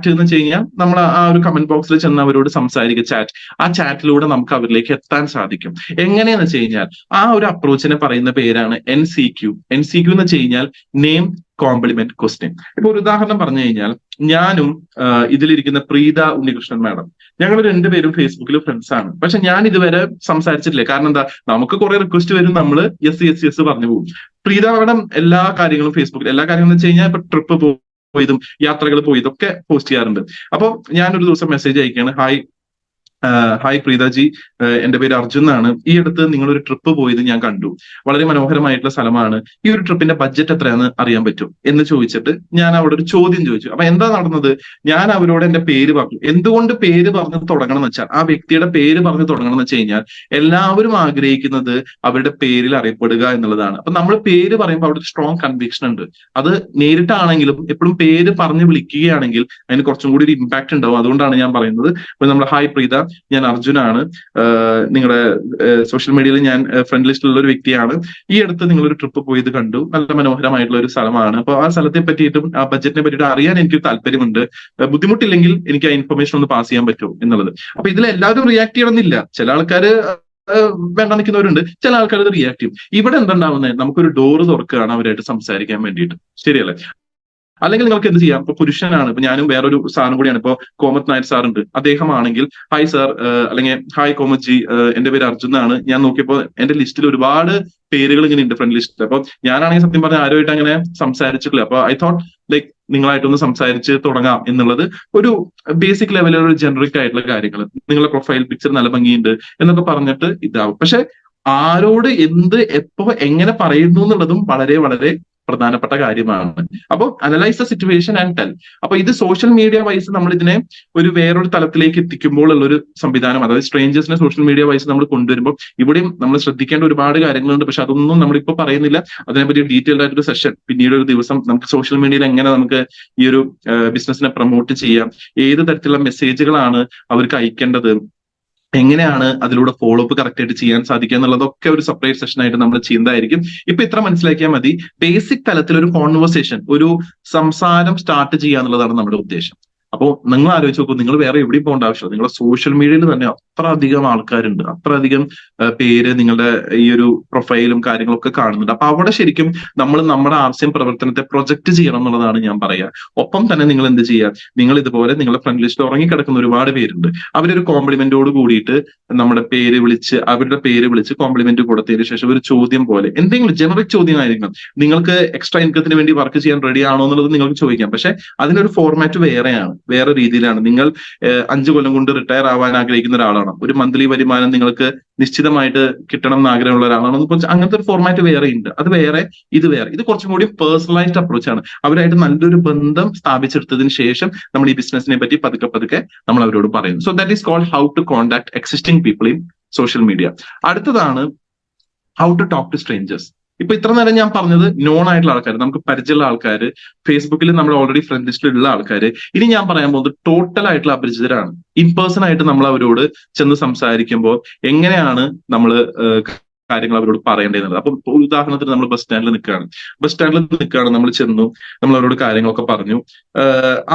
Speaker 1: എന്ന് വെച്ച് കഴിഞ്ഞാൽ നമ്മൾ ആ ഒരു കമന്റ് ബോക്സിൽ ചെന്ന് അവരോട് സംസാരിക്കുക, ആ ചാറ്റിലൂടെ നമുക്ക് അവരിലേക്ക് എത്താൻ സാധിക്കും. എങ്ങനെയാന്ന് വെച്ച് കഴിഞ്ഞാൽ ആ ഒരു അപ്രോച്ചിനെ പറയുന്ന പേരാണ് NCQ. NCQ എന്ന് വെച്ച് കഴിഞ്ഞാൽ നെയിം, കോംപ്ലിമെന്റ് ക്വസ്റ്റ്യൻ. ഇപ്പൊ ഒരു ഉദാഹരണം പറഞ്ഞു കഴിഞ്ഞാൽ, ഞാനും ഇതിലിരിക്കുന്ന പ്രീത ഉണ്ണികൃഷ്ണൻ മാഡം, ഞങ്ങൾ രണ്ടുപേരും ഫേസ്ബുക്കിൽ ഫ്രണ്ട്സ് ആണ്. പക്ഷെ ഞാൻ ഇതുവരെ സംസാരിച്ചിട്ടില്ല. കാരണം എന്താ, നമുക്ക് കുറെ റിക്വസ്റ്റ് വരും, നമ്മൾ യെസ് യെസ് യെസ് പറഞ്ഞു പോകും. പ്രീത മാഡം എല്ലാ കാര്യങ്ങളും ഫേസ്ബുക്കിൽ, എല്ലാ കാര്യങ്ങളും വെച്ച് കഴിഞ്ഞാൽ ഇപ്പൊ ട്രിപ്പ് പോയതും യാത്രകൾ പോയതൊക്കെ പോസ്റ്റ് ചെയ്യാറുണ്ട്. അപ്പൊ ഞാനൊരു ദിവസം മെസ്സേജ് അയക്കുകയാണ്, ഹായ് പ്രീതജി, എന്റെ പേര് അർജുൻ എന്നാണ്. ഈ അടുത്ത് നിങ്ങളൊരു ട്രിപ്പ് പോയത് ഞാൻ കണ്ടു, വളരെ മനോഹരമായിട്ടുള്ള സ്ഥലമാണ്. ഈ ഒരു ട്രിപ്പിന്റെ ബഡ്ജറ്റ് എത്രയാണെന്ന് അറിയാൻ പറ്റും എന്ന് ചോദിച്ചിട്ട് ഞാൻ അവിടെ ഒരു ചോദ്യം ചോദിച്ചു. അപ്പൊ എന്താ നടന്നത്, ഞാൻ അവരോട് എന്റെ പേര് പറഞ്ഞു. എന്തുകൊണ്ട് പേര് പറഞ്ഞ് തുടങ്ങണം എന്ന് വെച്ചാൽ, ആ വ്യക്തിയുടെ പേര് പറഞ്ഞ് തുടങ്ങണം എന്ന് വെച്ച് കഴിഞ്ഞാൽ, എല്ലാവരും ആഗ്രഹിക്കുന്നത് അവരുടെ പേരിൽ അറിയപ്പെടുക എന്നുള്ളതാണ്. അപ്പൊ നമ്മൾ പേര് പറയുമ്പോൾ അവിടെ സ്ട്രോങ് കൺവിക്ഷൻ ഉണ്ട്. അത് നേരിട്ടാണെങ്കിലും എപ്പോഴും പേര് പറഞ്ഞ് വിളിക്കുകയാണെങ്കിൽ അതിന് കുറച്ചും കൂടി ഒരു ഇമ്പാക്ട് ഉണ്ടാവും. അതുകൊണ്ടാണ് ഞാൻ പറയുന്നത്. ഇപ്പൊ നമ്മൾ ഹായ് പ്രീത, ഞാൻ അർജുനാണ്, നിങ്ങളുടെ സോഷ്യൽ മീഡിയയിൽ ഞാൻ ഫ്രണ്ട് ലിസ്റ്റിലുള്ള ഒരു വ്യക്തിയാണ്. ഈ അടുത്ത് നിങ്ങളൊരു ട്രിപ്പ് പോയത് കണ്ടു, നല്ല മനോഹരമായിട്ടുള്ള ഒരു സ്ഥലമാണ്. അപ്പൊ ആ സ്ഥലത്തെ പറ്റിയിട്ടും ആ ബഡ്ജറ്റിനെ പറ്റിയിട്ടും അറിയാൻ എനിക്ക് താല്പര്യമുണ്ട്. ബുദ്ധിമുട്ടില്ലെങ്കിൽ എനിക്ക് ആ ഇൻഫർമേഷൻ ഒന്ന് പാസ് ചെയ്യാൻ പറ്റുമോ എന്നുള്ളത്. അപ്പൊ ഇതിൽ എല്ലാവരും റിയാക്ട് ചെയ്യണമെന്നില്ല. ചില ആൾക്കാര് വേണ്ട നിൽക്കുന്നവരുണ്ട്, ചില ആൾക്കാർ ഇത് റിയാക്ട് ചെയ്യും. ഇവിടെ എന്തുണ്ടാവുന്നത്, നമുക്കൊരു ഡോറ് തുറക്കുകയാണ് അവരായിട്ട് സംസാരിക്കാൻ വേണ്ടിയിട്ട്. ശരിയല്ലേ? അല്ലെങ്കിൽ നിങ്ങൾക്ക് എന്ത് ചെയ്യാം, ഇപ്പൊ പുരുഷനാണ്, ഇപ്പൊ ഞാനും വേറൊരു സാറും കൂടിയാണ്, ഇപ്പൊ കോമത് നായർ സാർ ഉണ്ട്, അദ്ദേഹമാണെങ്കിൽ ഹായ് സാർ, അല്ലെങ്കിൽ ഹായ് കോമത് ജി, എന്റെ പേര് അർജുൻ ആണ്. ഞാൻ നോക്കിയപ്പോ എന്റെ ലിസ്റ്റിൽ ഒരുപാട് പേരുകൾ ഇങ്ങനെ ഉണ്ട്, ഫ്രണ്ട് ലിസ്റ്റിൽ. അപ്പൊ ഞാനാണെങ്കിൽ സത്യം പറഞ്ഞാൽ ആരുമായിട്ട് അങ്ങനെ സംസാരിച്ചിട്ടില്ല. അപ്പൊ ഐ തോട്ട് ലൈക്ക് നിങ്ങളായിട്ടൊന്ന് സംസാരിച്ച് തുടങ്ങാം എന്നുള്ളത് ഒരു ബേസിക് ലെവലിൽ ഒരു ജനറിക് ആയിട്ടുള്ള കാര്യങ്ങൾ. നിങ്ങളുടെ പ്രൊഫൈൽ പിക്ചർ നല്ല ഭംഗിയുണ്ട് എന്നൊക്കെ പറഞ്ഞിട്ട് ഇതാവും. പക്ഷെ ആരോട് എന്ത് എപ്പോ എങ്ങനെ പറയുന്നു എന്നുള്ളതും വളരെ വളരെ പ്രധാനപ്പെട്ട കാര്യമാണ്. അപ്പൊ analyse the situation and tell. അപ്പൊ ഇത് സോഷ്യൽ മീഡിയ വൈസ് നമ്മൾ ഇതിനെ ഒരു വേറൊരു തലത്തിലേക്ക് എത്തിക്കുമ്പോൾ ഉള്ളൊരു സംവിധാനം, അതായത് സ്ട്രേഞ്ചേഴ്സിനെ സോഷ്യൽ മീഡിയ വൈസ് നമ്മൾ കൊണ്ടുവരുമ്പോൾ ഇവിടെയും നമ്മൾ ശ്രദ്ധിക്കേണ്ട ഒരുപാട് കാര്യങ്ങളുണ്ട്. പക്ഷെ അതൊന്നും നമ്മളിപ്പോ പറയുന്നില്ല. അതിനെപ്പറ്റി ഡീറ്റെയിൽഡ് ആയിട്ടൊരു സെഷൻ പിന്നീട് ഒരു ദിവസം നമുക്ക് സോഷ്യൽ മീഡിയയിൽ എങ്ങനെ നമുക്ക് ഈ ഒരു ബിസിനസിനെ പ്രൊമോട്ട് ചെയ്യാം, ഏത് തരത്തിലുള്ള മെസ്സേജുകളാണ് അവർക്ക് അയക്കേണ്ടത്, എങ്ങനെയാണ് അതിലൂടെ ഫോളോ അപ്പ് കറക്റ്റ് ആയിട്ട് ചെയ്യാൻ സാധിക്കുക എന്നുള്ളതൊക്കെ ഒരു സെപ്പറേറ്റ് സെഷൻ ആയിട്ട് നമ്മൾ ചെയ്യുന്നതായിരിക്കും. ഇപ്പൊ ഇത്ര മനസ്സിലാക്കിയാൽ മതി. ബേസിക് തലത്തിൽ ഒരു കോൺവെർസേഷൻ, ഒരു സംസാരം സ്റ്റാർട്ട് ചെയ്യുക എന്നുള്ളതാണ് നമ്മുടെ ഉദ്ദേശം. അപ്പോൾ നിങ്ങൾ ആലോചിച്ച് നോക്കൂ, നിങ്ങൾ വേറെ എവിടെയും പോകേണ്ട ആവശ്യമില്ല. നിങ്ങളുടെ സോഷ്യൽ മീഡിയയിൽ തന്നെ അത്ര അധികം ആൾക്കാരുണ്ട്, അത്ര അധികം പേര് നിങ്ങളുടെ ഈ ഒരു പ്രൊഫൈലും കാര്യങ്ങളൊക്കെ കാണുന്നുണ്ട്. അപ്പൊ അവിടെ ശരിക്കും നമ്മൾ നമ്മുടെ ആർസിഎം പ്രവർത്തനത്തെ പ്രൊജക്ട് ചെയ്യണം എന്നുള്ളതാണ് ഞാൻ പറയുക. ഒപ്പം തന്നെ നിങ്ങൾ എന്ത് ചെയ്യുക, നിങ്ങൾ ഇതുപോലെ നിങ്ങളുടെ ഫ്രണ്ട് ലിസ്റ്റ് ഉറങ്ങിക്കിടക്കുന്ന ഒരുപാട് പേരുണ്ട്, അവരൊരു കോംപ്ലിമെന്റോട് കൂടിയിട്ട് നമ്മുടെ പേര് വിളിച്ച്, അവരുടെ പേര് വിളിച്ച് കോംപ്ലിമെന്റ് കൊടുത്തതിന് ശേഷം ഒരു ചോദ്യം പോലെ എന്തെങ്കിലും ജനറിക് ചോദ്യമായിരിക്കണം. നിങ്ങൾക്ക് എക്സ്ട്രാ ഇൻകത്തിന് വേണ്ടി വർക്ക് ചെയ്യാൻ റെഡി ആണോ എന്നുള്ളത് നിങ്ങൾക്ക് ചോദിക്കാം. പക്ഷെ അതിനൊരു ഫോർമാറ്റ് വേറെയാണ്, വേറെ രീതിയിലാണ്. നിങ്ങൾ 5 കൊല്ലം കൊണ്ട് റിട്ടയർ ആവാൻ ആഗ്രഹിക്കുന്ന ഒരാളാണ്, ഒരു മന്ത്ലി വരുമാനം നിങ്ങൾക്ക് നിശ്ചിതമായിട്ട് കിട്ടണം എന്ന് ആഗ്രഹമുള്ള ഒരാളാണ്, അങ്ങനത്തെ ഒരു ഫോർമാറ്റ് വേറെ ഉണ്ട്. അത് വേറെ, ഇത് വേറെ. ഇത് കുറച്ചും കൂടി പേഴ്സണലൈസ്ഡ് അപ്രോച്ച് ആണ്. അവരായിട്ട് നല്ലൊരു ബന്ധം സ്ഥാപിച്ചെടുത്തതിന് ശേഷം നമ്മൾ ഈ ബിസിനസിനെ പറ്റി പതുക്കെ പതുക്കെ നമ്മൾ അവരോട് പറയുന്നു. So that is called how to contact existing people in social media. അടുത്തതാണ് how to talk to strangers. ഇപ്പൊ ഇത്ര നേരം ഞാൻ പറഞ്ഞത് നോൺ ആയിട്ടുള്ള ആൾക്കാർ, നമുക്ക് പരിചയമുള്ള ആൾക്കാർ, ഫേസ്ബുക്കിൽ നമ്മൾ ഓൾറെഡി ഫ്രണ്ട് ലിസ്റ്റിലുള്ള ആൾക്കാർ. ഇനി ഞാൻ പറയാൻ പോകുന്നത് ടോട്ടൽ ആയിട്ടുള്ള അപരിചിതരാണ്. ഇൻ പേഴ്സൺ ആയിട്ട് നമ്മൾ അവരോട് ചെന്ന് സംസാരിക്കുമ്പോൾ എങ്ങനെയാണ് നമ്മൾ കാര്യങ്ങൾ അവരോട് പറയേണ്ടത്. അപ്പൊ ഉദാഹരണത്തിന് നമ്മൾ ബസ് സ്റ്റാൻഡിൽ നിൽക്കുകയാണ്, നമ്മൾ ചെന്നു, നമ്മൾ അവരോട് കാര്യങ്ങളൊക്കെ പറഞ്ഞു.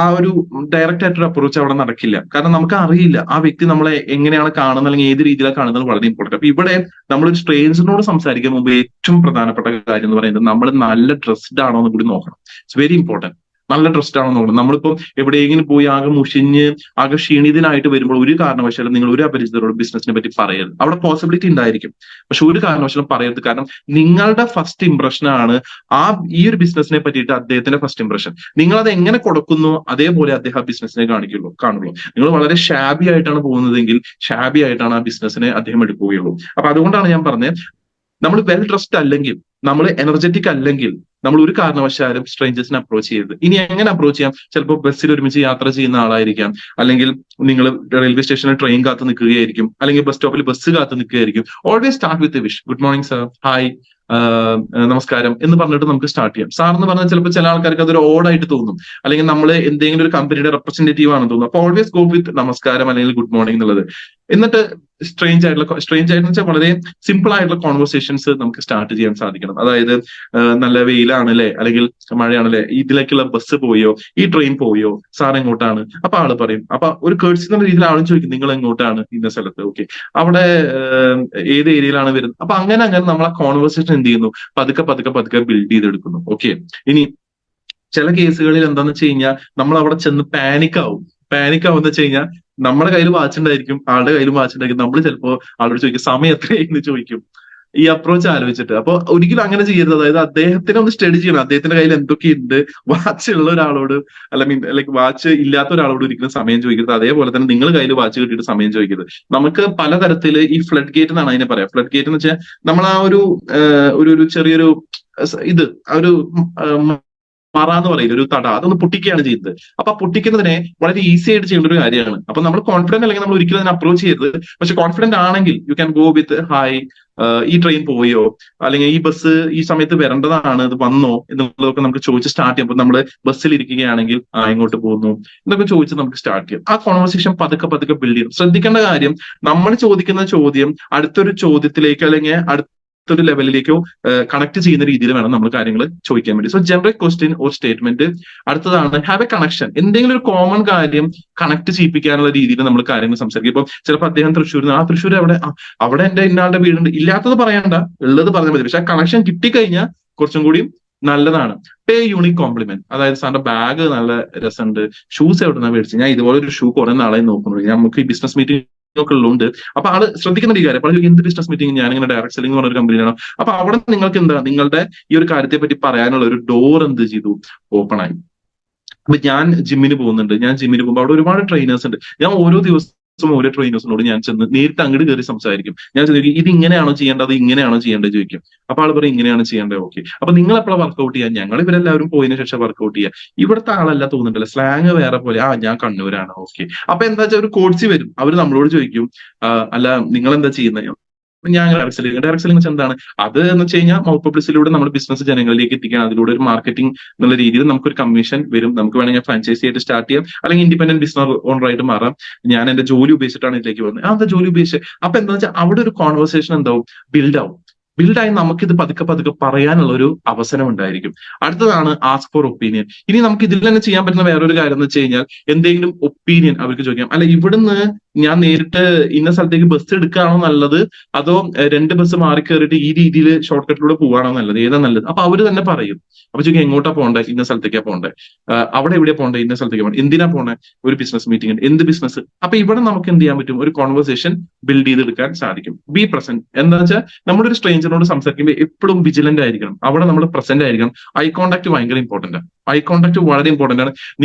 Speaker 1: ആ ഒരു ഡയറക്റ്റ് ആയിട്ടൊരു അപ്രോച്ച് അവിടെ നടക്കില്ല. കാരണം നമുക്ക് അറിയില്ല ആ വ്യക്തി നമ്മളെ എങ്ങനെയാണ് കാണുന്നത്, അല്ലെങ്കിൽ ഏത് രീതിയിലാണ് കാണുന്നത് വളരെ ഇമ്പോർട്ടന്റ്. അപ്പൊ ഇവിടെ നമ്മളൊരു സ്ട്രേഞ്ചറിനോട് സംസാരിക്കാൻ മുമ്പ് ഏറ്റവും പ്രധാനപ്പെട്ട കാര്യം എന്ന് പറയുന്നത് നമ്മൾ നല്ല ഡ്രസ്ഡ് ആണോ എന്ന് കൂടി നോക്കണം. It's very important. നല്ല ഡ്രസ്ഡ് ആണോ നോക്കണം. നമ്മളിപ്പം എവിടെയെങ്കിലും പോയി ആകെ മുഷിഞ്ഞ് ആകെ ക്ഷീണിതനായിട്ട് വരുമ്പോൾ ഒരു കാരണവശാലും നിങ്ങൾ ഒരു അപരിചിതരോട് ബിസിനസിനെ പറ്റി പറയരുത്. അവിടെ പോസിബിലിറ്റി ഉണ്ടായിരിക്കും, പക്ഷെ ഒരു കാരണവശാലും പറയരുത്. കാരണം നിങ്ങളുടെ ഫസ്റ്റ് ഇംപ്രഷൻ ആണ് ഈ ഒരു ബിസിനസിനെ പറ്റിയിട്ട് അദ്ദേഹത്തിന്റെ ഫസ്റ്റ് ഇംപ്രഷൻ. നിങ്ങൾ അത് എങ്ങനെ കൊടുക്കുന്നു അതേപോലെ അദ്ദേഹം ആ ബിസിനസിനെ കാണുള്ളൂ. നിങ്ങൾ വളരെ ഷാബി ആയിട്ടാണ് പോകുന്നതെങ്കിൽ ഷാബി ആയിട്ടാണ് ആ ബിസിനസിനെ അദ്ദേഹം എടുക്കുകയുള്ളൂ. അപ്പൊ അതുകൊണ്ടാണ് ഞാൻ പറഞ്ഞത്, നമ്മൾ വെൽ ഡ്രസ്ഡ് അല്ലെങ്കിൽ, നമ്മൾ എനർജറ്റിക് അല്ലെങ്കിൽ നമ്മൾ ഒരു കാരണവശാലും സ്ട്രേഞ്ചേഴ്സിനെ അപ്രോച്ച് ചെയ്യരുത്. ഇനി എങ്ങനെ അപ്രോച്ച് ചെയ്യാം? ചിലപ്പോൾ ബസ്സിൽ ഒരുമിച്ച് യാത്ര ചെയ്യുന്ന ആളായിരിക്കാം, അല്ലെങ്കിൽ നിങ്ങൾ റെയിൽവേ സ്റ്റേഷനിൽ ട്രെയിൻ കാത്ത് നിൽക്കുകയായിരിക്കും, അല്ലെങ്കിൽ ബസ് സ്റ്റോപ്പിൽ ബസ് കാത്ത് നിൽക്കുകയായിരിക്കും. Always start with wish, good morning sir, hi, നമസ്കാരം എന്ന് പറഞ്ഞിട്ട് നമുക്ക് സ്റ്റാർട്ട് ചെയ്യാം. സാർ എന്ന് പറഞ്ഞാൽ ചിലപ്പോൾ ചില ആൾക്കാർക്ക് അതൊരു ഓഡായിട്ട് തോന്നും, അല്ലെങ്കിൽ നമ്മൾ എന്തെങ്കിലും ഒരു കമ്പനിയുടെ റെപ്രസെന്റേറ്റീവ് ആണെന്ന് തോന്നും. അപ്പൊ ഓൾവേസ് ഗോ വിത്ത് നമസ്കാരം അല്ലെങ്കിൽ ഗുഡ് മോർണിംഗ് എന്നുള്ളത്. എന്നിട്ട് സ്ട്രേഞ്ച് ആയിട്ടുള്ള വെച്ചാൽ വളരെ സിമ്പിൾ ആയിട്ടുള്ള കോൺവെർസേഷൻസ് നമുക്ക് സ്റ്റാർട്ട് ചെയ്യാൻ സാധിക്കണം. അതായത് നല്ല വെയിലാണല്ലേ, അല്ലെങ്കിൽ മഴയാണല്ലേ, ഇതിലേക്കുള്ള ബസ് പോയോ, ഈ ട്രെയിൻ പോയോ, സാർ എങ്ങോട്ടാണ്? അപ്പൊ ആള് പറയും. അപ്പൊ ഒരു കേർട്സി എന്ന രീതിയിൽ ആളും ചോദിക്കും, നിങ്ങൾ എങ്ങോട്ടാണ്? ഇന്ന സ്ഥലത്ത്. ഓക്കെ, അവിടെ ഏത് ഏരിയയിലാണ് വരുന്നത്? അപ്പൊ അങ്ങനെ നമ്മൾ ആ കോൺവെർസേഷൻ എന്ത് ചെയ്യുന്നു, പതുക്കെ ബിൽഡ് ചെയ്തെടുക്കുന്നു. ഓക്കെ, ഇനി ചില കേസുകളിൽ എന്താന്ന് വെച്ച് കഴിഞ്ഞാൽ നമ്മൾ അവിടെ ചെന്ന് പാനിക് ആവുന്ന വെച്ച് കഴിഞ്ഞാൽ നമ്മുടെ കയ്യിൽ വാച്ച് ഉണ്ടായിരിക്കും, ആളുടെ കയ്യിലും വാച്ച് ഉണ്ടായിരിക്കും. നമ്മൾ ചിലപ്പോ ആളോട് ചോദിക്കും സമയം എത്രയായി എന്ന് ചോദിക്കും, ഈ അപ്രോച്ച് ആലോചിച്ചിട്ട്. അപ്പൊ ഒരിക്കലും അങ്ങനെ ചെയ്യരുത്. അതായത് അദ്ദേഹത്തിനെ ഒന്ന് സ്റ്റഡി ചെയ്യണം, അദ്ദേഹത്തിന്റെ കയ്യിൽ എന്തൊക്കെയുണ്ട്. വാച്ച് ഉള്ള ഒരാളോട് അല്ലെങ്കിൽ ലൈക്ക് വാച്ച് ഇല്ലാത്ത ഒരാളോട് ഒരിക്കലും സമയം ചോദിക്കരുത്. അതേപോലെ തന്നെ നിങ്ങൾ കയ്യിൽ വാച്ച് കിട്ടിയിട്ട് സമയം ചോദിക്കരുത്. നമുക്ക് പലതരത്തില് ഈ ഫ്ലഡ് ഗേറ്റ് എന്നാണ് അതിനെ പറയാം. ഫ്ലഡ് ഗേറ്റ് എന്ന് വെച്ചാൽ നമ്മൾ ആ ഒരു ഒരു ചെറിയൊരു ഇത് ആ ഒരു മറ എന്ന് പറയുന്നത് ഒരു തട, അതൊന്ന് പൊട്ടിക്കുകയാണ് ചെയ്യുന്നത്. അപ്പൊ ആ പൊട്ടിക്കുന്നതിനെ വളരെ ഈസി ആയിട്ട് ചെയ്യേണ്ട ഒരു കാര്യമാണ്. അപ്പൊ നമ്മൾ കോൺഫിഡന്റ് അല്ലെങ്കിൽ നമ്മൾ ഒരിക്കലും അതിനെ അപ്രോച്ച് ചെയ്യരുത്. പക്ഷെ കോൺഫിഡന്റ് ആണെങ്കിൽ you can go with hi, ഈ ട്രെയിൻ പോയോ, അല്ലെങ്കിൽ ഈ ബസ് ഈ സമയത്ത് വരേണ്ടതാണ്, ഇത് വന്നോ എന്നുള്ളതൊക്കെ നമുക്ക് ചോദിച്ച് സ്റ്റാർട്ട് ചെയ്യാം. അപ്പൊ നമ്മൾ ബസ്സിൽ ഇരിക്കുകയാണെങ്കിൽ ഇങ്ങോട്ട് പോകുന്നു എന്നൊക്കെ ചോദിച്ച് നമുക്ക് സ്റ്റാർട്ട് ചെയ്യാം. ആ കോൺവെർസേഷൻ പതുക്കെ പതുക്കെ ബിൽഡ് ചെയ്യും. ശ്രദ്ധിക്കേണ്ട കാര്യം, നമ്മൾ ചോദിക്കുന്ന ചോദ്യം അടുത്തൊരു ചോദ്യത്തിലേക്ക് അല്ലെങ്കിൽ അടുത്തൊരു ലെവലിലേക്കോ കണക്ട് ചെയ്യുന്ന രീതിയിൽ വേണം നമ്മൾ കാര്യങ്ങൾ ചോദിക്കാൻ വേണ്ടി. So general question or statement. അടുത്തതാണ് ഹാവ് എ കണക്ഷൻ. എന്തെങ്കിലും ഒരു കോമൺ കാര്യം കണക്ട് ചെയ്യിപ്പിക്കാനുള്ള രീതിയിൽ നമ്മൾ കാര്യങ്ങൾ സംസാരിക്കും. ഇപ്പം ചിലപ്പോൾ അദ്ദേഹം തൃശ്ശൂരിൽ നിന്ന്, തൃശ്ശൂർ അവിടെ എന്റെ ഇന്നാളുടെ വീടുണ്ട്, ഇല്ലാത്തത് പറയണ്ട, ഉള്ളത് പറഞ്ഞാൽ മതി. പക്ഷെ ആ കണക്ഷൻ കിട്ടിക്കഴിഞ്ഞാൽ കുറച്ചും കൂടി നല്ലതാണ്. പേ യൂണിക് കോംപ്ലിമെന്റ്. അതായത് സാറിന്റെ ബാഗ് നല്ല രസമുണ്ട്, ഷൂസ് എവിടെ നിന്നാണ് മേടിച്ചത്, ഞാൻ ഇതുപോലെ ഒരു ഷൂ കുറെ നാളായി നോക്കുന്നു, നമുക്ക് ഈ ബിസിനസ് മീറ്റിംഗ് ഒക്കെ ഉള്ളതുകൊണ്ട്. അപ്പൊ ആള് ശ്രദ്ധിക്കുന്ന ഈ കാര്യം. അപ്പോൾ എന്ത് ബിസിനസ് മീറ്റിംഗ്, ഞാനിങ്ങനെ ഡയറക്ട് സെല്ലിംഗ് പറഞ്ഞ ഒരു കമ്പനിയാണ്. അപ്പൊ അവിടെ നിങ്ങൾക്ക് എന്താ നിങ്ങളുടെ ഈ ഒരു കാര്യത്തെ പറ്റി പറയാനുള്ള ഒരു ഡോർ എന്ത് ചെയ്തു, ഓപ്പൺ ആയി. അപ്പൊ ഞാൻ ജിമ്മിന് പോകുമ്പോൾ അവിടെ ഒരുപാട് ട്രെയിനേഴ്സ് ഉണ്ട്. ഞാൻ ഓരോ ദിവസവും ഓരോ ട്രെയിനേഴ്സിനോട് ഞാൻ ചെന്ന് നേരിട്ട് അങ്ങോട്ട് കയറി സംസാരിക്കും. ഞാൻ ചോദിക്കും ഇത് ഇങ്ങനെയാണോ ചെയ്യേണ്ടത്, ഇങ്ങനെയാണോ ചെയ്യേണ്ടത് ചോദിക്കും. അപ്പൊ ആൾ പറയും ഇങ്ങനെയാണ് ചെയ്യേണ്ടത്. ഓക്കെ, അപ്പൊ നിങ്ങൾ എപ്പോഴാണ് വർക്ക്ഔട്ട് ചെയ്യാൻ? ഞങ്ങൾ ഇവരെല്ലാവരും പോയതിനു ശേഷം വർക്ക്ഔട്ട് ചെയ്യാം. ഇവിടുത്തെ ആളല്ല തോന്നുന്നുണ്ടല്ലോ, സ്ലാങ് വേറെ പോലെ. ഞാൻ കണ്ണൂരാണ്. ഓക്കെ, അപ്പൊ എന്താ വെച്ചാൽ ഒരു കോച്ച് വരും, അവർ നമ്മളോട് ചോദിക്കും അല്ല നിങ്ങൾ എന്താ ചെയ്യുന്നത്? ഞാൻ ഡയറക്ട് സെല്ലിംഗ് വെച്ചാൽ എന്താണ് അത് എന്ന് വെച്ച് കഴിഞ്ഞാൽ മൗത്ത് പബ്ലിസിറ്റിയിലൂടെ നമ്മുടെ ബിസിനസ് ജനങ്ങളിലേക്ക് എത്തിക്കാൻ, അതിലൂടെ ഒരു മാർക്കറ്റിംഗ് എന്നുള്ള രീതിയിൽ നമുക്കൊരു കമ്മീഷൻ വരും. നമുക്ക് വേണമെങ്കിൽ ഫ്രാഞ്ചൈസി ആയിട്ട് സ്റ്റാർട്ട് ചെയ്യാം, അല്ലെങ്കിൽ ഇൻഡിപെൻഡന്റ് ബിസിനസ് ഓണറായിട്ട് മാറാം. ഞാൻ എന്റെ ജോലി ഉപയോഗിച്ചിട്ടാണ് ഇതിലേക്ക് വന്നത്. എന്താ ജോലി ഉപയോഗിച്ച്? അപ്പൊ എന്താ വെച്ചാൽ അവിടെ ഒരു കോൺവെർസേഷൻ എന്താവും, ബിൽഡായി നമുക്കിത് പതുക്കെ പതുക്കെ പറയാനുള്ള ഒരു അവസരം ഉണ്ടായിരിക്കും. അടുത്തതാണ് ആസ്ക് ഫോർ ഒപ്പീനിയൻ. ഇനി നമുക്ക് ഇതിൽ തന്നെ ചെയ്യാൻ പറ്റുന്ന വേറൊരു കാര്യം എന്ന് വെച്ച് കഴിഞ്ഞാൽ എന്തെങ്കിലും ഒപ്പീനിയൻ അവർക്ക് ചോദിക്കാം. അല്ല, ഇവിടുന്ന് ഞാൻ നേരിട്ട് ഇന്ന സ്ഥലത്തേക്ക് ബസ് എടുക്കുകയാണോ നല്ലത്, അതോ 2 ബസ് മാറി കയറിയിട്ട് ഈ രീതിയിൽ ഷോർട്ട് കട്ടിലൂടെ പോവാണോ നല്ലത്, ഏതാ നല്ലത്? അപ്പൊ അവര് തന്നെ പറയും. അപ്പൊ ചോദിക്കും എങ്ങോട്ടാ പോണ്ടേ, ഇന്ന സ്ഥലത്തേക്കാ പോണ്ടേ, അവിടെ എവിടെയാ പോണ്ടേ, ഇന്ന സ്ഥലത്തേക്ക് പോകണ്ടേ, എന്തിനാ പോണേ, ഒരു ബിസിനസ് മീറ്റിംഗ് ഉണ്ട്, എന്ത് ബിസിനസ്? അപ്പൊ ഇവിടെ നമുക്ക് എന്ത് ചെയ്യാൻ പറ്റും, ഒരു കോൺവെർസേഷൻ ബിൽഡ് ചെയ്തെടുക്കാൻ സാധിക്കും. B present. എന്താ വെച്ചാൽ നമ്മുടെ ഒരു സ്ട്രേഞ്ചറിനോട് സംസാരിക്കുമ്പോൾ എപ്പോഴും വിജിലന്റ് ആയിരിക്കണം. അവിടെ നമ്മൾ പ്രസന്റ് ആയിരിക്കണം. ഐ കോൺടാക്ട് ഭയങ്കര ഇമ്പോർട്ടന്റ് ആണ്. ഐ കോൺടാക്ട് വളരെ ഇമ്പോർട്ടന്റ് ആണ്.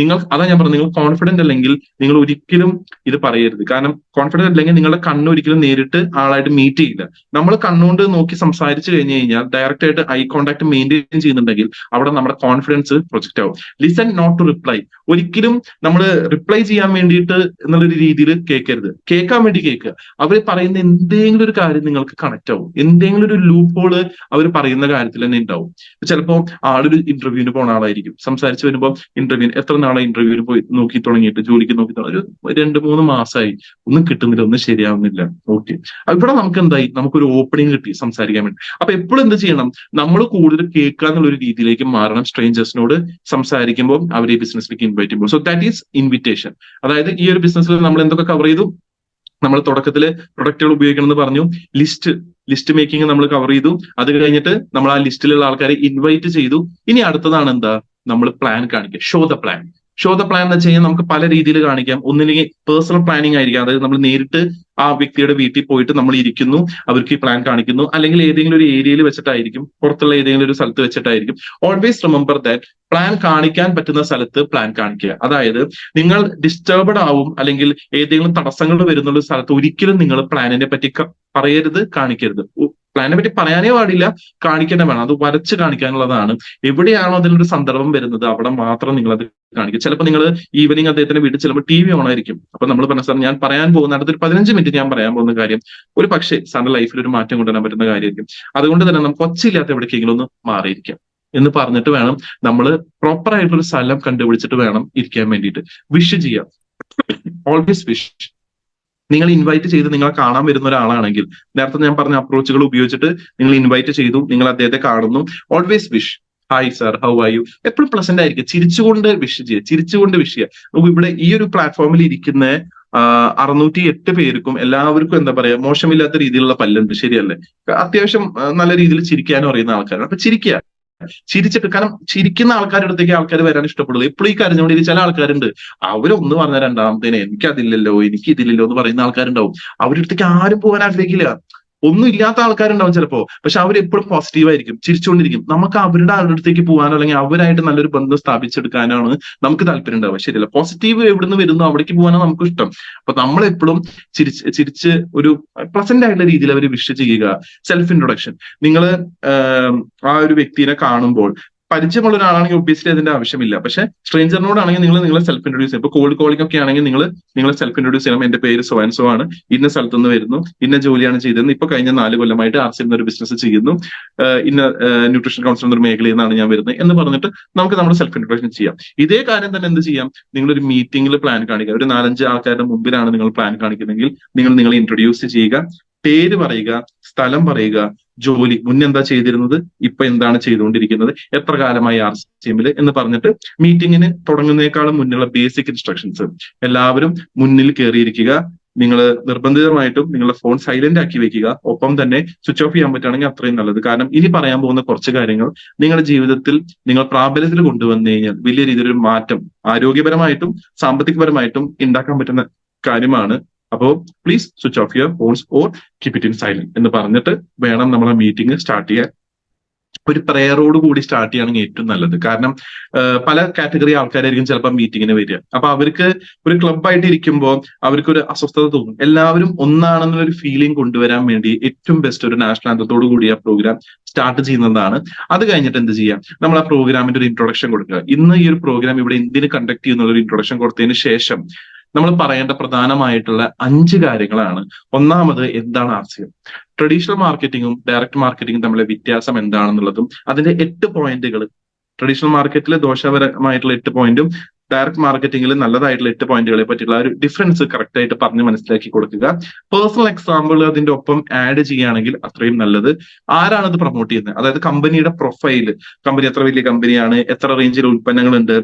Speaker 1: അതാ ഞാൻ പറഞ്ഞത്, നിങ്ങൾ കോൺഫിഡന്റ് അല്ലെങ്കിൽ നിങ്ങൾ ഒരിക്കലും ഇത് പറയരുത്. കാരണം കോൺഫിഡന്റ് അല്ലെങ്കിൽ നിങ്ങളുടെ കണ്ണ് ഒരിക്കലും നേരിട്ട് ആളായിട്ട് മീറ്റ് ചെയ്യില്ല. നമ്മൾ കണ്ണുകൊണ്ട് നോക്കി സംസാരിച്ചു കഴിഞ്ഞു കഴിഞ്ഞാൽ ഡയറക്റ്റ് ആയിട്ട് ഐ കോൺടാക്ട് മെയിൻറ്റെയിൻ ചെയ്യുന്നുണ്ടെങ്കിൽ അവിടെ നമ്മുടെ കോൺഫിഡൻസ് പ്രൊജക്ട് ആവും. Listen not to reply. ഒരിക്കലും നമ്മൾ റിപ്ലൈ ചെയ്യാൻ വേണ്ടിയിട്ട് എന്നുള്ളൊരു രീതിയിൽ കേൾക്കരുത്. കേൾക്കാൻ വേണ്ടി കേൾക്കുക. അവർ പറയുന്ന എന്തെങ്കിലും ഒരു കാര്യം നിങ്ങൾക്ക് കണക്ട് ആവും. എന്തെങ്കിലും ഒരു ലൂപ്പ് ഹോള് അവർ പറയുന്ന കാര്യത്തിൽ തന്നെ ഉണ്ടാവും. ചിലപ്പോൾ ആളൊരു ഇന്റർവ്യൂവിന് പോണ ആളായിരിക്കും. സംസാരിച്ച് വരുമ്പോൾ ഇന്റർവ്യൂവിന് എത്ര നാളെ ഇന്റർവ്യൂവിന് പോയി നോക്കി തുടങ്ങിയിട്ട്, ജോലിക്ക് നോക്കി തുടങ്ങി, ഒരു 2-3 മാസമായി, ഒന്നും കിട്ടുന്നില്ല, ഒന്നും ശരിയാവുന്നില്ല. ഓക്കെ, ഇവിടെ നമുക്ക് എന്തായി, നമുക്കൊരു ഓപ്പണിംഗ് കിട്ടി സംസാരിക്കാൻ വേണ്ടി. അപ്പൊ എപ്പോഴും എന്ത് ചെയ്യണം, നമ്മൾ കൂടുതൽ കേൾക്കുക എന്നുള്ള ഒരു രീതിയിലേക്ക് മാറണം. സ്ട്രേഞ്ചേഴ്സിനോട് സംസാരിക്കുമ്പോൾ അവരെ ബിസിനസ്സിലേക്ക് ഇൻവൈറ്റ് ചെയ്യുമ്പോൾ. So that is invitation. അതായത് ഈ ഒരു ബിസിനസ്സിൽ നമ്മൾ എന്തൊക്കെ കവർ ചെയ്തു, നമ്മൾ തുടക്കത്തില് പ്രൊഡക്റ്റുകൾ ഉപയോഗിക്കണം എന്ന് പറഞ്ഞു, ലിസ്റ്റ് മേക്കിംഗ് നമ്മൾ കവർ ചെയ്തു. അത് കഴിഞ്ഞിട്ട് നമ്മൾ ആ ലിസ്റ്റിലുള്ള ആൾക്കാരെ ഇൻവൈറ്റ് ചെയ്തു. ഇനി അടുത്തതാണ് എന്താ, നമ്മൾ പ്ലാൻ കാണിക്കുക. ഷോ ദ പ്ലാൻ എന്ന് വെച്ച് കഴിഞ്ഞാൽ നമുക്ക് പല രീതിയിൽ കാണിക്കാം. ഒന്നില്ലെങ്കിൽ പേഴ്സണൽ പ്ലാനിങ് ആയിരിക്കാം, അതായത് നമ്മൾ നേരിട്ട് ആ വ്യക്തിയുടെ വീട്ടിൽ പോയിട്ട് നമ്മൾ ഇരിക്കുന്നു, അവർക്ക് ഈ പ്ലാൻ കാണിക്കുന്നു. അല്ലെങ്കിൽ ഏതെങ്കിലും ഒരു ഏരിയയിൽ വെച്ചിട്ടായിരിക്കും, പുറത്തുള്ള ഏതെങ്കിലും ഒരു സ്ഥലത്ത് വെച്ചിട്ടായിരിക്കും. ഓൾവേസ് റിമെമ്പർ ദാറ്റ് പ്ലാൻ കാണിക്കാൻ പറ്റുന്ന സ്ഥലത്ത് പ്ലാൻ കാണിക്കുക. അതായത് നിങ്ങൾ ഡിസ്റ്റർബ്ഡ് ആവും അല്ലെങ്കിൽ ഏതെങ്കിലും തടസ്സങ്ങൾ വരുന്ന സ്ഥലത്ത് ഒരിക്കലും നിങ്ങൾ പ്ലാനിനെ പറ്റി പറയരുത്, കാണിക്കരുത്. പ്ലാനെ പറ്റി പറയാനേ പാടില്ല, കാണിക്കേണ്ട വേണം. അത് വരച്ച് കാണിക്കാനുള്ളതാണ്. എവിടെയാണോ അതിനൊരു സന്ദർഭം വരുന്നത് അവിടെ മാത്രം നിങ്ങൾ അത് കാണിക്കുക. ചിലപ്പോൾ നിങ്ങൾ ഈവനിങ് അദ്ദേഹത്തിന്റെ വീട്ടിൽ ചിലപ്പോൾ TV ഓൺ ആയിരിക്കും. അപ്പൊ നമ്മൾ പറഞ്ഞ സാർ ഞാൻ പറയാൻ പോകുന്ന അടുത്തൊരു 15 മിനിറ്റ് ഞാൻ പറയാൻ പോകുന്ന കാര്യം ഒരു പക്ഷേ സാറിന്റെ ലൈഫിൽ ഒരു മാറ്റം കൊണ്ടുവരാൻ പറ്റുന്ന കാര്യമായിരിക്കും. അതുകൊണ്ട് തന്നെ നമുക്ക് ഒച്ചയില്ലാത്ത എവിടേക്കെങ്കിലും ഒന്ന് മാറിയിരിക്കാം എന്ന് പറഞ്ഞിട്ട് വേണം നമ്മൾ പ്രോപ്പർ ആയിട്ടൊരു സ്ഥലം കണ്ടുപിടിച്ചിട്ട് വേണം ഇരിക്കാൻ വേണ്ടിയിട്ട്. വിഷ് ചെയ്യാം. Always wish. നിങ്ങൾ ഇൻവൈറ്റ് ചെയ്ത് നിങ്ങളെ കാണാൻ വരുന്ന ഒരാളാണെങ്കിൽ, നേരത്തെ ഞാൻ പറഞ്ഞ അപ്രോച്ചുകൾ ഉപയോഗിച്ചിട്ട് നിങ്ങൾ ഇൻവൈറ്റ് ചെയ്തു, നിങ്ങൾ അദ്ദേഹത്തെ കാണുന്നു, always wish. Hi sir, how are you? എപ്പോഴും പ്ലസന്റ് ആയിരിക്കും. ചിരിച്ചുകൊണ്ട് വിഷ് ചെയ്യുക. നമുക്ക് ഇവിടെ ഈ ഒരു പ്ലാറ്റ്ഫോമിൽ ഇരിക്കുന്ന 608 പേർക്കും എല്ലാവർക്കും എന്താ പറയാ, മോശമില്ലാത്ത രീതിയിലുള്ള പല്ലുണ്ട്, ശരിയല്ലേ? അത്യാവശ്യം നല്ല രീതിയിൽ ചിരിക്കാനും അറിയുന്ന ആൾക്കാരാണ്. അപ്പൊ ചിരിക്കുക. ചിരിച്ചിട്ട്, കാരണം ചിരിക്കുന്ന ആൾക്കാരുടെ അടുത്തേക്ക് ആൾക്കാർ വരാൻ ഇഷ്ടപ്പെടുള്ളൂ. എപ്പോഴും ഈ കരഞ്ഞുകൊണ്ടിരിക്കുന്ന ചില ആൾക്കാരുണ്ട്, അവരൊന്ന് പറഞ്ഞ രണ്ടാമത്തേന് എനിക്കതില്ലല്ലോ എനിക്കിതില്ലല്ലോ എന്ന് പറയുന്ന ആൾക്കാരുണ്ടാവും. അവരുടെ അടുത്തേക്ക് ആരും പോകാൻ ആഗ്രഹിക്കില്ല. ഒന്നും ഇല്ലാത്ത ആൾക്കാരുണ്ടാവും ചിലപ്പോ, പക്ഷെ അവരെപ്പോഴും പോസിറ്റീവ് ആയിരിക്കും, ചിരിച്ചുകൊണ്ടിരിക്കും. നമുക്ക് അവരുടെ അടുത്തേക്ക് പോകാനോ അല്ലെങ്കിൽ അവരായിട്ട് നല്ലൊരു ബന്ധം സ്ഥാപിച്ചെടുക്കാനാണ് നമുക്ക് താല്പര്യം ഉണ്ടാവുക. ശരിയല്ല, പോസിറ്റീവ് എവിടുന്ന് വരുന്നു അവിടേക്ക് പോകാനാണ് നമുക്ക് ഇഷ്ടം. അപ്പൊ നമ്മളെപ്പോഴും ചിരിച്ച് ഒരു പ്ലസന്റ് ആയിട്ടുള്ള രീതിയിൽ അവർ വിഷ് ചെയ്യുക. സെൽഫ് ഇൻട്രൊഡക്ഷൻ, നിങ്ങൾ ആ ഒരു വ്യക്തിനെ കാണുമ്പോൾ പരിചയമുള്ള ഒരാളാണെങ്കിൽ ഒബ്വിയസ്ലി അതിന്റെ ആവശ്യമില്ല. പക്ഷെ സ്ട്രേഞ്ചറിനോടാണെങ്കിൽ നിങ്ങൾ നിങ്ങളെ സെൽഫ് ഇൻട്രൊഡ്യൂസ് ചെയ്യും. ഇപ്പൊ കോൾഡ് കോളിംഗ് ഒക്കെ ആണെങ്കിൽ നിങ്ങൾ നിങ്ങളെ സെൽഫ് ഇൻട്രൊഡ്യൂസ് ചെയ്യണം. എന്റെ പേര് സോ ആൻഡ് സോ ആണ്, ഇന്ന സ്ഥലത്ത് നിന്ന് വരുന്നു, ഇന്ന ജോലിയാണ് ചെയ്തത്, ഇപ്പൊ കഴിഞ്ഞ 4 കൊല്ലമായിട്ട് ആർസിൽ ഒരു ബിസിനസ് ചെയ്യുന്നു, ഇന്ന ന്യൂട്രീഷൻ കൗൺസിൽ എന്നൊരു മേഖലയിൽ നിന്നാണ് ഞാൻ വരുന്നത് എന്ന് പറഞ്ഞിട്ട് നമുക്ക് നമ്മുടെ സെൽഫ് ഇൻട്രൊഡക്ഷൻ ചെയ്യാം. ഇതേ കാര്യം തന്നെ എന്ത് ചെയ്യാം, നിങ്ങളൊരു മീറ്റിംഗിൽ പ്ലാൻ കാണിക്കുക. ഒരു 4-5 ആൾക്കാരുടെ മുമ്പിലാണ് നിങ്ങൾ പ്ലാൻ കാണിക്കുന്നതെങ്കിൽ നിങ്ങളെ ഇൻട്രൊഡ്യൂസ് ചെയ്യുക, പേര് പറയുക, സ്ഥലം പറയുക, ജോലി, മുന്നെന്താ ചെയ്തിരുന്നത്, ഇപ്പൊ എന്താണ് ചെയ്തുകൊണ്ടിരിക്കുന്നത്, എത്ര കാലമായി RCM എന്ന് പറഞ്ഞിട്ട് മീറ്റിംഗിന് തുടങ്ങുന്നതിനേക്കാളും മുന്നുള്ള ബേസിക് ഇൻസ്ട്രക്ഷൻസ്. എല്ലാവരും മുന്നിൽ കയറിയിരിക്കുക. നിങ്ങൾ നിർബന്ധിതമായിട്ടും നിങ്ങളുടെ ഫോൺ സൈലന്റ് ആക്കി വെക്കുക. ഒപ്പം തന്നെ സ്വിച്ച് ഓഫ് ചെയ്യാൻ പറ്റുകയാണെങ്കിൽ അത്രയും നല്ലത്. കാരണം ഇനി പറയാൻ പോകുന്ന കുറച്ച് കാര്യങ്ങൾ നിങ്ങളുടെ ജീവിതത്തിൽ നിങ്ങൾ പ്രാബല്യത്തിൽ കൊണ്ടുവന്നു കഴിഞ്ഞാൽ വലിയ രീതിയിലൊരു മാറ്റം ആരോഗ്യപരമായിട്ടും സാമ്പത്തികപരമായിട്ടും ഉണ്ടാക്കാൻ പറ്റുന്ന കാര്യമാണ്. അപ്പോ please switch off your phones or keep it in silent എന്ന് പറഞ്ഞിട്ട് വേണം നമ്മളെ മീറ്റിംഗ് സ്റ്റാർട്ട് ചെയ്യാൻ. ഒരു പ്രയറോട് കൂടി സ്റ്റാർട്ട് ചെയ്യുകയാണെങ്കിൽ ഏറ്റവും നല്ലത്. കാരണം പല കാറ്റഗറി ആൾക്കാരായിരിക്കും ചിലപ്പോൾ മീറ്റിങ്ങിന് വരിക. അപ്പൊ അവർക്ക് ഒരു ക്ലബ്ബായിട്ട് ഇരിക്കുമ്പോൾ അവർക്കൊരു അസ്വസ്ഥത തോന്നും. എല്ലാവരും ഒന്നാണെന്നുള്ളൊരു ഫീലിംഗ് കൊണ്ടുവരാൻ വേണ്ടി ഏറ്റവും ബെസ്റ്റ് ഒരു നാഷണൽ ആന്തത്തോടു കൂടി ആ പ്രോഗ്രാം സ്റ്റാർട്ട് ചെയ്യുന്നതാണ്. അത് കഴിഞ്ഞിട്ട് എന്ത് ചെയ്യാം, നമ്മൾ ആ പ്രോഗ്രാമിന്റെ ഒരു ഇൻട്രൊഡക്ഷൻ കൊടുക്കുക. ഇന്ന് ഈ ഒരു പ്രോഗ്രാം ഇവിടെ എന്തിന് കണ്ടക്ട് ചെയ്യുന്നുള്ള ഒരു ഇൻട്രൊഡക്ഷൻ കൊടുത്തതിന് ശേഷം നമ്മൾ പറയേണ്ട പ്രധാനമായിട്ടുള്ള 5 കാര്യങ്ങളാണ്. ഒന്നാമത്, എന്താണ് RCM? ട്രഡീഷണൽ മാർക്കറ്റിംഗും ഡയറക്ട് മാർക്കറ്റിംഗും തമ്മിലെ വ്യത്യാസം എന്താണെന്നുള്ളതും അതിന്റെ 8 പോയിന്റുകൾ. ട്രഡീഷണൽ മാർക്കറ്റിൽ ദോഷകരമായിട്ടുള്ള 8 പോയിന്റും ഡയറക്ട് മാർക്കറ്റിംഗിൽ നല്ലതായിട്ടുള്ള 8 പോയിന്റുകളെ പറ്റിയുള്ള ഒരു ഡിഫറൻസ് കറക്റ്റ് ആയിട്ട് പറഞ്ഞ് മനസ്സിലാക്കി കൊടുക്കുക. പേഴ്സണൽ എക്സാമ്പിൾ അതിന്റെ ഒപ്പം ആഡ് ചെയ്യുകയാണെങ്കിൽ അത്രയും നല്ലത്. ആരാണ് ഇത് പ്രൊമോട്ട് ചെയ്യുന്നത്, അതായത് കമ്പനിയുടെ പ്രൊഫൈല്, കമ്പനി എത്ര വലിയ കമ്പനിയാണ്, എത്ര റേഞ്ചിൽ ഉൽപ്പന്നങ്ങളുണ്ട്,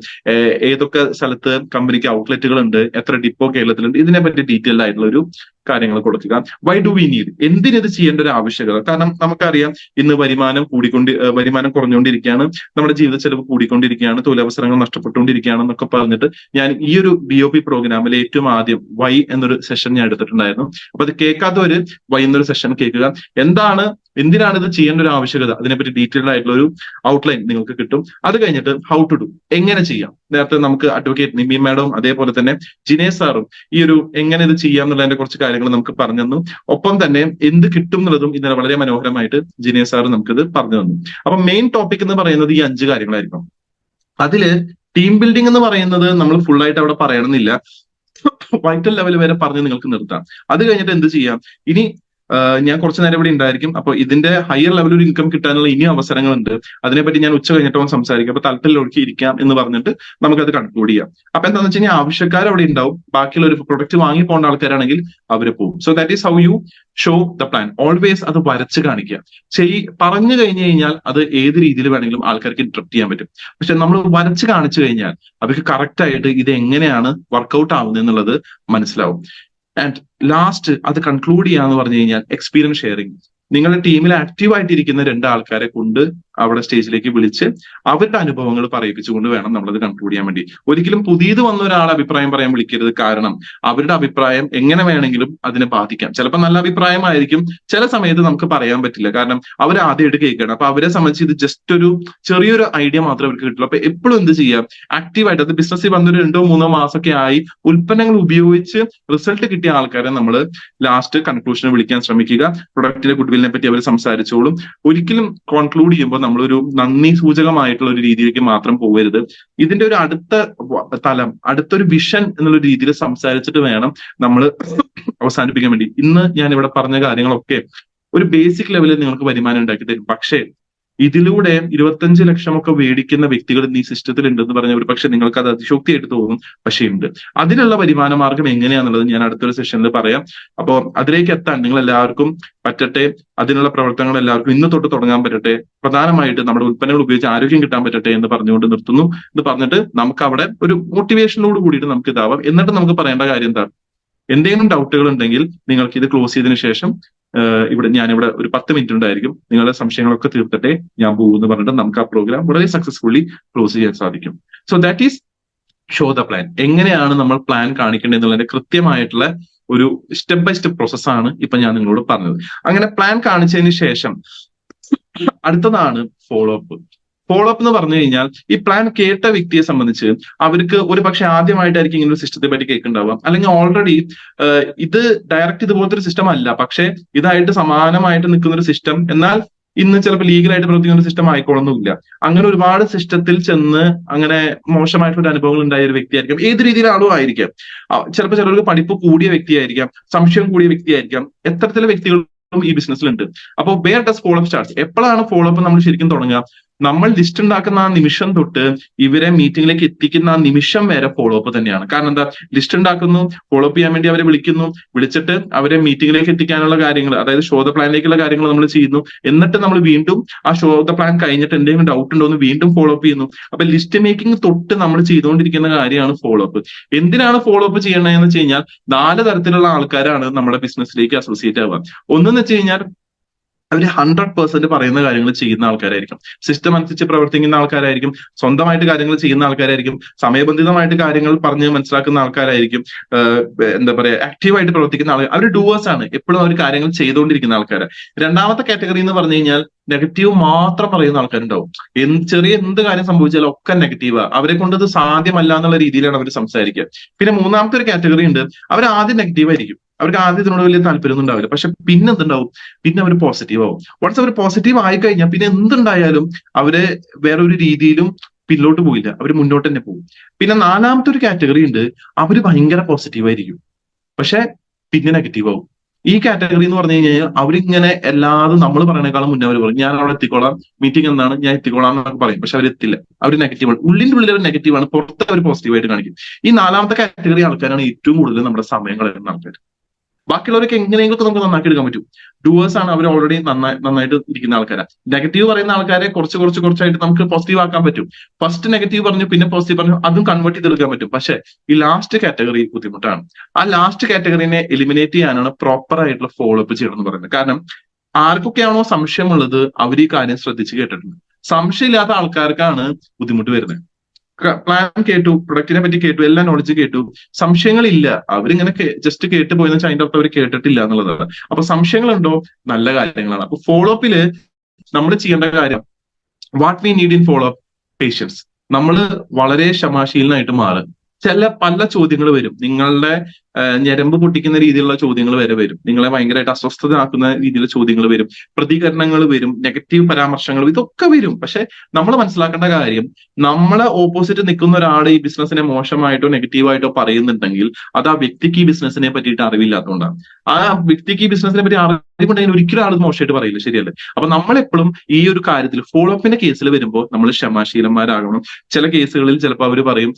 Speaker 1: ഏതൊക്കെ സ്ഥലത്ത് കമ്പനിക്ക് ഔട്ട്ലെറ്റുകൾ ഉണ്ട്, എത്ര ഡിപ്പോ കേരളത്തിലുണ്ട്, ഇതിനെ പറ്റി ഡീറ്റെയിൽഡ് ആയിട്ടുള്ള ഒരു കാര്യങ്ങൾ കൊടുക്കുക. വൈ ഡു വി നീഡ്, എന്തിനിത് ചെയ്യേണ്ട ഒരു ആവശ്യകത. കാരണം നമുക്കറിയാം ഇന്ന് വരുമാനം കുറഞ്ഞുകൊണ്ടിരിക്കുകയാണ്, നമ്മുടെ ജീവിത ചെലവ് കൂടിക്കൊണ്ടിരിക്കുകയാണ്, തൊഴിലവസരങ്ങൾ നഷ്ടപ്പെട്ടുകൊണ്ടിരിക്കുകയാണ് എന്നൊക്കെ പറഞ്ഞിട്ട് ഞാൻ ഈ ഒരു BOP പ്രോഗ്രാമിൽ ഏറ്റവും ആദ്യം വൈ എന്നൊരു സെഷൻ ഞാൻ എടുത്തിട്ടുണ്ടായിരുന്നു. അപ്പൊ അത് കേൾക്കാത്തവര് വൈ എന്നൊരു സെഷൻ കേൾക്കുക. എന്തിനാണ് ഇത് ചെയ്യേണ്ട ഒരു ആവശ്യകത, അതിനെപ്പറ്റി ഡീറ്റെയിൽഡ് ആയിട്ടുള്ള ഒരു ഔട്ട്ലൈൻ നിങ്ങൾക്ക് കിട്ടും. അത് കഴിഞ്ഞിട്ട് ഹൗ ടു ഡു, എങ്ങനെ ചെയ്യാം. നേരത്തെ നമുക്ക് അഡ്വക്കേറ്റ് നിമി മാഡവും അതേപോലെ തന്നെ ജിനേഷ് സാറും ഈ ഒരു എങ്ങനെ ഇത് ചെയ്യാം എന്നുള്ളതിന്റെ കുറച്ച് കാര്യങ്ങൾ നമുക്ക് പറഞ്ഞു തന്നു. ഒപ്പം തന്നെ എന്ത് കിട്ടും എന്നുള്ളതും ഇന്നലെ വളരെ മനോഹരമായിട്ട് ജിനേഷ് സാർ നമുക്കിത് പറഞ്ഞു തന്നു. അപ്പൊ മെയിൻ ടോപ്പിക് എന്ന് പറയുന്നത് ഈ 5 കാര്യങ്ങളായിരിക്കും. അതില് ടീം ബിൽഡിംഗ് എന്ന് പറയുന്നത് നമ്മൾ ഫുൾ ആയിട്ട് അവിടെ പറയണമെന്നില്ല, വൈറ്റൽ ലെവൽ വരെ പറഞ്ഞ് നിങ്ങൾക്ക് നിർത്താം. അത് കഴിഞ്ഞിട്ട് എന്ത് ചെയ്യാം, ഇനി ഞാൻ കുറച്ചു നേരം ഇവിടെ ഉണ്ടായിരിക്കും. അപ്പൊ ഇതിന്റെ ഹയർ ലെവൽ ഒരു ഇൻകം കിട്ടാനുള്ള ഇനിയും അവസരങ്ങളുണ്ട്. അതിനെപ്പറ്റി ഞാൻ ഉച്ച കഴിഞ്ഞിട്ട് സംസാരിക്കും. അപ്പൊ തലത്തിലൊഴുക്കി ഇരിക്കാം എന്ന് പറഞ്ഞിട്ട് നമുക്കത് കൺക്ലൂഡ് ചെയ്യാം. അപ്പൊ എന്താണെന്ന് വെച്ച് കഴിഞ്ഞാൽ ആവശ്യക്കാർ അവിടെ ഉണ്ടാവും, ബാക്കിയുള്ള ഒരു പ്രൊഡക്റ്റ് വാങ്ങി പോകേണ്ട ആൾക്കാരാണെങ്കിൽ അവര് പോകും. So that is how U show the plan. Always അത് വരച്ച് കാണിക്കുക. പറഞ്ഞു കഴിഞ്ഞു കഴിഞ്ഞാൽ അത് ഏത് രീതിയിൽ വേണമെങ്കിലും ആൾക്കാർക്ക് ഇന്ററപ്റ്റ് ചെയ്യാൻ പറ്റും. പക്ഷെ നമ്മൾ വരച്ച് കാണിച്ചു കഴിഞ്ഞാൽ അവർക്ക് കറക്റ്റ് ആയിട്ട് ഇത് എങ്ങനെയാണ് വർക്ക്ഔട്ട് ആവുന്നത് എന്നുള്ളത് മനസ്സിലാവും. ആൻഡ് ലാസ്റ്റ് അത് കൺക്ലൂഡ് ചെയ്യാന്ന് പറഞ്ഞു കഴിഞ്ഞാൽ എക്സ്പീരിയൻസ് ഷെയറിംഗ്. നിങ്ങളുടെ ടീമിൽ ആക്റ്റീവ് ആയിട്ടിരിക്കുന്ന 2 ആൾക്കാരെ കൊണ്ട് അവിടെ സ്റ്റേജിലേക്ക് വിളിച്ച് അവരുടെ അനുഭവങ്ങൾ പറയിപ്പിച്ചുകൊണ്ട് വേണം നമ്മളത് കൺക്ലൂഡ് ചെയ്യാൻ വേണ്ടി. ഒരിക്കലും പുതിയത് വന്ന ഒരാളെ അഭിപ്രായം പറയാൻ വിളിക്കരുത്. കാരണം അവരുടെ അഭിപ്രായം എങ്ങനെ വേണമെങ്കിലും അതിനെ ബാധിക്കാം. ചിലപ്പോൾ നല്ല അഭിപ്രായമായിരിക്കും, ചില സമയത്ത് നമുക്ക് പറയാൻ പറ്റില്ല. കാരണം അവർ ആദ്യമായിട്ട് കേൾക്കണം. അപ്പൊ അവരെ സംബന്ധിച്ച് ഇത് ജസ്റ്റ് ഒരു ചെറിയൊരു ഐഡിയ മാത്രമേ അവർക്ക് കിട്ടുള്ളൂ. അപ്പൊ എപ്പോഴും എന്ത് ചെയ്യാം, ആക്റ്റീവായിട്ട് അത് ബിസിനസ്സിൽ വന്നൊരു 2-3 മാസമൊക്കെ ആയി ഉൽപ്പന്നങ്ങൾ ഉപയോഗിച്ച് റിസൾട്ട് കിട്ടിയ ആൾക്കാരെ നമ്മൾ ലാസ്റ്റ് കൺക്ലൂഷന് വിളിക്കാൻ ശ്രമിക്കുക. പ്രൊഡക്റ്റിന്റെ ഗുഡ്വില്ലിനെ പറ്റി അവർ സംസാരിച്ചോളും. ഒരിക്കലും കോൺക്ലൂഡ് ചെയ്യുമ്പോൾ നമ്മളൊരു നന്ദി സൂചകമായിട്ടുള്ള ഒരു രീതിയിലേക്ക് മാത്രം പോകരുത്. ഇതിന്റെ ഒരു അടുത്ത തലം, അടുത്തൊരു വിഷൻ എന്നുള്ള രീതിയിൽ സംസാരിച്ചിട്ട് വേണം നമ്മൾ അവസാനിപ്പിക്കാൻ വേണ്ടി. ഇന്ന് ഞാൻ ഇവിടെ പറഞ്ഞ കാര്യങ്ങളൊക്കെ ഒരു ബേസിക് ലെവലിൽ നിങ്ങൾക്ക് വരുമാനം ഉണ്ടാക്കി തരും. പക്ഷേ ഇതിലൂടെ 25 ലക്ഷമൊക്കെ മേടിക്കുന്ന വ്യക്തികൾ ഇന്ന് ഈ സിസ്റ്റത്തിൽ ഉണ്ടെന്ന് പറഞ്ഞ ഒരു പക്ഷെ നിങ്ങൾക്ക് അത് അതിശോക്തിയായിട്ട് തോന്നും, പക്ഷേ ഉണ്ട്. അതിനുള്ള വരുമാന മാർഗം എങ്ങനെയാണെന്നുള്ളത് ഞാൻ അടുത്തൊരു സെഷനിൽ പറയാം. അപ്പോൾ അതിലേക്ക് എത്താൻ നിങ്ങൾ എല്ലാവർക്കും പറ്റട്ടെ. അതിനുള്ള പ്രവർത്തനങ്ങൾ എല്ലാവർക്കും ഇന്ന് തൊട്ട് തുടങ്ങാൻ പറ്റട്ടെ. പ്രധാനമായിട്ട് നമ്മുടെ ഉൽപ്പന്നങ്ങൾ ഉപയോഗിച്ച് ആരോഗ്യം കിട്ടാൻ പറ്റട്ടെ എന്ന് പറഞ്ഞുകൊണ്ട് നിർത്തുന്നു. എന്ന് പറഞ്ഞിട്ട് നമുക്ക് അവിടെ ഒരു മോട്ടിവേഷനോട് കൂടിയിട്ട് നമുക്ക് ഇതാവാം. എന്നിട്ട് നമുക്ക് പറയേണ്ട കാര്യം എന്താ, എന്തെങ്കിലും ഡൗട്ടുകൾ ഉണ്ടെങ്കിൽ നിങ്ങൾക്ക് ഇത് ക്ലോസ് ചെയ്തതിനു ശേഷം ഞാനിവിടെ ഒരു 10 മിനിറ്റ് ഉണ്ടായിരിക്കും, നിങ്ങളുടെ സംശയങ്ങളൊക്കെ തീർത്തിട്ടേ ഞാൻ പോകുമെന്ന് പറഞ്ഞിട്ട് നമുക്ക് ആ പ്രോഗ്രാം വളരെ സക്സസ്ഫുള്ളി ക്ലോസ് ചെയ്യാൻ സാധിക്കും. So that is show the plan. എങ്ങനെയാണ് നമ്മൾ പ്ലാൻ കാണിക്കേണ്ടത് എന്നുള്ളതിന്റെ കൃത്യമായിട്ടുള്ള ഒരു സ്റ്റെപ്പ് ബൈ സ്റ്റെപ്പ് പ്രോസസ്സാണ് ഇപ്പൊ ഞാൻ നിങ്ങളോട് പറഞ്ഞത്. അങ്ങനെ പ്ലാൻ കാണിച്ചതിന് ശേഷം അടുത്തതാണ് ഫോളോ അപ്പ്. ഫോളോ അപ്പ് എന്ന് പറഞ്ഞു കഴിഞ്ഞാൽ ഈ പ്ലാൻ കേട്ട വ്യക്തിയെ സംബന്ധിച്ച് അവർക്ക് ഒരു പക്ഷെ ആദ്യമായിട്ടായിരിക്കും ഇങ്ങനെ ഒരു സിസ്റ്റത്തെ പറ്റി കേൾക്കുന്നുണ്ടാവാം, അല്ലെങ്കിൽ ഓൾറെഡി ഇത് ഡയറക്റ്റ് ഇതുപോലത്തെ ഒരു സിസ്റ്റം അല്ല, പക്ഷെ ഇതായിട്ട് സമാനമായിട്ട് നിൽക്കുന്ന ഒരു സിസ്റ്റം, എന്നാൽ ഇന്ന് ചിലപ്പോൾ ലീഗലായിട്ട് പ്രവർത്തിക്കുന്ന ഒരു സിസ്റ്റം ആയിക്കോളൊന്നുമില്ല. അങ്ങനെ ഒരുപാട് സിസ്റ്റത്തിൽ ചെന്ന് അങ്ങനെ മോശമായിട്ടുള്ള അനുഭവങ്ങൾ ഉണ്ടായ ഒരു വ്യക്തിയായിരിക്കും, ഏത് രീതിയിലാണോ ആയിരിക്കാം. ചിലപ്പോൾ ചിലർക്ക് പഠിപ്പ് കൂടിയ വ്യക്തിയായിരിക്കാം, സംശയം കൂടിയ വ്യക്തിയായിരിക്കാം, എത്തരത്തിലെ വ്യക്തികൾ ഈ ബിസിനസ്സിലുണ്ട്. അപ്പോൾ where does follow up starts? എപ്പോഴാണ് ഫോളോ അപ്പ് നമ്മൾ ശരിക്കും തുടങ്ങുക? നമ്മൾ ലിസ്റ്റ് ഉണ്ടാക്കുന്ന ആ നിമിഷം തൊട്ട് ഇവരെ മീറ്റിംഗിലേക്ക് എത്തിക്കുന്ന ആ നിമിഷം വരെ ഫോളോ അപ്പ് തന്നെയാണ്. കാരണം എന്താ, ലിസ്റ്റ് ഉണ്ടാക്കുന്നു, ഫോളോ അപ്പ് ചെയ്യാൻ വേണ്ടി അവരെ വിളിക്കുന്നു, വിളിച്ചിട്ട് അവരെ മീറ്റിംഗിലേക്ക് എത്തിക്കാനുള്ള കാര്യങ്ങൾ, അതായത് ഷോ ദ പ്ലാനിലേക്കുള്ള കാര്യങ്ങൾ നമ്മൾ ചെയ്യുന്നു. എന്നിട്ട് നമ്മൾ വീണ്ടും ആ ഷോ ദ പ്ലാൻ കഴിഞ്ഞിട്ട് എന്തെങ്കിലും ഡൗട്ട് ഉണ്ടോ എന്ന് വീണ്ടും ഫോളോ അപ്പ് ചെയ്യുന്നു. അപ്പൊ ലിസ്റ്റ് മേക്കിംഗ് തൊട്ട് നമ്മൾ ചെയ്തുകൊണ്ടിരിക്കുന്ന കാര്യമാണ് ഫോളോ അപ്പ്. എന്തിനാണ് ഫോളോ അപ്പ് ചെയ്യണമെന്ന് വെച്ച് കഴിഞ്ഞാൽ 4 തരത്തിലുള്ള ആൾക്കാരാണ് നമ്മുടെ ബിസിനസ്സിലേക്ക് അസോസിയേറ്റ് ആവുക. ഒന്നെന്ന് വെച്ച് കഴിഞ്ഞാൽ അവർ 100% പറയുന്ന കാര്യങ്ങൾ ചെയ്യുന്ന ആൾക്കാരായിരിക്കും, സിസ്റ്റം അനുസരിച്ച് പ്രവർത്തിക്കുന്ന ആൾക്കാരായിരിക്കും, സ്വന്തമായിട്ട് കാര്യങ്ങൾ ചെയ്യുന്ന ആൾക്കാരായിരിക്കും, സമയബന്ധിതമായിട്ട് കാര്യങ്ങൾ പറഞ്ഞ് മനസ്സിലാക്കുന്ന ആൾക്കാരായിരിക്കും, എന്താ പറയാ ആക്റ്റീവായിട്ട് പ്രവർത്തിക്കുന്ന ആൾക്കാർ. അവർ ഡൂവേഴ്സ് ആണ്, എപ്പോഴും അവർ കാര്യങ്ങൾ ചെയ്തുകൊണ്ടിരിക്കുന്ന ആൾക്കാര്. രണ്ടാമത്തെ കാറ്റഗറി എന്ന് പറഞ്ഞു കഴിഞ്ഞാൽ നെഗറ്റീവ് മാത്രം പറയുന്ന ആൾക്കാരുണ്ടാവും. ചെറിയ എന്ത് കാര്യം സംഭവിച്ചാലും ഒക്കെ നെഗറ്റീവാ, അവരെ കൊണ്ട് ഇത് സാധ്യമല്ല എന്നുള്ള രീതിയിലാണ് അവർ സംസാരിക്കുക. പിന്നെ മൂന്നാമത്തെ ഒരു കാറ്റഗറി ഉണ്ട്, അവർ ആദ്യം നെഗറ്റീവ് ആയിരിക്കും, അവർക്ക് ആദ്യം ഇതിനോട് വലിയ താല്പര്യമൊന്നും ഉണ്ടാവില്ല, പക്ഷെ പിന്നെ എന്തുണ്ടാവും, പിന്നെ അവർ പോസിറ്റീവ് ആവും. വൺസ് അവർ പോസിറ്റീവ് ആയി കഴിഞ്ഞാൽ പിന്നെ എന്തുണ്ടായാലും അവര് വേറൊരു രീതിയിലും പിന്നോട്ട് പോയില്ല, അവർ മുന്നോട്ട് തന്നെ പോകും. പിന്നെ നാലാമത്തെ ഒരു കാറ്റഗറി ഉണ്ട്, അവര് ഭയങ്കര പോസിറ്റീവ് ആയിരിക്കും, പക്ഷെ പിന്നെ നെഗറ്റീവ് ആവും. ഈ കാറ്റഗറി എന്ന് പറഞ്ഞു കഴിഞ്ഞാൽ അവരിങ്ങനെ എല്ലാതും നമ്മൾ പറയണേക്കാളും മുന്നേ അവർ പറയും, ഞാൻ അവിടെ എത്തിക്കോളാം, മീറ്റിംഗ് എന്താണ്, ഞാൻ എത്തിക്കോളാം എന്നൊക്കെ പറയും, പക്ഷെ അവർ എത്തില്ല, അവർ നെഗറ്റീവാണ്, ഉള്ളിന്റെ ഉള്ളിൽ അവർ നെഗറ്റീവാണ്, പുറത്ത് അവർ പോസിറ്റീവായിട്ട് കാണിക്കും. ഈ നാലാമത്തെ കാറ്റഗറി ആൾക്കാരാണ് ഏറ്റവും കൂടുതൽ നമ്മുടെ സമയം കളയുന്ന ആൾക്കാർ. ബാക്കിയുള്ളവരൊക്കെ എങ്ങനെയെങ്കിലും നമുക്ക് നന്നാക്കി എടുക്കാൻ പറ്റും. ഡൂവേഴ്സ് ആണ്, അവർ ഓൾറെഡി നന്നായിട്ട് ഇരിക്കുന്ന ആൾക്കാരാണ്. നെഗറ്റീവ് പറയുന്ന ആൾക്കാരെ കുറച്ചായിട്ട് നമുക്ക് പോസിറ്റീവ് ആക്കാൻ പറ്റും. ഫസ്റ്റ് നെഗറ്റീവ് പറഞ്ഞു, പിന്നെ പോസിറ്റീവ് പറഞ്ഞു, അതും കൺവേർട്ട് ചെയ്തെടുക്കാൻ പറ്റും. പക്ഷെ ഈ ലാസ്റ്റ് കാറ്റഗറി ബുദ്ധിമുട്ടാണ്. ആ ലാസ്റ്റ് കാറ്റഗറിനെ എലിമിനേറ്റ് ചെയ്യാനാണ് പ്രോപ്പർ ആയിട്ടുള്ള ഫോളോ അപ്പ് ചെയ്യണം എന്ന് പറയുന്നത്. കാരണം ആർക്കൊക്കെയാണോ സംശയമുള്ളത് അവർ ഈ കാര്യം ശ്രദ്ധിച്ച് കേട്ടിട്ടുണ്ട്. സംശയമില്ലാത്ത ആൾക്കാർക്കാണ് ബുദ്ധിമുട്ട് വരുന്നത്. പ്ലാൻ കേട്ടു, പ്രൊഡക്റ്റിനെ പറ്റി കേട്ടു, എല്ലാ നോളജ് കേട്ടു, സംശയങ്ങളില്ല, അവരിങ്ങനെ ജസ്റ്റ് കേട്ട് പോയെന്ന് വെച്ചാൽ അതിന്റെ അർത്ഥം അവർ കേട്ടിട്ടില്ല എന്നുള്ളതാണ്. അപ്പൊ സംശയങ്ങളുണ്ടോ, നല്ല കാര്യങ്ങളാണ്. അപ്പൊ ഫോളോ അപ്പില് നമ്മൾ ചെയ്യേണ്ട കാര്യം, what we need in follow up, patience. നമ്മൾ വളരെ ക്ഷമാശീലനായിട്ട് മാറുക. പല ചോദ്യങ്ങൾ വരും, നിങ്ങളുടെ ഞരമ്പ് പൊട്ടിക്കുന്ന രീതിയിലുള്ള ചോദ്യങ്ങൾ വരെ വരും, നിങ്ങളെ ഭയങ്കരമായിട്ട് അസ്വസ്ഥതയാക്കുന്ന രീതിയിലുള്ള ചോദ്യങ്ങൾ വരും, പ്രതികരണങ്ങൾ വരും, നെഗറ്റീവ് പരാമർശങ്ങൾ, ഇതൊക്കെ വരും. പക്ഷെ നമ്മൾ മനസ്സിലാക്കേണ്ട കാര്യം, നമ്മളെ ഓപ്പോസിറ്റ് നിൽക്കുന്ന ഒരാൾ ഈ ബിസിനസിനെ മോശമായിട്ടോ നെഗറ്റീവായിട്ടോ പറയുന്നുണ്ടെങ്കിൽ അത് ആ വ്യക്തിക്ക് ഈ ബിസിനസിനെ പറ്റിയിട്ട് അറിവില്ലാത്തതുകൊണ്ടാണ്. ആ വ്യക്തിക്ക് ഈ ബിസിനസിനെ പറ്റി അറിവുണ്ടെങ്കിൽ ഒരിക്കലും ആൾ മോശമായിട്ട് പറയില്ല, ശരിയല്ലേ? അപ്പൊ നമ്മളെപ്പോഴും ഈ ഒരു കാര്യത്തിൽ ഫോളോ അപ്പിന്റെ കേസിൽ വരുമ്പോൾ നമ്മൾ ക്ഷമാശീലന്മാരാകണം. ചില കേസുകളിൽ ചിലപ്പോൾ അവർ പറയും,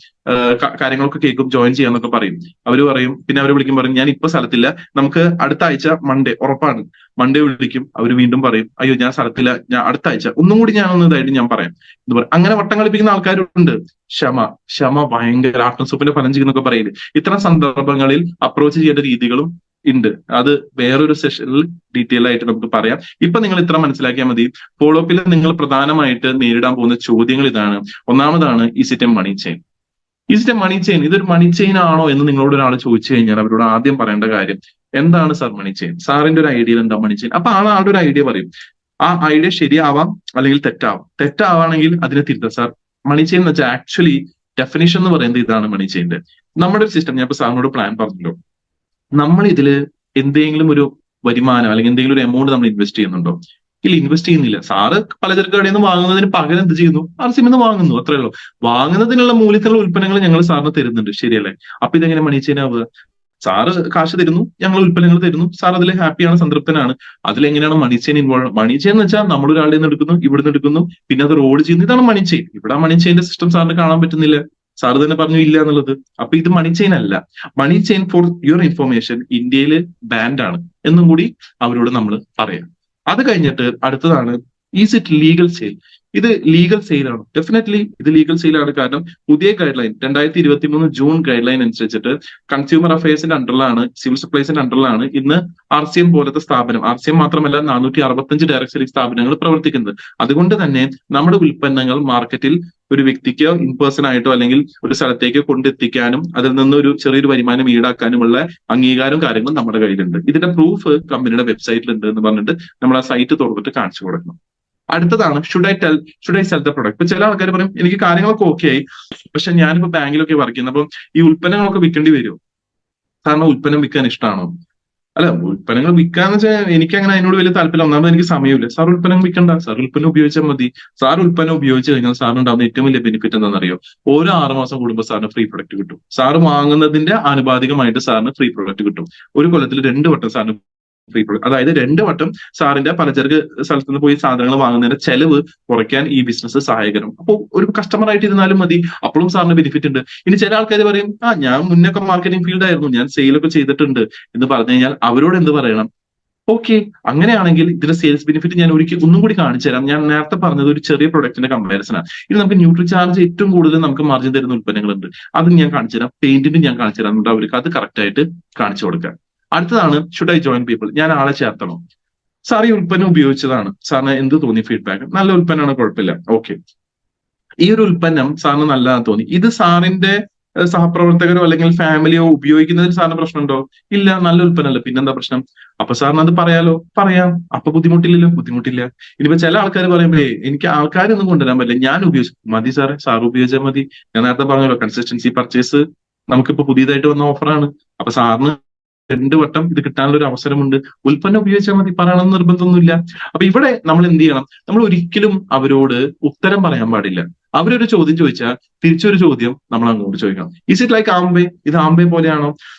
Speaker 1: കാര്യങ്ങളൊക്കെ കേൾക്കും, ജോയിൻ ചെയ്യാന്നൊക്കെ പറയും. അവർ പറയും, പിന്നെ അവർ വിളിക്കും, പറയും ഞാൻ ഇപ്പൊ സ്ഥലത്തില്ല, നമുക്ക് അടുത്ത ആഴ്ച മൺഡേ ഉറപ്പാണ്. മൺഡേ വിളിക്കും, അവർ വീണ്ടും പറയും, അയ്യോ ഞാൻ സ്ഥലത്തില്ല, ഞാൻ അടുത്ത ആഴ്ച ഒന്നും കൂടി ഇതായിട്ട് ഞാൻ പറയാം എന്ന് പറയും. അങ്ങനെ വട്ടം കളിപ്പിക്കുന്ന ആൾക്കാരുണ്ട്. ക്ഷമ ഭയങ്കര ആത്മസൂപ്പിന്റെ ഫലം ചെയ്യുന്നൊക്കെ പറയില്ലേ. ഇത്തരം സന്ദർഭങ്ങളിൽ അപ്രോച്ച് ചെയ്യേണ്ട രീതികളും ഉണ്ട്. അത് വേറൊരു സെഷനിൽ ഡീറ്റെയിൽ ആയിട്ട് നമുക്ക് പറയാം. ഇപ്പൊ നിങ്ങൾ ഇത്ര മനസ്സിലാക്കിയാൽ മതി. ഫോളോ അപ്പിൽ നിങ്ങൾ പ്രധാനമായിട്ട് നേരിടാൻ പോകുന്ന ചോദ്യങ്ങൾ ഇതാണ്. ഒന്നാമതാണ്, is it a money chain? Is it a money chain? ഇതൊരു മണി ചെയിൻ ആണോ എന്ന് നിങ്ങളോട് ഒരാൾ ചോദിച്ചു കഴിഞ്ഞാൽ അവരോട് ആദ്യം പറയേണ്ട കാര്യം, എന്താണ് സാർ മണി ചെയിൻ? സാറിന്റെ ഒരു ഐഡിയയിൽ എന്താ മണി ചെയിൻ? അപ്പൊ ആളുടെ ഒരു ഐഡിയ പറയും. ആ ഐഡിയ ശരിയാവാം, അല്ലെങ്കിൽ തെറ്റാവാം. തെറ്റാവാണെങ്കിൽ അതിനെ തിരുത്താം. സാർ മണി ചെയിൻ എന്ന് വെച്ചാൽ ആക്ച്വലി ഡെഫിനിഷൻ എന്ന് പറയുന്നത് ഇതാണ് മണി ചെയിന്റെ. നമ്മുടെ ഒരു സിസ്റ്റം, ഞാൻ ഇപ്പൊ സാറിനോട് പ്ലാൻ പറഞ്ഞല്ലോ, നമ്മൾ ഇതില് എന്തെങ്കിലും ഒരു വരുമാനം അല്ലെങ്കിൽ എന്തെങ്കിലും ഒരു എമൗണ്ട് നമ്മൾ ഇൻവെസ്റ്റ് ചെയ്യുന്നുണ്ടോ? ഇല്ല, ഇൻവെസ്റ്റ് ചെയ്യുന്നില്ല. സാറ് പലചരക്ക് കടയിൽ നിന്ന് വാങ്ങുന്നതിന് പകരം എന്ത് ചെയ്യുന്നു? RCM നിന്ന് വാങ്ങുന്നു, അത്രേ ഉള്ളൂ. വാങ്ങുന്നതിനുള്ള മൂല്യത്തിലുള്ള ഉൽപ്പന്നങ്ങൾ ഞങ്ങൾ സാറിന് തരുന്നുണ്ട്, ശരിയല്ലേ? അപ്പൊ ഇതെങ്ങനെ മണി ചെയിൻ ആവുക? സാറ് കാശ് തരുന്നു, ഞങ്ങൾ ഉൽപ്പന്നങ്ങൾ തരുന്നു, സാർ അതിൽ ഹാപ്പിയാണ്, സംതൃപ്തനാണ്. അതിലെങ്ങനെയാണ് money chain involve? Money chain എന്ന് വെച്ചാൽ നമ്മൾ ഒരാളുടെ നിന്ന് എടുക്കുന്നു, ഇവിടുന്ന് എടുക്കുന്നു, പിന്നെ അത് റോഡ് ചെയ്യുന്നു, ഇതാണ് മണി ചെയിൻ. ഇവിടെ മണി ചെയിന്റെ സിസ്റ്റം സാറിന് കാണാൻ പറ്റുന്നില്ല, സാറ് തന്നെ പറഞ്ഞു ഇല്ല എന്നുള്ളത്. അപ്പൊ ഇത് മണി ചെയിൻ അല്ല. Money chain, for your information, ഇന്ത്യയിൽ ബാൻഡ് ആണ് എന്നും കൂടി അവരോട് നമ്മൾ പറയാം. അത് കഴിഞ്ഞിട്ട് അടുത്തതാണ്, ഈസ് ഇറ്റ് ലീഗൽ സെയിൽ? ഇത് ലീഗൽ സെയിലാണ്. ഡെഫിനറ്റ്ലി ഇത് ലീഗൽ സെയിലാണ്. കാരണം പുതിയ guideline 2023 June guideline അനുസരിച്ചിട്ട് കൺസ്യൂമർ അഫയേഴ്സിന്റെ അണ്ടറിലാണ്, സിവിൽ സപ്ലൈസിന്റെ അണ്ടറിലാണ് ഇന്ന് RCM പോലത്തെ സ്ഥാപനം, RCM മാത്രമല്ല 465 ഡയറക്ട് സെല്ലിംഗ് സ്ഥാപനങ്ങൾ പ്രവർത്തിക്കുന്നത്. അതുകൊണ്ട് തന്നെ നമ്മുടെ ഉൽപ്പന്നങ്ങൾ മാർക്കറ്റിൽ ഒരു വ്യക്തിക്കോ ഇൻ പേഴ്സൺ ആയിട്ടോ അല്ലെങ്കിൽ ഒരു സ്ഥലത്തേക്ക് കൊണ്ടെത്തിക്കാനും അതിൽ നിന്ന് ഒരു ചെറിയൊരു വരുമാനം ഈടാക്കാനുമുള്ള അംഗീകാരവും കാര്യങ്ങളും നമ്മുടെ കയ്യിലുണ്ട്. ഇതിന്റെ പ്രൂഫ് കമ്പനിയുടെ വെബ്സൈറ്റിൽ ഉണ്ട് എന്ന് പറഞ്ഞിട്ട് നമ്മൾ ആ സൈറ്റ് തുറന്നിട്ട് കാണിച്ചു കൊടുക്കണം. അടുത്തതാണ് should I cell the product. ഇപ്പൊ ചില ആൾക്കാർ പറയും എനിക്ക് കാര്യങ്ങളൊക്കെ ഓക്കെ ആയി, പക്ഷെ ഞാനിപ്പോ ബാങ്കിലൊക്കെ വർക്ക് ചെയ്യുന്നത്, അപ്പം ഈ ഉൽപ്പന്നങ്ങളൊക്കെ വിൽക്കേണ്ടി വരുമോ? കാരണം ഉൽപ്പന്നം വിൽക്കാൻ ഇഷ്ടമാണോ? അല്ല, ഉൽപ്പന്നങ്ങൾ വിൽക്കാന്ന് വെച്ചാൽ എനിക്ക് അങ്ങനെ അതിനോട് വലിയ താല്പര്യം. ഒന്നാമത് എനിക്ക് സമയമില്ല. സാർ ഉൽപ്പന്നം വിൽക്കണ്ട, സാർ ഉൽപ്പന്നം ഉപയോഗിച്ചാൽ മതി. സാർ ഉൽപ്പന്നം ഉപയോഗിച്ച് കഴിഞ്ഞാൽ സാറിനുണ്ടാവുന്ന ഏറ്റവും വലിയ ബെനിഫിറ്റ് എന്താണെന്നറിയോ? ഓരോ 6 മാസം കൂടുമ്പോൾ സാറിന് ഫ്രീ പ്രൊഡക്റ്റ് കിട്ടും. സാർ വാങ്ങുന്നതിന്റെ ആനുപാതികമായിട്ട് സാറിന് ഫ്രീ പ്രൊഡക്റ്റ് കിട്ടും. ഒരു കൊല്ലത്തിൽ 2 വട്ടം സാറിന് ഫ്രീ പ്രൊഡക്റ്റ്, അതായത് 2 വട്ടം സാറിന്റെ പലചരക്ക് സ്ഥലത്ത് നിന്ന് പോയി സാധനങ്ങൾ വാങ്ങുന്നതിന്റെ ചെലവ് കുറയ്ക്കാൻ ഈ ബിസിനസ് സഹായകരം. അപ്പോൾ ഒരു കസ്റ്റമർ ആയിട്ട് ഇരുന്നാലും മതി, അപ്പോഴും സാറിന് ബെനിഫിറ്റ് ഉണ്ട്. ഇനി ചില ആൾക്കാർ പറയും ഞാൻ മുന്നൊക്കെ മാർക്കറ്റിംഗ് ഫീൽഡ് ആയിരുന്നു, ഞാൻ സെയിലൊക്കെ ചെയ്തിട്ടുണ്ട് എന്ന് പറഞ്ഞു കഴിഞ്ഞാൽ അവരോട് എന്ത് പറയണം? ഓക്കെ, അങ്ങനെയാണെങ്കിൽ ഇതിന്റെ സെയിൽസ് ബെനിഫിറ്റ് ഞാൻ ഒന്നും കൂടി കാണിച്ചു തരാം. ഞാൻ നേരത്തെ പറഞ്ഞത് ഒരു ചെറിയ പ്രൊഡക്റ്റിന്റെ കമ്പാരിസൺ ആണ്. ഇത് നമുക്ക് ന്യൂട്രി ചാർജ് ഏറ്റവും കൂടുതൽ നമുക്ക് മാർജിൻ തരുന്ന ഉൽപ്പന്നങ്ങളുണ്ട്, അത് ഞാൻ കാണിച്ചു തരാം. പെയിന്റിന് ഞാൻ കാണിച്ചു തരാം എന്നിട്ട് അവർക്ക് അത് കറക്റ്റ് ആയിട്ട് കാണിച്ചു കൊടുക്കാം. അടുത്തതാണ് ഷുഡ് ഐ ജോയിൻ പീപ്പിൾ. ഞാൻ ആളെ ചേർത്തണോ? സാർ ഈ ഉൽപ്പന്നം ഉപയോഗിച്ചതാണ്, സാറിന് എന്ത് തോന്നി? ഫീഡ്ബാക്ക് നല്ല ഉൽപ്പന്നമാണ്, കുഴപ്പമില്ല, ഓക്കെ. ഈ ഒരു ഉൽപ്പന്നം സാറിന് നല്ലതാണെന്ന് തോന്നി, ഇത് സാറിന്റെ സഹപ്രവർത്തകരോ അല്ലെങ്കിൽ ഫാമിലിയോ ഉപയോഗിക്കുന്നതിൽ സാറിന് പ്രശ്നമുണ്ടോ? ഇല്ല, നല്ല ഉൽപ്പന്നമല്ല, പിന്നെന്താ പ്രശ്നം? അപ്പൊ സാറിന് അത് പറയാലോ, പറയാം. അപ്പൊ ബുദ്ധിമുട്ടില്ലല്ലോ? ബുദ്ധിമുട്ടില്ല. ഇനിയിപ്പോ ചില ആൾക്കാർ പറയുമ്പോ എനിക്ക് ആൾക്കാരൊന്നും കൊണ്ടുവരാൻ പറ്റില്ല, ഞാൻ ഉപയോഗിച്ചു മതി സാറേ, സാർ ഉപയോഗിച്ചാൽ മതി. ഞാൻ നേരത്തെ പറഞ്ഞല്ലോ, കൺസിസ്റ്റൻസി പർച്ചേസ് നമുക്കിപ്പോ പുതിയതായിട്ട് വന്ന ഓഫറാണ്. അപ്പൊ സാറിന് 2 വട്ടം ഇത് കിട്ടാനുള്ള ഒരു അവസരമുണ്ട്. ഉൽപ്പന്നം ഉപയോഗിച്ചാൽ മതി, പറയണമെന്ന് നിർബന്ധമൊന്നുമില്ല. അപ്പൊ ഇവിടെ നമ്മൾ എന്ത് ചെയ്യണം? നമ്മൾ ഒരിക്കലും അവരോട് ഉത്തരം പറയാൻ പാടില്ല. അവരൊരു ചോദ്യം ചോദിച്ചാൽ തിരിച്ചൊരു ചോദ്യം നമ്മൾ അങ്ങോട്ട് ചോദിക്കണം. Is it like Amway? ഇത് ആംബേ പോലെയാണോ?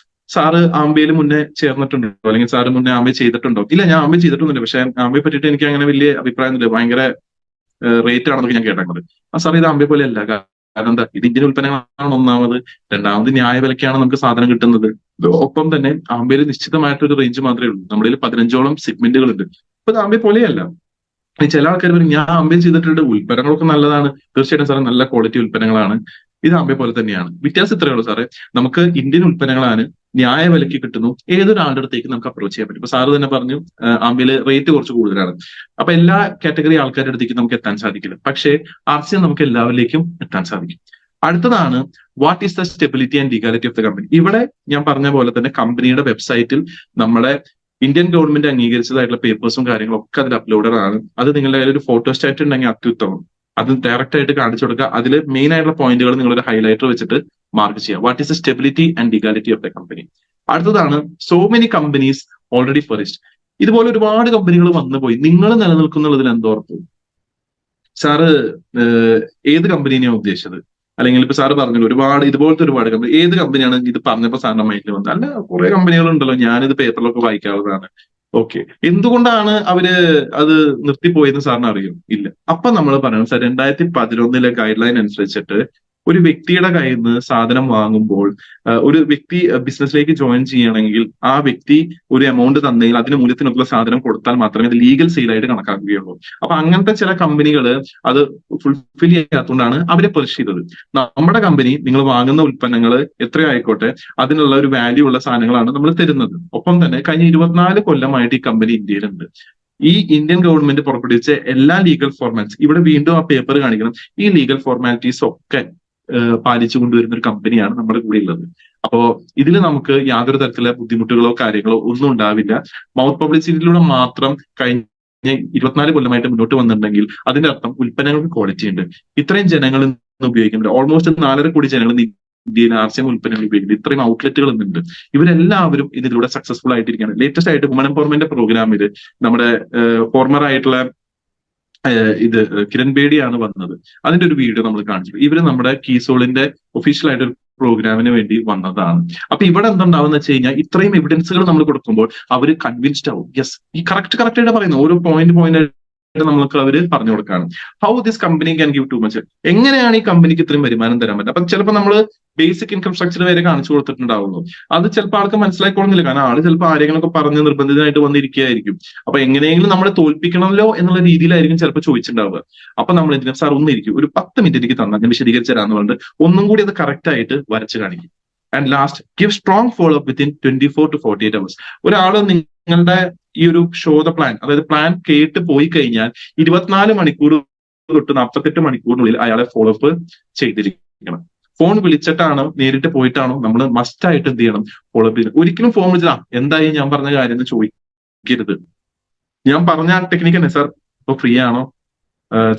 Speaker 1: സാറ് ആംബേയിൽ മുന്നേ ചേർന്നിട്ടുണ്ടോ? അല്ലെങ്കിൽ സാറ് മുന്നേ ആംബേ ചെയ്തിട്ടുണ്ടോ? ഇല്ല, ഞാൻ ആംബേ ചെയ്തിട്ടൊന്നുമില്ല, പക്ഷെ ആംബയെ പറ്റിയിട്ട് എനിക്ക് അങ്ങനെ വലിയ അഭിപ്രായമൊന്നുമില്ല, ഭയങ്കര റേറ്റ് ആണെന്നൊക്കെ ഞാൻ കേട്ടേക്കുന്നത്. സാർ ഇത് ആംബേ പോലെ അല്ല. കാരണം എന്താ? ഇത് ഇന്ത്യൻ ഉൽപ്പന്നങ്ങളാണ് ഒന്നാമത്, രണ്ടാമത് ന്യായ വിലക്കാണ് നമുക്ക് സാധനം കിട്ടുന്നത്. ഒപ്പം തന്നെ ആംബേയിൽ നിശ്ചിതമായിട്ടൊരു റേഞ്ച് മാത്രമേ ഉള്ളൂ. നമ്മുടെ 15ഓളം സെഗ്മെന്റുകൾ ഉണ്ട്. അപ്പൊ ഇത് ആംബേ പോലെയല്ല. ചില ആൾക്കാർ പറയും ഞാൻ ആംബേ ചെയ്തിട്ടുണ്ട്, ഉൽപ്പന്നങ്ങളൊക്കെ നല്ലതാണ്. തീർച്ചയായിട്ടും സാറേ, നല്ല ക്വാളിറ്റി ഉൽപ്പന്നങ്ങളാണ്, ഇത് ആംബേ പോലെ തന്നെയാണ്. വ്യത്യാസം ഇത്രയേ ഉള്ളൂ സാറേ, നമുക്ക് ഇന്ത്യൻ ഉൽപ്പന്നങ്ങളാണ്, ന്യായ വിലയ്ക്ക് കിട്ടുന്നു, ഏതൊരാളുടെ അടുത്തേക്ക് നമുക്ക് അപ്രോച്ച് ചെയ്യാൻ പറ്റും. ഇപ്പൊ സാറ് തന്നെ പറഞ്ഞു ആംബേയിൽ റേറ്റ് കുറച്ച് കൂടുതലാണ്. അപ്പൊ എല്ലാ കാറ്റഗറി ആൾക്കാരുടെ അടുത്തേക്ക് നമുക്ക് എത്താൻ സാധിക്കില്ല, പക്ഷേ RCM നമുക്ക് എല്ലാവരിലേക്കും എത്താൻ സാധിക്കും. അടുത്തതാണ് what is the stability and legality of the company. ഇവിടെ ഞാൻ പറഞ്ഞ പോലെ തന്നെ കമ്പനിയുടെ വെബ്സൈറ്റിൽ നമ്മുടെ ഇന്ത്യൻ ഗവൺമെന്റ് അംഗീകരിച്ചതായിട്ടുള്ള പേപ്പേഴ്സും കാര്യങ്ങളും ഒക്കെ അതിൽ അപ്ലോഡഡ് ആണ്. അത് നിങ്ങളുടെ കയ്യിൽ ഒരു ഫോട്ടോ സ്റ്റാറ്റ് ഉണ്ടെങ്കിൽ അത്യുത്തമം, അത് ഡയറക്റ്റ് ആയിട്ട് കാണിച്ചു കൊടുക്കുക. അതിൽ മെയിൻ ആയിട്ടുള്ള പോയിന്റുകൾ നിങ്ങളൊരു ഹൈലൈറ്റർ വെച്ചിട്ട് മാർക്ക് ചെയ്യുക. What is the stability and legality of the company. അടുത്തതാണ് സോ മെനി കമ്പനീസ് ഓൾറെഡി ഫറിസ്റ്റ്. ഇതുപോലെ ഒരുപാട് കമ്പനികൾ വന്നുപോയി, നിങ്ങൾ നിലനിൽക്കുന്നുള്ളതിൽ എന്തോർപ്പ്? സാറ് ഏത് കമ്പനീനെയാണ് ഉദ്ദേശിച്ചത്? അല്ലെങ്കിൽ ഇപ്പൊ സാറ് പറഞ്ഞല്ലോ ഒരുപാട് ഇതുപോലത്തെ ഒരുപാട് കമ്പനി, ഏത് കമ്പനിയാണ് ഇത് പറഞ്ഞപ്പോ സാറിന്റെ മൈൻഡിൽ വന്നത്? അല്ല, കുറെ കമ്പനികളുണ്ടല്ലോ, ഞാനിത് പേപ്പറിലൊക്കെ വായിക്കാവുന്നതാണ്. ഓക്കെ, എന്തുകൊണ്ടാണ് അവര് അത് നിർത്തിപ്പോയെന്ന് സാറിന് അറിയും? ഇല്ല. അപ്പൊ നമ്മൾ പറയണം സാർ, 2011 ഗൈഡ് ലൈൻ അനുസരിച്ചിട്ട് ഒരു വ്യക്തിയുടെ കയ്യിൽ നിന്ന് സാധനം വാങ്ങുമ്പോൾ ഒരു വ്യക്തി ബിസിനസ്സിലേക്ക് ജോയിൻ ചെയ്യണമെങ്കിൽ ആ വ്യക്തി ഒരു എമൗണ്ട് തന്നെങ്കിൽ അതിന് മൂല്യത്തിനൊത്തുള്ള സാധനം കൊടുത്താൽ മാത്രമേ അത് ലീഗൽ സെയിലായിട്ട് കണക്കാക്കുകയുള്ളൂ. അപ്പൊ അങ്ങനത്തെ ചില കമ്പനികൾ അത് ഫുൾഫിൽ ചെയ്യാത്തതുകൊണ്ടാണ് അവരെ പർച്ച് ചെയ്തത്. നമ്മുടെ കമ്പനി നിങ്ങൾ വാങ്ങുന്ന ഉൽപ്പന്നങ്ങൾ എത്രയോ ആയിക്കോട്ടെ, അതിനുള്ള ഒരു വാല്യൂ ഉള്ള സാധനങ്ങളാണ് നമ്മൾ തരുന്നത്. ഒപ്പം തന്നെ കഴിഞ്ഞ 24 കൊല്ലമായിട്ട് ഈ കമ്പനി ഇന്ത്യയിലുണ്ട്. ഈ ഇന്ത്യൻ ഗവൺമെന്റ് പുറപ്പെടുവിച്ച എല്ലാ ലീഗൽ ഫോർമാലിറ്റീസ്, ഇവിടെ വീണ്ടും ആ പേപ്പർ കാണിക്കണം, ഈ ലീഗൽ ഫോർമാലിറ്റീസ് ഒക്കെ പാലിച്ചു കൊണ്ടുവരുന്ന ഒരു കമ്പനിയാണ് നമ്മുടെ കൂടെ ഉള്ളത്. അപ്പോ ഇതിൽ നമുക്ക് യാതൊരു തരത്തിലുള്ള ബുദ്ധിമുട്ടുകളോ കാര്യങ്ങളോ ഒന്നും ഉണ്ടാവില്ല. മൗത്ത് പബ്ലിസിറ്റിയിലൂടെ മാത്രം കഴിഞ്ഞ 24 കൊല്ലമായിട്ട് മുന്നോട്ട് വന്നിട്ടുണ്ടെങ്കിൽ അതിന്റെ അർത്ഥം ഉൽപ്പന്നങ്ങൾക്ക് ക്വാളിറ്റി ഉണ്ട്. ഇത്രയും ജനങ്ങൾ ഉപയോഗിക്കുന്നുണ്ട്, ഓൾമോസ്റ്റ് 4.5 കോടി ജനങ്ങൾ ഇന്ത്യയിൽ RCM ഉൽപ്പന്നങ്ങൾ ഉപയോഗിക്കുന്നുണ്ട്. ഇത്രയും ഔട്ട്ലെറ്റുകൾ ഇന്നുണ്ട്. ഇവരെല്ലാവരും ഇതിലൂടെ സക്സസ്ഫുൾ ആയിട്ടിരിക്കുകയാണ്. ലേറ്റസ്റ്റ് ആയിട്ട് വുമൺ എംപവർമെന്റ് പ്രോഗ്രാമിൽ നമ്മുടെ ഫോർമർ ആയിട്ടുള്ള കിരൺ ബേഡിയാണ് വന്നത്. അതിന്റെ ഒരു വീഡിയോ നമ്മൾ കാണിച്ചു. ഇവര് നമ്മുടെ കീസോളിന്റെ ഒഫീഷ്യൽ ആയിട്ട് ഒരു പ്രോഗ്രാമിന് വേണ്ടി വന്നതാണ്. അപ്പൊ ഇവിടെ എന്തുണ്ടാവുന്ന വെച്ച് കഴിഞ്ഞാൽ ഇത്രയും എവിഡൻസുകൾ നമ്മൾ കൊടുക്കുമ്പോൾ അവർ കൺവിൻസ്ഡ് ആവും. യെസ്, ഈ കറക്റ്റ് ആയിട്ട് പറയുന്നത് ഓരോ പോയിന്റ് നമ്മൾക്ക് അവർ പറഞ്ഞു കൊടുക്കുകയാണ്. How this company can give too much, എങ്ങനെയാണ് ഈ കമ്പനിക്ക് ഇത്രയും വരുമാനം തരാൻ പറ്റുക. അപ്പൊ ചിലപ്പോൾ നമ്മൾ ബേസിക് ഇൻകം സ്ട്രക്ചർ വരെ കാണിച്ചു കൊടുത്തിട്ടുണ്ടാവുന്നു. അത് ചിലപ്പോൾ ആൾക്ക് മനസ്സിലായിക്കൊള്ളുന്നില്ല, കാരണം ആള് ചിലപ്പോൾ ആരെങ്കിലുമൊക്കെ പറഞ്ഞ് നിർബന്ധിതമായിട്ട് വന്നിരിക്കുകയായിരിക്കും. അപ്പൊ എങ്ങനെയെങ്കിലും നമ്മളെ തോൽപ്പിക്കണമല്ലോ എന്നുള്ള രീതിയിലായിരിക്കും ചിലപ്പോൾ ചോദിച്ചിട്ടുണ്ടാവുക. അപ്പൊ നമ്മൾ എന്തിനാ സാർ ഒന്നിരിക്കും, ഒരു 10 മിനിറ്റ് എനിക്ക് തന്നാൽ ഞാൻ വിശദീകരിച്ചു തരാന്ന് പറഞ്ഞിട്ട് ഒന്നും കൂടി അത് കറക്റ്റ് ആയിട്ട് വരച്ച് കാണിക്കും. And last give strong follow up within 24 to 48 hours. ഒരാൾ നിങ്ങളുടെ ഈ ഒരു ഷോ ദ പ്ലാൻ, അതായത് പ്ലാൻ കേട്ട് പോയി കഴിഞ്ഞാൽ 24 മണിക്കൂർ തൊട്ട് 48 മണിക്കൂറിനുള്ളിൽ അയാളെ ഫോളോ അപ്പ് ചെയ്തിരിക്കണം. ഫോൺ വിളിച്ചിട്ടാണോ നേരിട്ട് പോയിട്ടാണോ നമ്മൾ മസ്റ്റ് ആയിട്ട് എന്ത് ചെയ്യണം, ഫോളോ അപ്പ് ചെയ്യണം. ഒരിക്കലും ഫോൺ വിളിച്ചാ എന്തായി ഞാൻ പറഞ്ഞ കാര്യം എന്ന് ചോദിക്കരുത്. ഞാൻ പറഞ്ഞ ആ ടെക്നിക്ക് തന്നെ, സാർ ഇപ്പൊ ഫ്രീ ആണോ,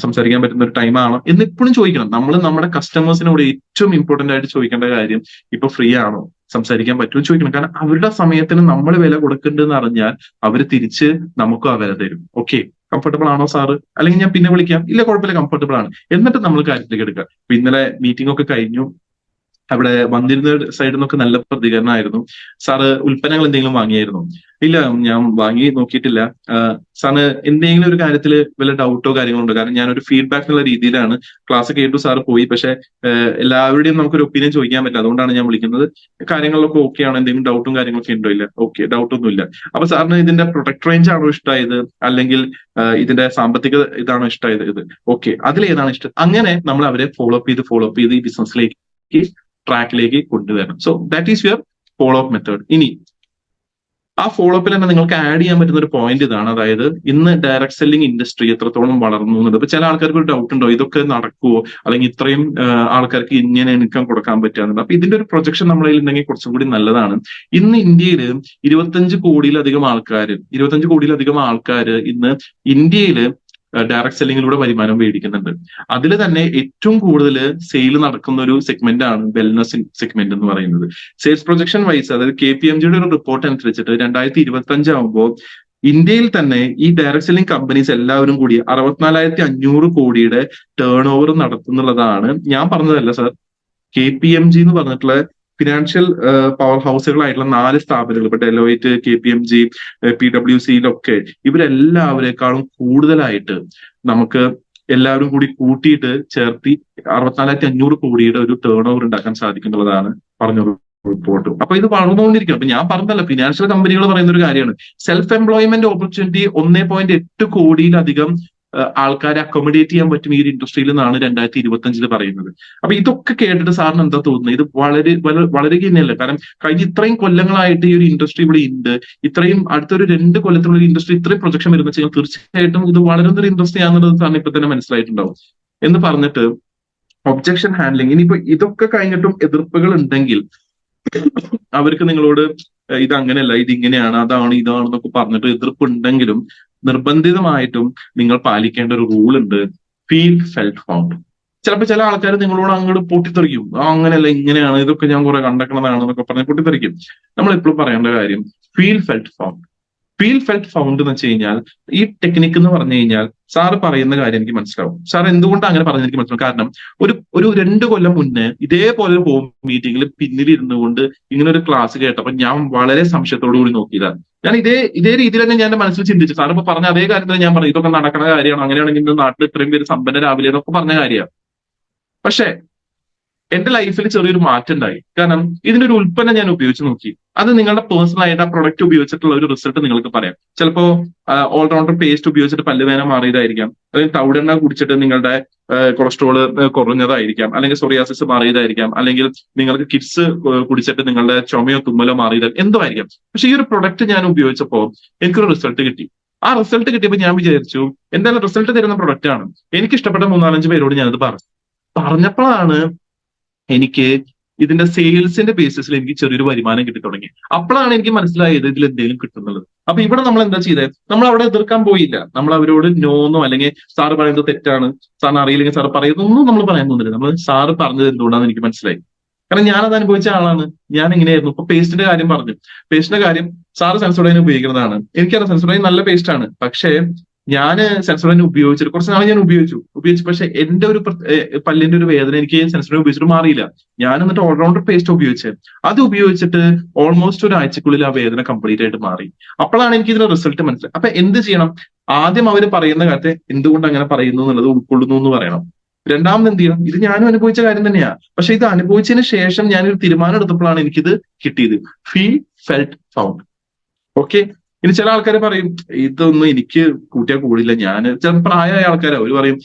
Speaker 1: സംസാരിക്കാൻ പറ്റുന്ന ഒരു ടൈം ആണോ എന്ന് എപ്പോഴും ചോദിക്കണം. നമ്മൾ നമ്മുടെ കസ്റ്റമേഴ്സിനോട് ഏറ്റവും ഇമ്പോർട്ടന്റ് ആയിട്ട് ചോദിക്കേണ്ട കാര്യം ഇപ്പൊ ഫ്രീ ആണോ, സംസാരിക്കാൻ പറ്റുമോ ചോദിക്കണം. കാരണം അവരുടെ സമയത്തിന് നമ്മൾ വില കൊടുക്കുന്നുണ്ടെന്ന് അറിഞ്ഞാൽ അവർ തിരിച്ച് നമുക്കും ആ വില തരും. ഓക്കെ, കംഫർട്ടബിൾ ആണോ സാറ്, അല്ലെങ്കിൽ ഞാൻ പിന്നെ വിളിക്കാം, ഇല്ല കുഴപ്പമില്ല കംഫർട്ടബിൾ ആണ്, എന്നിട്ട് നമ്മൾ കാര്യത്തിലേക്ക് എടുക്കുക. ഇപ്പൊ ഇന്നലെ മീറ്റിംഗ് ഒക്കെ കഴിഞ്ഞു, അവിടെ വന്നിരുന്ന സൈഡിൽ നിന്നൊക്കെ നല്ല പ്രതികരണമായിരുന്നു. സാറ് ഉൽപ്പന്നങ്ങൾ എന്തെങ്കിലും വാങ്ങിയായിരുന്നു? ഇല്ല, ഞാൻ വാങ്ങി നോക്കിയിട്ടില്ല. സാറിന് എന്തെങ്കിലും ഒരു കാര്യത്തിൽ വല്ല ഡൗട്ടോ കാര്യങ്ങളോ ഉണ്ടോ? കാരണം ഞാനൊരു ഫീഡ്ബാക്ക് എന്നുള്ള രീതിയിലാണ് ക്ലാസ് കേട്ടു, സാറ് പോയി, പക്ഷെ എല്ലാവരുടെയും നമുക്കൊരു ഒപ്പീനിയൻ ചോദിക്കാൻ പറ്റില്ല, അതുകൊണ്ടാണ് ഞാൻ വിളിക്കുന്നത്. കാര്യങ്ങളൊക്കെ ഓക്കെ ആണ്, എന്തെങ്കിലും ഡൗട്ടും കാര്യങ്ങളൊക്കെ ഉണ്ടോ? ഇല്ല, ഓക്കെ, ഡൗട്ടൊന്നും ഇല്ല. അപ്പൊ സാറിന് ഇതിന്റെ പ്രൊഡക്റ്റ് റേഞ്ച് ആണോ ഇഷ്ടമായത്, അല്ലെങ്കിൽ ഇതിന്റെ സാമ്പത്തിക ഇതാണോ ഇഷ്ടമായത്? ഇത് ഓക്കെ, അതിലേതാണ് ഇഷ്ടം? അങ്ങനെ നമ്മൾ അവരെ ഫോളോ അപ്പ് ചെയ്ത് ഈ ബിസിനസ്സിലേക്ക് ട്രാക്കിലേക്ക് കൊണ്ടുവരണം. So that is your follow up method. ഇനി ആ ഫോളോ അപ്പിൽ തന്നെ നിങ്ങൾക്ക് ആഡ് ചെയ്യാൻ പറ്റുന്ന ഒരു പോയിന്റ് ഇതാണ്, അതായത് ഇന്ന് ഡയറക്ട് സെല്ലിംഗ് ഇൻഡസ്ട്രി എത്രത്തോളം വളർന്നു എന്നുള്ളത്. ഇപ്പൊ ചില ആൾക്കാർക്ക് ഒരു ഡൗട്ട് ഉണ്ടോ, ഇതൊക്കെ നടക്കുവോ, അല്ലെങ്കിൽ ഇത്രയും ആൾക്കാർക്ക് ഇങ്ങനെ ഇൻകം കൊടുക്കാൻ പറ്റുക. അപ്പൊ ഇതിന്റെ ഒരു പ്രൊജക്ഷൻ നമ്മളതിൽ ഉണ്ടെങ്കിൽ കുറച്ചും കൂടി നല്ലതാണ്. ഇന്ന് ഇന്ത്യയിൽ 25 കോടിയിലധികം ആൾക്കാർ ഇന്ന് ഇന്ത്യയില് ഡയറക്ട് സെല്ലിങ്ങിലൂടെ വരുമാനം മേടിക്കുന്നുണ്ട്. അതിൽ തന്നെ ഏറ്റവും കൂടുതൽ സെയിൽ നടക്കുന്ന ഒരു സെഗ്മെന്റ് ആണ് വെൽനസ് സെഗ്മെന്റ് എന്ന് പറയുന്നത്. സെയിൽസ് പ്രൊജക്ഷൻ വൈസ്, അതായത് KPMGയുടെ ഒരു റിപ്പോർട്ട് അനുസരിച്ചിട്ട് 2025 ആകുമ്പോൾ ഇന്ത്യയിൽ തന്നെ ഈ ഡയറക്ട് സെല്ലിംഗ് കമ്പനീസ് എല്ലാവരും കൂടി 64,500 കോടിയുടെ ടേൺ ഓവർ നടത്തുന്നുള്ളതാണ്. ഞാൻ പറഞ്ഞതല്ല സാർ, KPMG എന്ന് പറഞ്ഞിട്ടുള്ള ഫിനാൻഷ്യൽ പവർ ഹൗസുകളായിട്ടുള്ള 4 സ്ഥാപനങ്ങൾ, ഇപ്പൊ ഡെലോയിറ്റ്, KPMG, PwCയിലൊക്കെ ഇവരെല്ലാവരെക്കാളും കൂടുതലായിട്ട് നമുക്ക് എല്ലാവരും കൂടി കൂട്ടിയിട്ട് ചേർത്തി 64,500 കോടിയുടെ ഒരു ടേൺ ഓവർ ഉണ്ടാക്കാൻ സാധിക്കുന്നുള്ളതാണ് പറഞ്ഞ റിപ്പോർട്ട്. അപ്പൊ ഇത് വളർന്നുകൊണ്ടിരിക്കണം. അപ്പൊ ഞാൻ പറഞ്ഞതല്ല, ഫിനാൻഷ്യൽ കമ്പനികൾ പറയുന്ന ഒരു കാര്യമാണ്. സെൽഫ് എംപ്ലോയ്മെന്റ് ഓപ്പർച്യൂണിറ്റി 1.8 കോടിയിലധികം ആൾക്കാരെ അക്കോമഡേറ്റ് ചെയ്യാൻ പറ്റും ഈ ഒരു ഇൻഡസ്ട്രിയിൽ എന്നാണ് 2025 പറയുന്നത്. അപ്പൊ ഇതൊക്കെ കേട്ടിട്ട് സാറിന് എന്താ തോന്നുന്നത്? ഇത് വളരെ തന്നെയല്ല. കാരണം കഴിഞ്ഞ ഇത്രയും കൊല്ലങ്ങളായിട്ട് ഈ ഒരു ഇൻഡസ്ട്രി ഇവിടെ ഉണ്ട്, ഇത്രയും അടുത്തൊരു 2 കൊല്ലത്തിലുള്ള ഇൻഡസ്ട്രി ഇത്രയും പ്രൊജക്ഷൻ വരുന്ന വെച്ചാൽ തീർച്ചയായിട്ടും ഇത് വളരുന്നൊരു ഇൻഡസ്ട്രി ആണെന്നുള്ളത് സാറിന് ഇപ്പൊ തന്നെ മനസ്സിലായിട്ടുണ്ടാവും എന്ന് പറഞ്ഞിട്ട് ഒബ്ജക്ഷൻ ഹാൻഡ്ലിംഗ്. ഇനിയിപ്പോ ഇതൊക്കെ കഴിഞ്ഞിട്ടും എതിർപ്പുകൾ ഉണ്ടെങ്കിൽ അവർക്ക് നിങ്ങളോട് ഇത് അങ്ങനെയല്ല, ഇതിങ്ങനെയാണ്, അതാണ്, ഇതാണെന്നൊക്കെ പറഞ്ഞിട്ട് എതിർപ്പുണ്ടെങ്കിലും നിർബന്ധിതമായിട്ടും നിങ്ങൾ പാലിക്കേണ്ട ഒരു റൂൾ ഉണ്ട്, ഫീൽ ഫെൽറ്റ് ഫൗണ്ട്. ചിലപ്പോൾ ചില ആൾക്കാർ നിങ്ങളോട് അങ്ങോട്ട് പൊട്ടിത്തെറിക്കും, അങ്ങനെയല്ല ഇങ്ങനെയാണ്, ഇതൊക്കെ ഞാൻ കുറെ കണ്ടേക്കുന്നതാണ് എന്നൊക്കെ പറഞ്ഞ് പൊട്ടിത്തെറിക്കും. നമ്മൾ എപ്പോഴും പറയേണ്ട കാര്യം feel felt found. Feel felt found എന്ന് വെച്ച് കഴിഞ്ഞാൽ ഈ ടെക്നിക്ക് എന്ന് പറഞ്ഞു കഴിഞ്ഞാൽ സാറ് പറയുന്ന കാര്യം എനിക്ക് മനസ്സിലാവും. സാർ എന്തുകൊണ്ടാണ് അങ്ങനെ പറഞ്ഞത് എനിക്ക് മനസ്സിലാവും. കാരണം ഒരു 2 കൊല്ലം മുന്നേ ഇതേപോലെ ഒരു ഹോം മീറ്റിംഗിൽ പിന്നിലിരുന്നു കൊണ്ട് ഇങ്ങനെ ഒരു ക്ലാസ് കേട്ടപ്പോൾ ഞാൻ വളരെ സംശയത്തോടു കൂടി നോക്കിയതാണ്. ഞാൻ ഇതേ രീതിയിൽ തന്നെ ഞാൻ എന്റെ മനസ്സിൽ ചിന്തിച്ചു. സാർ ഇപ്പൊ പറഞ്ഞ അതേ കാര്യത്തിൽ ഞാൻ പറഞ്ഞു, ഇതൊക്കെ നടക്കുന്ന കാര്യമാണ്, അങ്ങനെയാണെങ്കിൽ നാട്ടിൽ ഇത്രയും പേര് സമ്പന്നരാവില്ല എന്നൊക്കെ പറഞ്ഞ കാര്യമാണ്. പക്ഷെ എന്റെ ലൈഫിൽ ചെറിയൊരു മാറ്റം ഉണ്ടായി. കാരണം ഇതിന്റെ ഒരു ഉൽപ്പന്നം ഞാൻ ഉപയോഗിച്ച് നോക്കി. അത് നിങ്ങളുടെ പേഴ്സണൽ ആയിട്ട് ആ പ്രൊഡക്റ്റ് ഉപയോഗിച്ചിട്ടുള്ള ഒരു റിസൾട്ട് നിങ്ങൾക്ക് പറയാം. ചിലപ്പോ ഓൾറൗണ്ടർ പേസ്റ്റ് ഉപയോഗിച്ചിട്ട് പല്ലുവേദന മാറിയതായിരിക്കാം, അല്ലെങ്കിൽ തവിടെണ്ണ കുടിച്ചിട്ട് നിങ്ങളുടെ കൊളസ്ട്രോള് കുറഞ്ഞതായിരിക്കാം, അല്ലെങ്കിൽ സോറിയാസിസ് മാറിയതായിരിക്കാം, അല്ലെങ്കിൽ നിങ്ങൾക്ക് കിഡ്സ് കുടിച്ചിട്ട് നിങ്ങളുടെ ചുമയോ തുമ്മലോ മാറിയതായിരിക്കും, എന്തോ ആയിരിക്കാം. പക്ഷെ ഈ ഒരു പ്രൊഡക്റ്റ് ഞാൻ ഉപയോഗിച്ചപ്പോൾ എനിക്കൊരു റിസൾട്ട് കിട്ടി. ആ റിസൾട്ട് കിട്ടിയപ്പോൾ ഞാൻ വിചാരിച്ചു എന്തായാലും റിസൾട്ട് തരുന്ന പ്രൊഡക്റ്റ് ആണ്, എനിക്ക് ഇഷ്ടപ്പെട്ട 3-4 പേരോട് ഞാനത് പറഞ്ഞപ്പോഴാണ് എനിക്ക് ഇതിന്റെ സെയിൽസിന്റെ ബേസിസിൽ എനിക്ക് ചെറിയൊരു വരുമാനം കിട്ടി തുടങ്ങി. അപ്പോഴാണ് എനിക്ക് മനസ്സിലായത് ഇതിൽ എന്തെങ്കിലും കിട്ടുന്നുള്ളത്. അപ്പൊ ഇവിടെ നമ്മൾ എന്താ ചെയ്തത്? നമ്മൾ അവിടെ എതിർക്കാൻ പോയില്ല. നമ്മൾ അവരോട് നോന്നോ അല്ലെങ്കിൽ സാറ് പറയുന്നത് തെറ്റാണ്, സാറിന് അറിയില്ലെങ്കിൽ സാറ് പറയുന്നതൊന്നും നമ്മൾ പറയാൻ തോന്നില്ല. നമ്മൾ സാറ് പറഞ്ഞത് എന്തുകൊണ്ടാണെന്ന് എനിക്ക് മനസ്സിലായി. കാരണം ഞാനത് അനുഭവിച്ച ആളാണ്. ഞാൻ എങ്ങനെയായിരുന്നു. ഇപ്പൊ പേസ്റ്റിന്റെ കാര്യം പറഞ്ഞു. പേസ്റ്റിന്റെ കാര്യം സാറ് സെൻസോഡൈൻ ഉപയോഗിക്കുന്നതാണ്. എനിക്കറിയാം സെൻസോഡൈൻ നല്ല പേസ്റ്റ് ആണ്. പക്ഷേ ഞാൻ സെൻസോഡൈൻ ഉപയോഗിച്ചിട്ട് കുറച്ച് നാൾ ഞാൻ ഉപയോഗിച്ചു. പക്ഷെ എന്റെ ഒരു പല്ലിന്റെ ഒരു വേദന എനിക്ക് സെൻസോഡൈൻ ഉപയോഗിച്ചിട്ട് മാറിയില്ല. ഞാൻ എന്നിട്ട് ഓൾറൗണ്ടർ പേസ്റ്റ് അത് ഉപയോഗിച്ചിട്ട് ഓൾമോസ്റ്റ് 1 ആഴ്ചക്കുള്ളിൽ ആ വേദന കംപ്ലീറ്റ് ആയിട്ട് മാറി. അപ്പോഴാണ് എനിക്ക് ഇതിന്റെ റിസൾട്ട് മനസ്സിലായി. അപ്പൊ എന്ത് ചെയ്യണം? ആദ്യം അവർ പറയുന്ന കാര്യത്തെ എന്തുകൊണ്ട് അങ്ങനെ പറയുന്നു എന്നുള്ളത് ഉൾക്കൊള്ളുന്നു എന്ന് പറയണം. രണ്ടാമത് എന്ത് ചെയ്യണം, ഇത് ഞാനും അനുഭവിച്ച കാര്യം തന്നെയാ, പക്ഷെ ഇത് അനുഭവിച്ചതിന് ശേഷം ഞാനൊരു തീരുമാനം എടുത്തപ്പോഴാണ് എനിക്കിത് കിട്ടിയത്. Feel, felt, found. ഓക്കെ. ഇനി ചില ആൾക്കാർ പറയും ഇതൊന്നും എനിക്ക് കൂട്ടിയാൽ കൂടില്ല, ഞാൻ ചില പ്രായമായ ആൾക്കാരാ, അവർ പറയും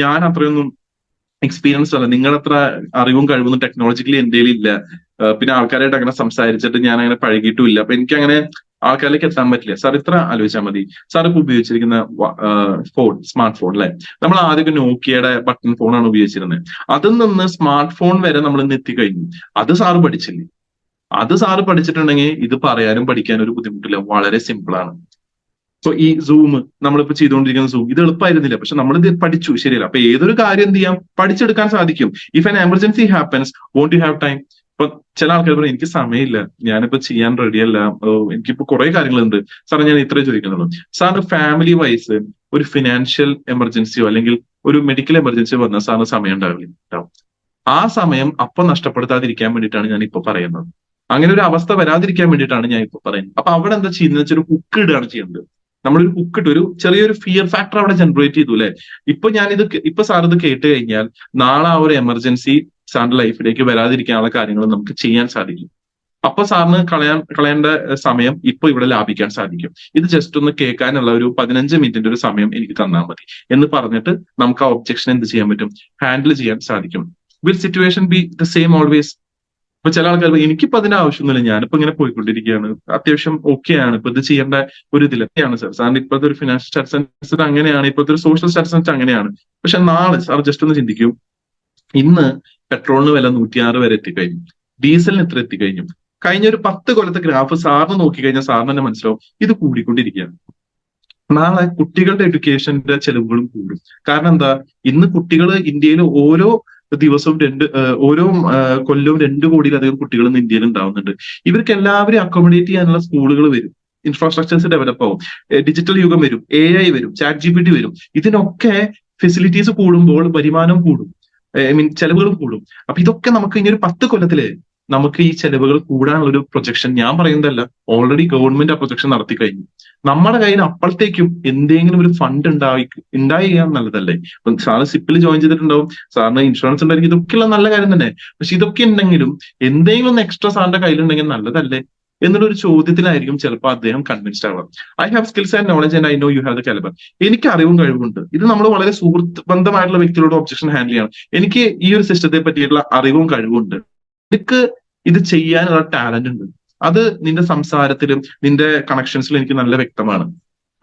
Speaker 1: ഞാൻ അത്രയൊന്നും എക്സ്പീരിയൻസ് അല്ല, നിങ്ങളത്ര അറിവും കഴിവൊന്നും ടെക്നോളജിക്കലി എന്റെ ഇല്ല. പിന്നെ ആൾക്കാരായിട്ട് അങ്ങനെ സംസാരിച്ചിട്ട് ഞാൻ അങ്ങനെ പഴകിയിട്ടുമില്ല, അപ്പൊ എനിക്ക് അങ്ങനെ ആൾക്കാരിലേക്ക് എത്താൻ പറ്റില്ല. സാർ ഇത്ര ആലോചിച്ചാൽ മതി. സാർ ഇപ്പൊ ഉപയോഗിച്ചിരിക്കുന്ന ഫോൺ, സ്മാർട്ട് ഫോൺ അല്ലെ, നമ്മൾ ആദ്യമൊക്കെ നോക്കിയയുടെ ബട്ടൺ ഫോണാണ് ഉപയോഗിച്ചിരുന്നത്. അതിൽ നിന്ന് സ്മാർട്ട് ഫോൺ വരെ നമ്മൾ ഇന്ന് എത്തിക്കഴിഞ്ഞു. അത് സാറ് പഠിച്ചില്ലേ? അത് സാറ് പഠിച്ചിട്ടുണ്ടെങ്കിൽ ഇത് പറയാനും പഠിക്കാനും ഒരു ബുദ്ധിമുട്ടില്ല, വളരെ സിമ്പിൾ ആണ്. സോ ഈ സൂം, നമ്മളിപ്പോ ചെയ്തുകൊണ്ടിരിക്കുന്ന സൂം, ഇത് എളുപ്പമായിരുന്നില്ല, പക്ഷെ നമ്മൾ ഇത് പഠിച്ചു, ശരിയല്ല? അപ്പൊ ഏതൊരു കാര്യം എന്ത് ചെയ്യാം, പഠിച്ചെടുക്കാൻ സാധിക്കും. If an emergency happens, won't you have time? ഇപ്പൊ ചില ആൾക്കാർ പറയും എനിക്ക് സമയമില്ല, ഞാനിപ്പോ ചെയ്യാൻ റെഡിയല്ല, എനിക്കിപ്പോ കുറെ കാര്യങ്ങളുണ്ട്. സാറേ ഞാൻ ഇത്രേ ചോദിക്കുന്നുള്ളൂ, സാറിന് ഫാമിലി വൈസ് ഒരു ഫിനാൻഷ്യൽ എമർജൻസിയോ അല്ലെങ്കിൽ ഒരു മെഡിക്കൽ എമർജൻസിയോ വന്നാൽ സാറിന് സമയം ഉണ്ടാവില്ല. ആ സമയം അപ്പൊ നഷ്ടപ്പെടുത്താതിരിക്കാൻ വേണ്ടിയിട്ടാണ് ഞാൻ ഇപ്പൊ പറയുന്നത്. അങ്ങനെ ഒരു അവസ്ഥ വരാതിരിക്കാൻ വേണ്ടിയിട്ടാണ് ഞാൻ ഇപ്പൊ പറയുന്നത്. അപ്പൊ അവിടെ എന്താ ചെയ്യുന്നത് വെച്ചാൽ ഒരു ഹുക്ക് ഇടുകയാണ് ചെയ്യുന്നത്. നമ്മളൊരു ഹുക്ക് ഇട്ട് ഒരു ചെറിയൊരു ഫിയർ ഫാക്ടർ അവിടെ ജനറേറ്റ് ചെയ്തു അല്ലെ. ഇപ്പൊ സാർ ഇത് കേട്ട് കഴിഞ്ഞാൽ നാളെ ആ ഒരു എമർജൻസി സാറിന്റെ ലൈഫിലേക്ക് വരാതിരിക്കാനുള്ള കാര്യങ്ങൾ നമുക്ക് ചെയ്യാൻ സാധിക്കും. അപ്പൊ സാറിന് കളയേണ്ട സമയം ഇപ്പൊ ഇവിടെ ലാഭിക്കാൻ സാധിക്കും. ഇത് ജസ്റ്റ് ഒന്ന് കേൾക്കാനുള്ള ഒരു 15 മിനിറ്റിന്റെ ഒരു സമയം എനിക്ക് തന്നാൽ മതി എന്ന് പറഞ്ഞിട്ട് നമുക്ക് ആ ഒബ്ജക്ഷൻ എന്ത് ചെയ്യാൻ പറ്റും, ഹാൻഡിൽ ചെയ്യാൻ സാധിക്കും. Will situation B the same always? ഇപ്പൊ ചില ആൾക്കാർ എനിക്കിപ്പോ അതിന്റെ ആവശ്യമൊന്നുമില്ല, ഞാനിപ്പോ ഇങ്ങനെ പോയിക്കൊണ്ടിരിക്കുകയാണ്, അത്യാവശ്യം ഓക്കെയാണ്, ഇപ്പൊ ഇത് ചെയ്യേണ്ട ഒരു ഇതിലൊക്കെയാണ് സാർ. സാറിന് ഇപ്പോഴത്തെ ഒരു ഫിനാൻഷ്യൽ സ്റ്റാറ്റസ് അനുസരിച്ച് അങ്ങനെയാണ്, ഇപ്പോഴത്തെ ഒരു സോഷ്യൽ സ്റ്റാറ്റസ് അനുസരിച്ച് അങ്ങനെയാണ്. പക്ഷെ നാളെ സാർ ജസ്റ്റ് ഒന്ന് ചിന്തിക്കും, ഇന്ന് പെട്രോളിന് വില 106 വരെ എത്തിക്കഴിഞ്ഞു, ഡീസലിന് എത്ര എത്തിക്കഴിഞ്ഞു. കഴിഞ്ഞ ഒരു 10 കൊല്ലത്തെ ഗ്രാഫ് സാറിന് നോക്കിക്കഴിഞ്ഞാൽ സാറിന് തന്നെ മനസ്സിലാവും ഇത് കൂടിക്കൊണ്ടിരിക്കുകയാണ്. നാളെ കുട്ടികളുടെ എഡ്യൂക്കേഷന്റെ ചെലവുകളും കൂടും. കാരണം എന്താ, ഇന്ന് കുട്ടികൾ ഇന്ത്യയിൽ ഓരോ ദിവസവും ഓരോ കൊല്ലവും 2 കോടിയിലധികം കുട്ടികൾ ഇന്ന് ഇന്ത്യയിൽ ഉണ്ടാവുന്നുണ്ട്. ഇവർക്ക് എല്ലാവരും അക്കോമഡേറ്റ് ചെയ്യാനുള്ള സ്കൂളുകൾ വരും, ഇൻഫ്രാസ്ട്രക്ചേഴ്സ് ഡെവലപ്പ് ആവും, ഡിജിറ്റൽ യുഗം വരും, AI വരും, ChatGPT വരും. ഇതിനൊക്കെ ഫെസിലിറ്റീസ് കൂടുമ്പോൾ വരുമാനം കൂടും, ഐ മീൻ ചെലവുകളും കൂടും. അപ്പൊ ഇതൊക്കെ നമുക്ക് ഇനി ഒരു 10 കൊല്ലത്തില് നമുക്ക് ഈ ചെലവുകൾ കൂടാനുള്ള ഒരു പ്രൊജക്ഷൻ ഞാൻ പറയുന്നതല്ല, ഓൾറെഡി ഗവൺമെന്റ് ആ പ്രൊജക്ഷൻ നടത്തി കഴിഞ്ഞു. നമ്മുടെ കയ്യിൽ അപ്പോഴത്തേക്കും എന്തെങ്കിലും ഒരു ഫണ്ട് ഉണ്ടായി നല്ലതല്ലേ? ഇപ്പം സാറ് സിപ്പിൽ ജോയിൻ ചെയ്തിട്ടുണ്ടാവും, സാറിന് ഇൻഷുറൻസ് ഉണ്ടായിരിക്കും, ഇതൊക്കെയുള്ള നല്ല കാര്യം തന്നെ. പക്ഷെ ഇതൊക്കെ ഉണ്ടെങ്കിലും എന്തെങ്കിലും ഒന്ന് എക്സ്ട്രാ സാറിന്റെ കയ്യിലുണ്ടെങ്കിൽ നല്ലതല്ലേ എന്നുള്ളൊരു ചോദ്യത്തിലായിരിക്കും ചിലപ്പോൾ അദ്ദേഹം കൺവിൻസ്ഡ് ആവുക. I have skills and knowledge and I know you have the calibre. എനിക്ക് അറിവും കഴിവുണ്ട്. ഇത് നമ്മൾ വളരെ സുഹൃത്ത് ബന്ധമായിട്ടുള്ള വ്യക്തികളോട് ഒബ്ജക്ഷൻ ഹാൻഡിൽ ചെയ്യണം. എനിക്ക് ഈ ഒരു സിസ്റ്റത്തെ പറ്റിയിട്ടുള്ള അറിവും കഴിവുണ്ട്, എനിക്ക് ഇത് ചെയ്യാനുള്ള ടാലന്റ് ഉണ്ട്. അത് നിന്റെ സംസാരത്തിലും നിന്റെ കണക്ഷൻസിലും എനിക്ക് നല്ല വ്യക്തമാണ്.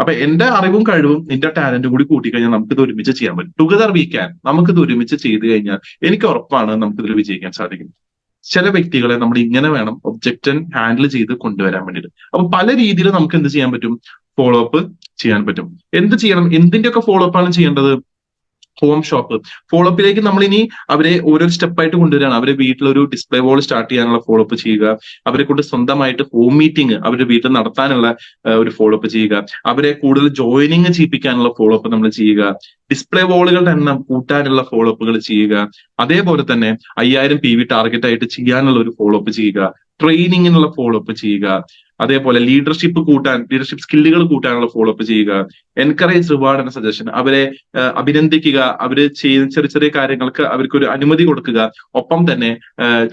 Speaker 1: അപ്പൊ എന്റെ അറിവും കഴിവും നിന്റെ ടാലന്റും കൂടി കൂട്ടിക്കഴിഞ്ഞാൽ നമുക്ക് ഇത് ഒരുമിച്ച് ചെയ്യാൻ പറ്റും. Together we can. നമുക്കിത് ഒരുമിച്ച് ചെയ്തു കഴിഞ്ഞാൽ എനിക്ക് ഉറപ്പാണ് നമുക്ക് ഇതിൽ വിജയിക്കാൻ സാധിക്കും. ചില വ്യക്തികളെ നമ്മൾ ഇങ്ങനെ വേണം ഒബ്ജക്റ്റൻ ഹാൻഡിൽ ചെയ്ത് കൊണ്ടുവരാൻ വേണ്ടിയിട്ട്. അപ്പൊ പല രീതിയിൽ നമുക്ക് എന്ത് ചെയ്യാൻ പറ്റും, ഫോളോ അപ്പ് ചെയ്യാൻ പറ്റും. എന്ത് ചെയ്യണം, എന്തിന്റെയൊക്കെ ഫോളോ അപ്പ് ആണ് ചെയ്യേണ്ടത്? ഹോം ഷോപ്പ് ഫോളോ അപ്പിലേക്ക് നമ്മൾ ഇനി അവരെ ഓരോ സ്റ്റെപ്പായിട്ട് കൊണ്ടുവരികയാണ്. അവരെ വീട്ടിലൊരു ഡിസ്പ്ലേ വോൾ സ്റ്റാർട്ട് ചെയ്യാനുള്ള ഫോളോ അപ്പ് ചെയ്യുക, അവരെ കൊണ്ട് സ്വന്തമായിട്ട് ഹോം മീറ്റിംഗ് അവരുടെ വീട്ടിൽ നടത്താനുള്ള ഒരു ഫോളോ അപ്പ് ചെയ്യുക, അവരെ കൂടുതൽ ജോയിനിങ് ചെയ്യിപ്പിക്കാനുള്ള ഫോളോ അപ്പ് നമ്മൾ ചെയ്യുക, ഡിസ്പ്ലേ വോളുകളുടെ എണ്ണം കൂട്ടാനുള്ള ഫോളോ അപ്പുകൾ ചെയ്യുക, അതേപോലെ തന്നെ 5000 PV ടാർഗറ്റ് ആയിട്ട് ചെയ്യാനുള്ള ഒരു ഫോളോ അപ്പ് ചെയ്യുക, ട്രെയിനിങ്ങിനുള്ള ഫോളോ അപ്പ് ചെയ്യുക, അതേപോലെ ലീഡർഷിപ്പ് സ്കില്ലുകൾ കൂട്ടാനുള്ള ഫോളോ അപ്പ് ചെയ്യുക, എൻകറേജ്, റിവാർഡ് എന്ന സജഷൻ, അവരെ അഭിനന്ദിക്കുക, അവര് ചെയ്യുന്ന ചെറിയ ചെറിയ കാര്യങ്ങൾക്ക് അവർക്ക് ഒരു അനുമതി കൊടുക്കുക, ഒപ്പം തന്നെ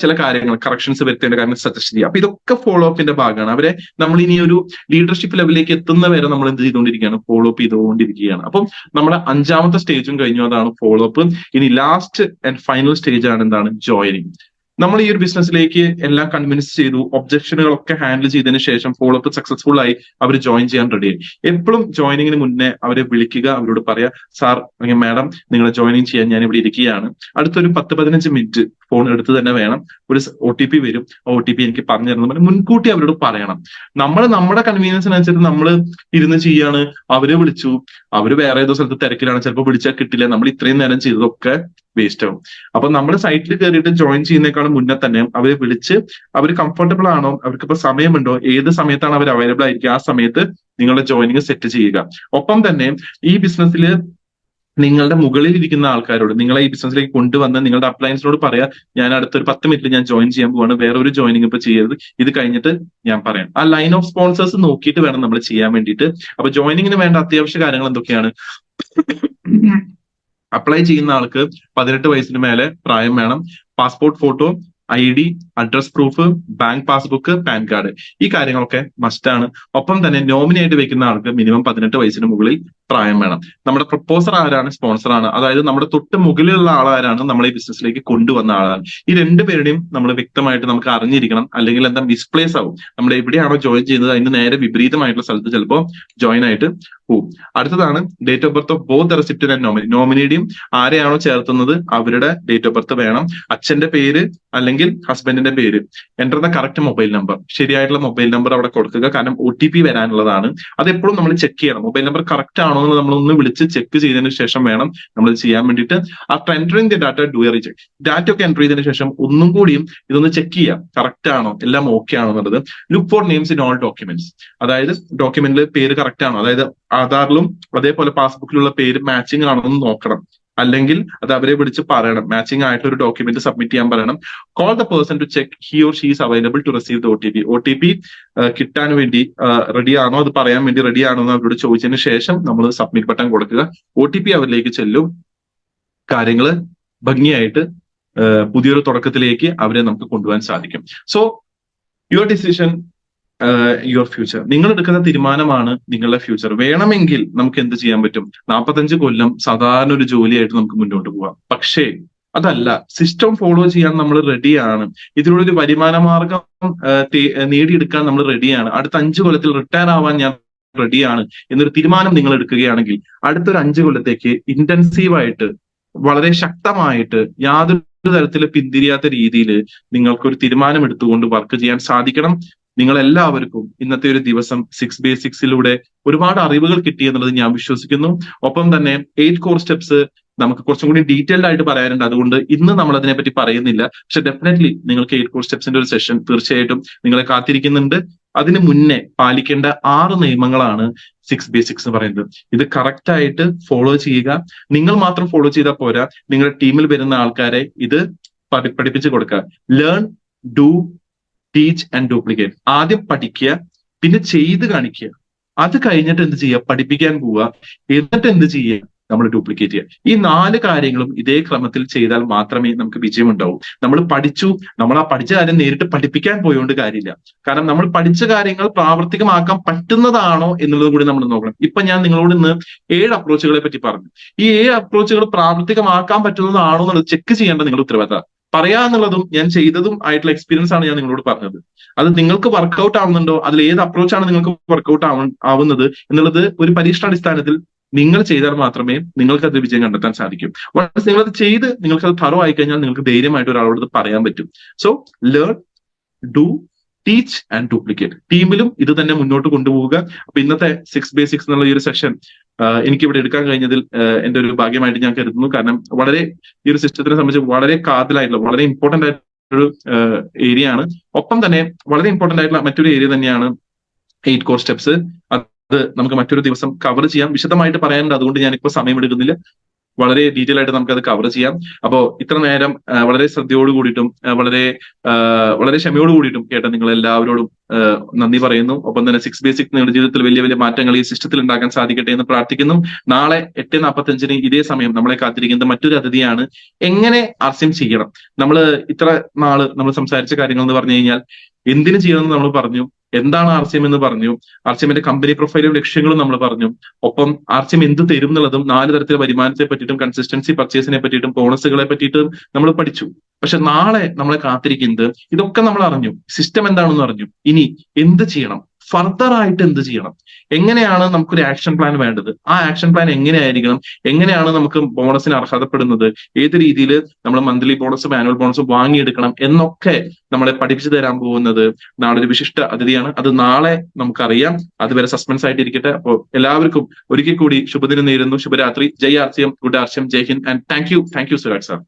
Speaker 1: ചില കാര്യങ്ങൾ കറക്ഷൻസ് വരുത്തേണ്ട കാര്യങ്ങൾ സജസ്റ്റ് ചെയ്യുക. അപ്പൊ ഇതൊക്കെ ഫോളോ അപ്പിന്റെ ഭാഗമാണ്. അവരെ നമ്മൾ ഇനി ഒരു ലീഡർഷിപ്പ് ലെവലിലേക്ക് എത്തുന്നവരെ നമ്മൾ എന്ത് ചെയ്തുകൊണ്ടിരിക്കുകയാണ്, ഫോളോ അപ്പ് ചെയ്തുകൊണ്ടിരിക്കുകയാണ്. അപ്പം നമ്മുടെ 5ാമത്തെ സ്റ്റേജും കഴിഞ്ഞു, അതാണ് ഫോളോ അപ്പ്. ഇനി ലാസ്റ്റ് ആൻഡ് ഫൈനൽ സ്റ്റേജ് ആണ് എന്താണ്, ജോയിനിങ്. നമ്മൾ ഈ ഒരു ബിസിനസ്സിലേക്ക് എല്ലാം കൺവിൻസ് ചെയ്തു, ഒബ്ജക്ഷനുകളൊക്കെ ഹാൻഡിൽ ചെയ്തതിനു ശേഷം ഫോളോ അപ്പ് സക്സസ്ഫുൾ ആയി അവർ ജോയിൻ ചെയ്യാൻ റെഡിയായി. എപ്പോഴും ജോയിനിങ്ങിന് മുന്നേ അവരെ വിളിക്കുക, അവരോട് പറയാ, സാർ അല്ലെങ്കിൽ മാഡം നിങ്ങളെ ജോയിനിങ് ചെയ്യാൻ ഞാൻ ഇവിടെ ഇരിക്കുകയാണ്, അടുത്തൊരു 10-15 മിനിറ്റ് ഫോൺ എടുത്ത് തന്നെ വേണം, ഒരു OTP വരും, OTP എനിക്ക് പറഞ്ഞു തരണം, മുൻകൂട്ടി അവരോട് പറയണം. നമ്മൾ നമ്മുടെ കൺവീനിയൻസിനനുസരിച്ച് നമ്മൾ ഇരുന്ന് ചെയ്യാണ്, അവരെ വിളിച്ചു, അവര് വേറെ ഏതോ സ്ഥലത്ത് തിരക്കിലാണ്, ചിലപ്പോൾ വിളിച്ചാൽ കിട്ടില്ല, നമ്മൾ ഇത്രയും നേരം ചെയ്തതൊക്കെ വേസ്റ്റ് ആവും. അപ്പൊ നമ്മൾ സൈറ്റിൽ കയറിയിട്ട് ജോയിൻ ചെയ്യുന്നേക്കാളും മുന്നേ തന്നെ അവരെ വിളിച്ച് അവർ കംഫർട്ടബിൾ ആണോ, അവർക്കിപ്പോ സമയമുണ്ടോ, ഏത് സമയത്താണ് അവർ അവൈലബിൾ ആയിരിക്കുക, ആ സമയത്ത് നിങ്ങളുടെ ജോയിനിങ് സെറ്റ് ചെയ്യുക. ഒപ്പം തന്നെ ഈ ബിസിനസ്സിൽ നിങ്ങളുടെ മുകളിൽ ഇരിക്കുന്ന ആൾക്കാരോട്, നിങ്ങളെ ഈ ബിസിനസ്സിലേക്ക് കൊണ്ടുവന്ന് നിങ്ങളുടെ അപ്ലയൻസിനോട് പറയാ, ഞാൻ അടുത്തൊരു 10 മിനിറ്റ് ഞാൻ ജോയിൻ ചെയ്യാൻ പോവാണ്, വേറെ ഒരു ജോയിനിങ് ഇപ്പൊ ചെയ്യരുത്, ഇത് കഴിഞ്ഞിട്ട് ഞാൻ പറയാം. ആ ലൈൻ ഓഫ് സ്പോൺസേഴ്സ് നോക്കിയിട്ട് വേണം നമ്മൾ ചെയ്യാൻ വേണ്ടിയിട്ട്. അപ്പൊ ജോയിനിങ്ങിന് വേണ്ട അത്യാവശ്യ കാര്യങ്ങൾ എന്തൊക്കെയാണ്? അപ്ലൈ ചെയ്യുന്ന ആൾക്ക് 18 വയസ്സിന് മേലെ പ്രായം വേണം, passport photo, ID, address proof, bank passbook, pan card, ഈ കാര്യങ്ങളൊക്കെ മസ്റ്റ് ആണ്. ഒപ്പം തന്നെ നോമിനി ആയിട്ട് വെക്കുന്ന ആൾക്ക് മിനിമം 18 വയസ്സിന് മുകളിൽ പ്രായം വേണം. നമ്മുടെ പ്രപ്പോസർ ആരാണ്? സ്പോൺസർ ആണ്. അതായത് നമ്മുടെ തൊട്ട് മുകളിലുള്ള ആളാരാണ്? നമ്മളെ ഈ ബിസിനസ്സിലേക്ക് കൊണ്ടുവന്ന ആളാണ്. ഈ രണ്ടുപേരുടെയും നമ്മൾ വ്യക്തമായിട്ട് നമുക്ക് അറിഞ്ഞിരിക്കണം, അല്ലെങ്കിൽ എന്താ മിസ്പ്ലേസ് ആവും. നമ്മൾ എവിടെയാണോ ജോയിൻ ചെയ്യുന്നത് അതിന് നേരെ വിപരീതമായിട്ടുള്ള സ്ഥലത്ത് ചിലപ്പോൾ ജോയിൻ ആയിട്ട് പോവും. അടുത്തതാണ് date of birth of both recipient and nominee. നോമിനിയുടെയും ആരെയാണോ ചേർത്തുന്നത് അവരുടെ ഡേറ്റ് ഓഫ് ബർത്ത് വേണം. അച്ഛന്റെ പേര് അല്ലെങ്കിൽ ഹസ്ബൻഡിന്റെ പേര്, enter the correct mobile number, ശരിയായിട്ടുള്ള മൊബൈൽ നമ്പർ അവിടെ കൊടുക്കുക. കാരണം OTP വരാനുള്ളതാണ്. അത് എപ്പോഴും നമ്മൾ ചെക്ക് ചെയ്യണം. മൊബൈൽ നമ്പർ കറക്റ്റ് ആണോ എന്ന് നമ്മൾ ഒന്ന് വിളിച്ച് ചെക്ക് ചെയ്തതിനു ശേഷം വേണം നമ്മൾ ചെയ്യാൻ വേണ്ടിയിട്ട്. After entering the data do A reject. Data ഒക്കെ എൻ്റർ ചെയ്തതിനു ശേഷം ഒന്നും കൂടിയും ഇതൊന്ന് ചെക്ക് ചെയ്യാം, കറക്റ്റ് ആണോ, എല്ലാം ഓക്കെ ആണോ എന്നുള്ളത്. Look for names in all documents. അതായത് ഡോക്യുമെന്റിൽ പേര് കറക്റ്റ് ആണോ, അതായത് ആധാറിലും അതേപോലെ പാസ്ബുക്കിലുള്ള പേര് മാച്ചിങ് ആണോ എന്ന് നോക്കണം. അല്ലെങ്കിൽ അത് അവരെ വിളിച്ച് പറയണം, മാച്ചിങ് ആയിട്ടുള്ള ഒരു ഡോക്യുമെന്റ് സബ്മിറ്റ് ചെയ്യാൻ പറയണം. Call the person to check he or she is available to receive the OTP. OTP കിട്ടാൻ വേണ്ടി റെഡി ആണോ, അത് പറയാൻ വേണ്ടി റെഡി ആണോ എന്ന് അവരോട് ചോദിച്ചതിന് ശേഷം നമ്മൾ സബ്മിറ്റ് ബട്ടൺ കൊടുക്കുക. OTP അവരിലേക്ക് ചെല്ലും. കാര്യങ്ങൾ ഭംഗിയായിട്ട് പുതിയൊരു തുടക്കത്തിലേക്ക് അവരെ നമുക്ക് കൊണ്ടുപോകാൻ സാധിക്കും. So your decision, your future. നിങ്ങൾ എടുക്കുന്ന തീരുമാനമാണ് നിങ്ങളുടെ ഫ്യൂച്ചർ. വേണമെങ്കിൽ നമുക്ക് എന്ത് ചെയ്യാൻ പറ്റും? 45 കൊല്ലം സാധാരണ ഒരു ജോലിയായിട്ട് നമുക്ക് മുന്നോട്ട് പോകാം. പക്ഷേ അതല്ല, സിസ്റ്റം ഫോളോ ചെയ്യാൻ നമ്മൾ റെഡിയാണ്. ഇതിലൂടെ ഒരു വരുമാന മാർഗം നേടിയെടുക്കാൻ നമ്മൾ റെഡിയാണ്. അടുത്ത 5 കൊല്ലത്തിൽ റിട്ടയർ ആവാൻ ഞാൻ റെഡിയാണ് എന്നൊരു തീരുമാനം നിങ്ങൾ എടുക്കുകയാണെങ്കിൽ അടുത്തൊരു 5 കൊല്ലത്തേക്ക് ഇന്റൻസീവായിട്ട്, വളരെ ശക്തമായിട്ട്, യാതൊരു തരത്തിൽ പിന്തിരിയാത്ത രീതിയിൽ നിങ്ങൾക്കൊരു തീരുമാനം എടുത്തുകൊണ്ട് വർക്ക് ചെയ്യാൻ സാധിക്കണം. നിങ്ങൾ എല്ലാവർക്കും ഇന്നത്തെ ഒരു ദിവസം 6 ബേസിക്സിലൂടെ ഒരുപാട് അറിവുകൾ കിട്ടി എന്നുള്ളത് ഞാൻ വിശ്വസിക്കുന്നു. ഒപ്പം തന്നെ 8 കോർ സ്റ്റെപ്സ് നമുക്ക് കുറച്ചും കൂടി ഡീറ്റെയിൽഡ് ആയിട്ട് പറയാനുണ്ട്. അതുകൊണ്ട് ഇന്ന് നമ്മൾ അതിനെപ്പറ്റി പറയുന്നില്ല. പക്ഷെ ഡെഫിനറ്റ്ലി നിങ്ങൾക്ക് 8 കോർ സ്റ്റെപ്സിന്റെ ഒരു സെഷൻ തീർച്ചയായിട്ടും നിങ്ങളെ കാത്തിരിക്കുന്നുണ്ട്. അതിന് മുന്നേ പാലിക്കേണ്ട 6 നിയമങ്ങളാണ് 6 ബേസിക്സ് എന്ന് പറയുന്നത്. ഇത് കറക്റ്റ് ആയിട്ട് ഫോളോ ചെയ്യുക. നിങ്ങൾ മാത്രം ഫോളോ ചെയ്താൽ പോരാ, നിങ്ങളുടെ ടീമിൽ വരുന്ന ആൾക്കാരെ ഇത് പഠിപ്പിച്ചു കൊടുക്കുക. Learn, do, teach and duplicate. ആദ്യം പഠിക്കുക, പിന്നെ ചെയ്ത് കാണിക്കുക. അത് കഴിഞ്ഞിട്ട് എന്ത് ചെയ്യുക? പഠിപ്പിക്കാൻ പോവുക. എന്നിട്ട് എന്ത് ചെയ്യുക? നമ്മൾ ഡ്യൂപ്ലിക്കേറ്റ് ചെയ്യുക. ഈ 4 കാര്യങ്ങളും ഇതേ ക്രമത്തിൽ ചെയ്താൽ മാത്രമേ നമുക്ക് വിജയം ഉണ്ടാവൂ. നമ്മൾ പഠിച്ചു, നമ്മൾ ആ പഠിച്ച കാര്യം നേരിട്ട് പഠിപ്പിക്കാൻ പോയോണ്ട് കാര്യമില്ല. കാരണം നമ്മൾ പഠിച്ച കാര്യങ്ങൾ പ്രാവർത്തികമാക്കാൻ പറ്റുന്നതാണോ എന്നുള്ളത് കൂടി നമ്മൾ നോക്കണം. ഇപ്പൊ ഞാൻ നിങ്ങളോട് ഇന്ന് 7 അപ്രോച്ചുകളെ പറ്റി പറഞ്ഞു. ഈ 7 അപ്രോച്ചുകൾ പ്രാവർത്തികമാക്കാൻ പറ്റുന്നതാണോ എന്നുള്ളത് ചെക്ക് ചെയ്യേണ്ട നിങ്ങളുടെ ഉത്തരവാദിത്തം. പറയാന്നുള്ളതും ഞാൻ ചെയ്തതും ആയിട്ടുള്ള എക്സ്പീരിയൻസ് ആണ് ഞാൻ നിങ്ങളോട് പറഞ്ഞത്. അത് നിങ്ങൾക്ക് വർക്ക്ഔട്ട് ആവുന്നുണ്ടോ, അതിൽ ഏത് അപ്രോച്ചാണ് നിങ്ങൾക്ക് വർക്ക്ഔട്ട് ആവുന്നത് എന്നുള്ളത് ഒരു പരീക്ഷണാടിസ്ഥാനത്തിൽ നിങ്ങൾ ചെയ്താൽ മാത്രമേ നിങ്ങൾക്ക് അത് വിജയം കണ്ടെത്താൻ സാധിക്കും. വൺസ് നിങ്ങളത് ചെയ്ത് നിങ്ങൾക്ക് അത് തറോ ആയി കഴിഞ്ഞാൽ നിങ്ങൾക്ക് ധൈര്യമായിട്ട് ഒരാളോട് പറയാൻ പറ്റും. So learn, do, teach and duplicate. ടീമിലും ഇത് തന്നെ മുന്നോട്ട് കൊണ്ടുപോവുക. അപ്പൊ ഇന്നത്തെ 6 ബേസിക്സ് എന്നുള്ള ഈ ഒരു സെഷൻ എനിക്ക് ഇവിടെ എടുക്കാൻ കഴിഞ്ഞതിൽ എന്റെ ഒരു ഭാഗ്യമായിട്ട് ഞാൻ കരുതുന്നു. കാരണം വളരെ ഈ ഒരു സിസ്റ്റത്തിനെ സംബന്ധിച്ച് വളരെ കാതലായിട്ടുള്ള, വളരെ ഇമ്പോർട്ടന്റ് ആയിട്ടൊരു ഏരിയ ആണ്. ഒപ്പം തന്നെ വളരെ ഇമ്പോർട്ടന്റ് ആയിട്ടുള്ള മറ്റൊരു ഏരിയ തന്നെയാണ് 8 കോർ സ്റ്റെപ്സ്. അത് നമുക്ക് മറ്റൊരു ദിവസം കവർ ചെയ്യാം. വിശദമായിട്ട് പറയാനുണ്ട്, അതുകൊണ്ട് ഞാനിപ്പോ സമയം എടുക്കുന്നില്ല. വളരെ ഡീറ്റെയിൽ ആയിട്ട് നമുക്ക് അത് കവർ ചെയ്യാം. അപ്പോ ഇത്ര നേരം വളരെ ശ്രദ്ധയോട് കൂടിയിട്ടും വളരെ ക്ഷമയോട് കൂടിയിട്ടും കേട്ട നിങ്ങൾ എല്ലാവരോടും നന്ദി പറയുന്നു. ഒപ്പം തന്നെ 6 ബേസിക് നിങ്ങളുടെ ജീവിതത്തിൽ വലിയ വലിയ മാറ്റങ്ങൾ ഈ സിസ്റ്റത്തിൽ ഉണ്ടാക്കാൻ സാധിക്കട്ടെ എന്ന് പ്രാർത്ഥിക്കുന്നു. നാളെ 8:45 ഇതേ സമയം നമ്മളെ കാത്തിരിക്കുന്നത് മറ്റൊരു അതിഥിയാണ്. എങ്ങനെ ആർസ്യം ചെയ്യണം, നമ്മൾ ഇത്ര നാള് നമ്മൾ സംസാരിച്ച കാര്യങ്ങൾ എന്ന് പറഞ്ഞു കഴിഞ്ഞാൽ എന്തിനു ചെയ്യണമെന്ന് നമ്മൾ പറഞ്ഞു, എന്താണ് RCM എന്ന് പറഞ്ഞു, RCMന്റെ കമ്പനി പ്രൊഫൈലും ലക്ഷ്യങ്ങളും നമ്മൾ പറഞ്ഞു. ഒപ്പം RCM എന്ത് തരും എന്നുള്ളതും 4 തരത്തിലെ വരുമാനത്തെ പറ്റിയിട്ടും കൺസിസ്റ്റൻസി പർച്ചേസിനെ പറ്റിയിട്ടും ബോണസുകളെ പറ്റിയിട്ടും നമ്മൾ പഠിച്ചു. പക്ഷെ നാളെ നമ്മളെ കാത്തിരിക്കുന്നത് ഇതൊക്കെ നമ്മൾ അറിഞ്ഞു, സിസ്റ്റം എന്താണെന്ന് അറിഞ്ഞു. ഇനി എന്ത് ചെയ്യണം, ഫർദർ ആയിട്ട് എന്ത് ചെയ്യണം, എങ്ങനെയാണ് നമുക്കൊരു ആക്ഷൻ പ്ലാൻ വേണ്ടത്, ആ ആക്ഷൻ പ്ലാൻ എങ്ങനെയായിരിക്കണം, എങ്ങനെയാണ് നമുക്ക് ബോണസിന് അർഹതപ്പെടുന്നത്, ഏത് രീതിയിൽ നമ്മൾ മന്ത്ലി ബോണസും ആനുവൽ ബോണസും വാങ്ങിയെടുക്കണം എന്നൊക്കെ നമ്മളെ പഠിപ്പിച്ചു തരാൻ പോകുന്നത് നാളെ ഒരു വിശിഷ്ട അതിഥിയാണ്. അത് നാളെ നമുക്കറിയാം. അതുവരെ സസ്പെൻസ് ആയിട്ടിരിക്കട്ടെ. അപ്പോൾ എല്ലാവർക്കും ഒരിക്കൽ കൂടി ശുഭദിനം നേരുന്നു. ശുഭരാത്രി. ജയ് RCM, ഗുഡ് RCM, ജയ് ഹിന്ദ് and thank you Suraj sir.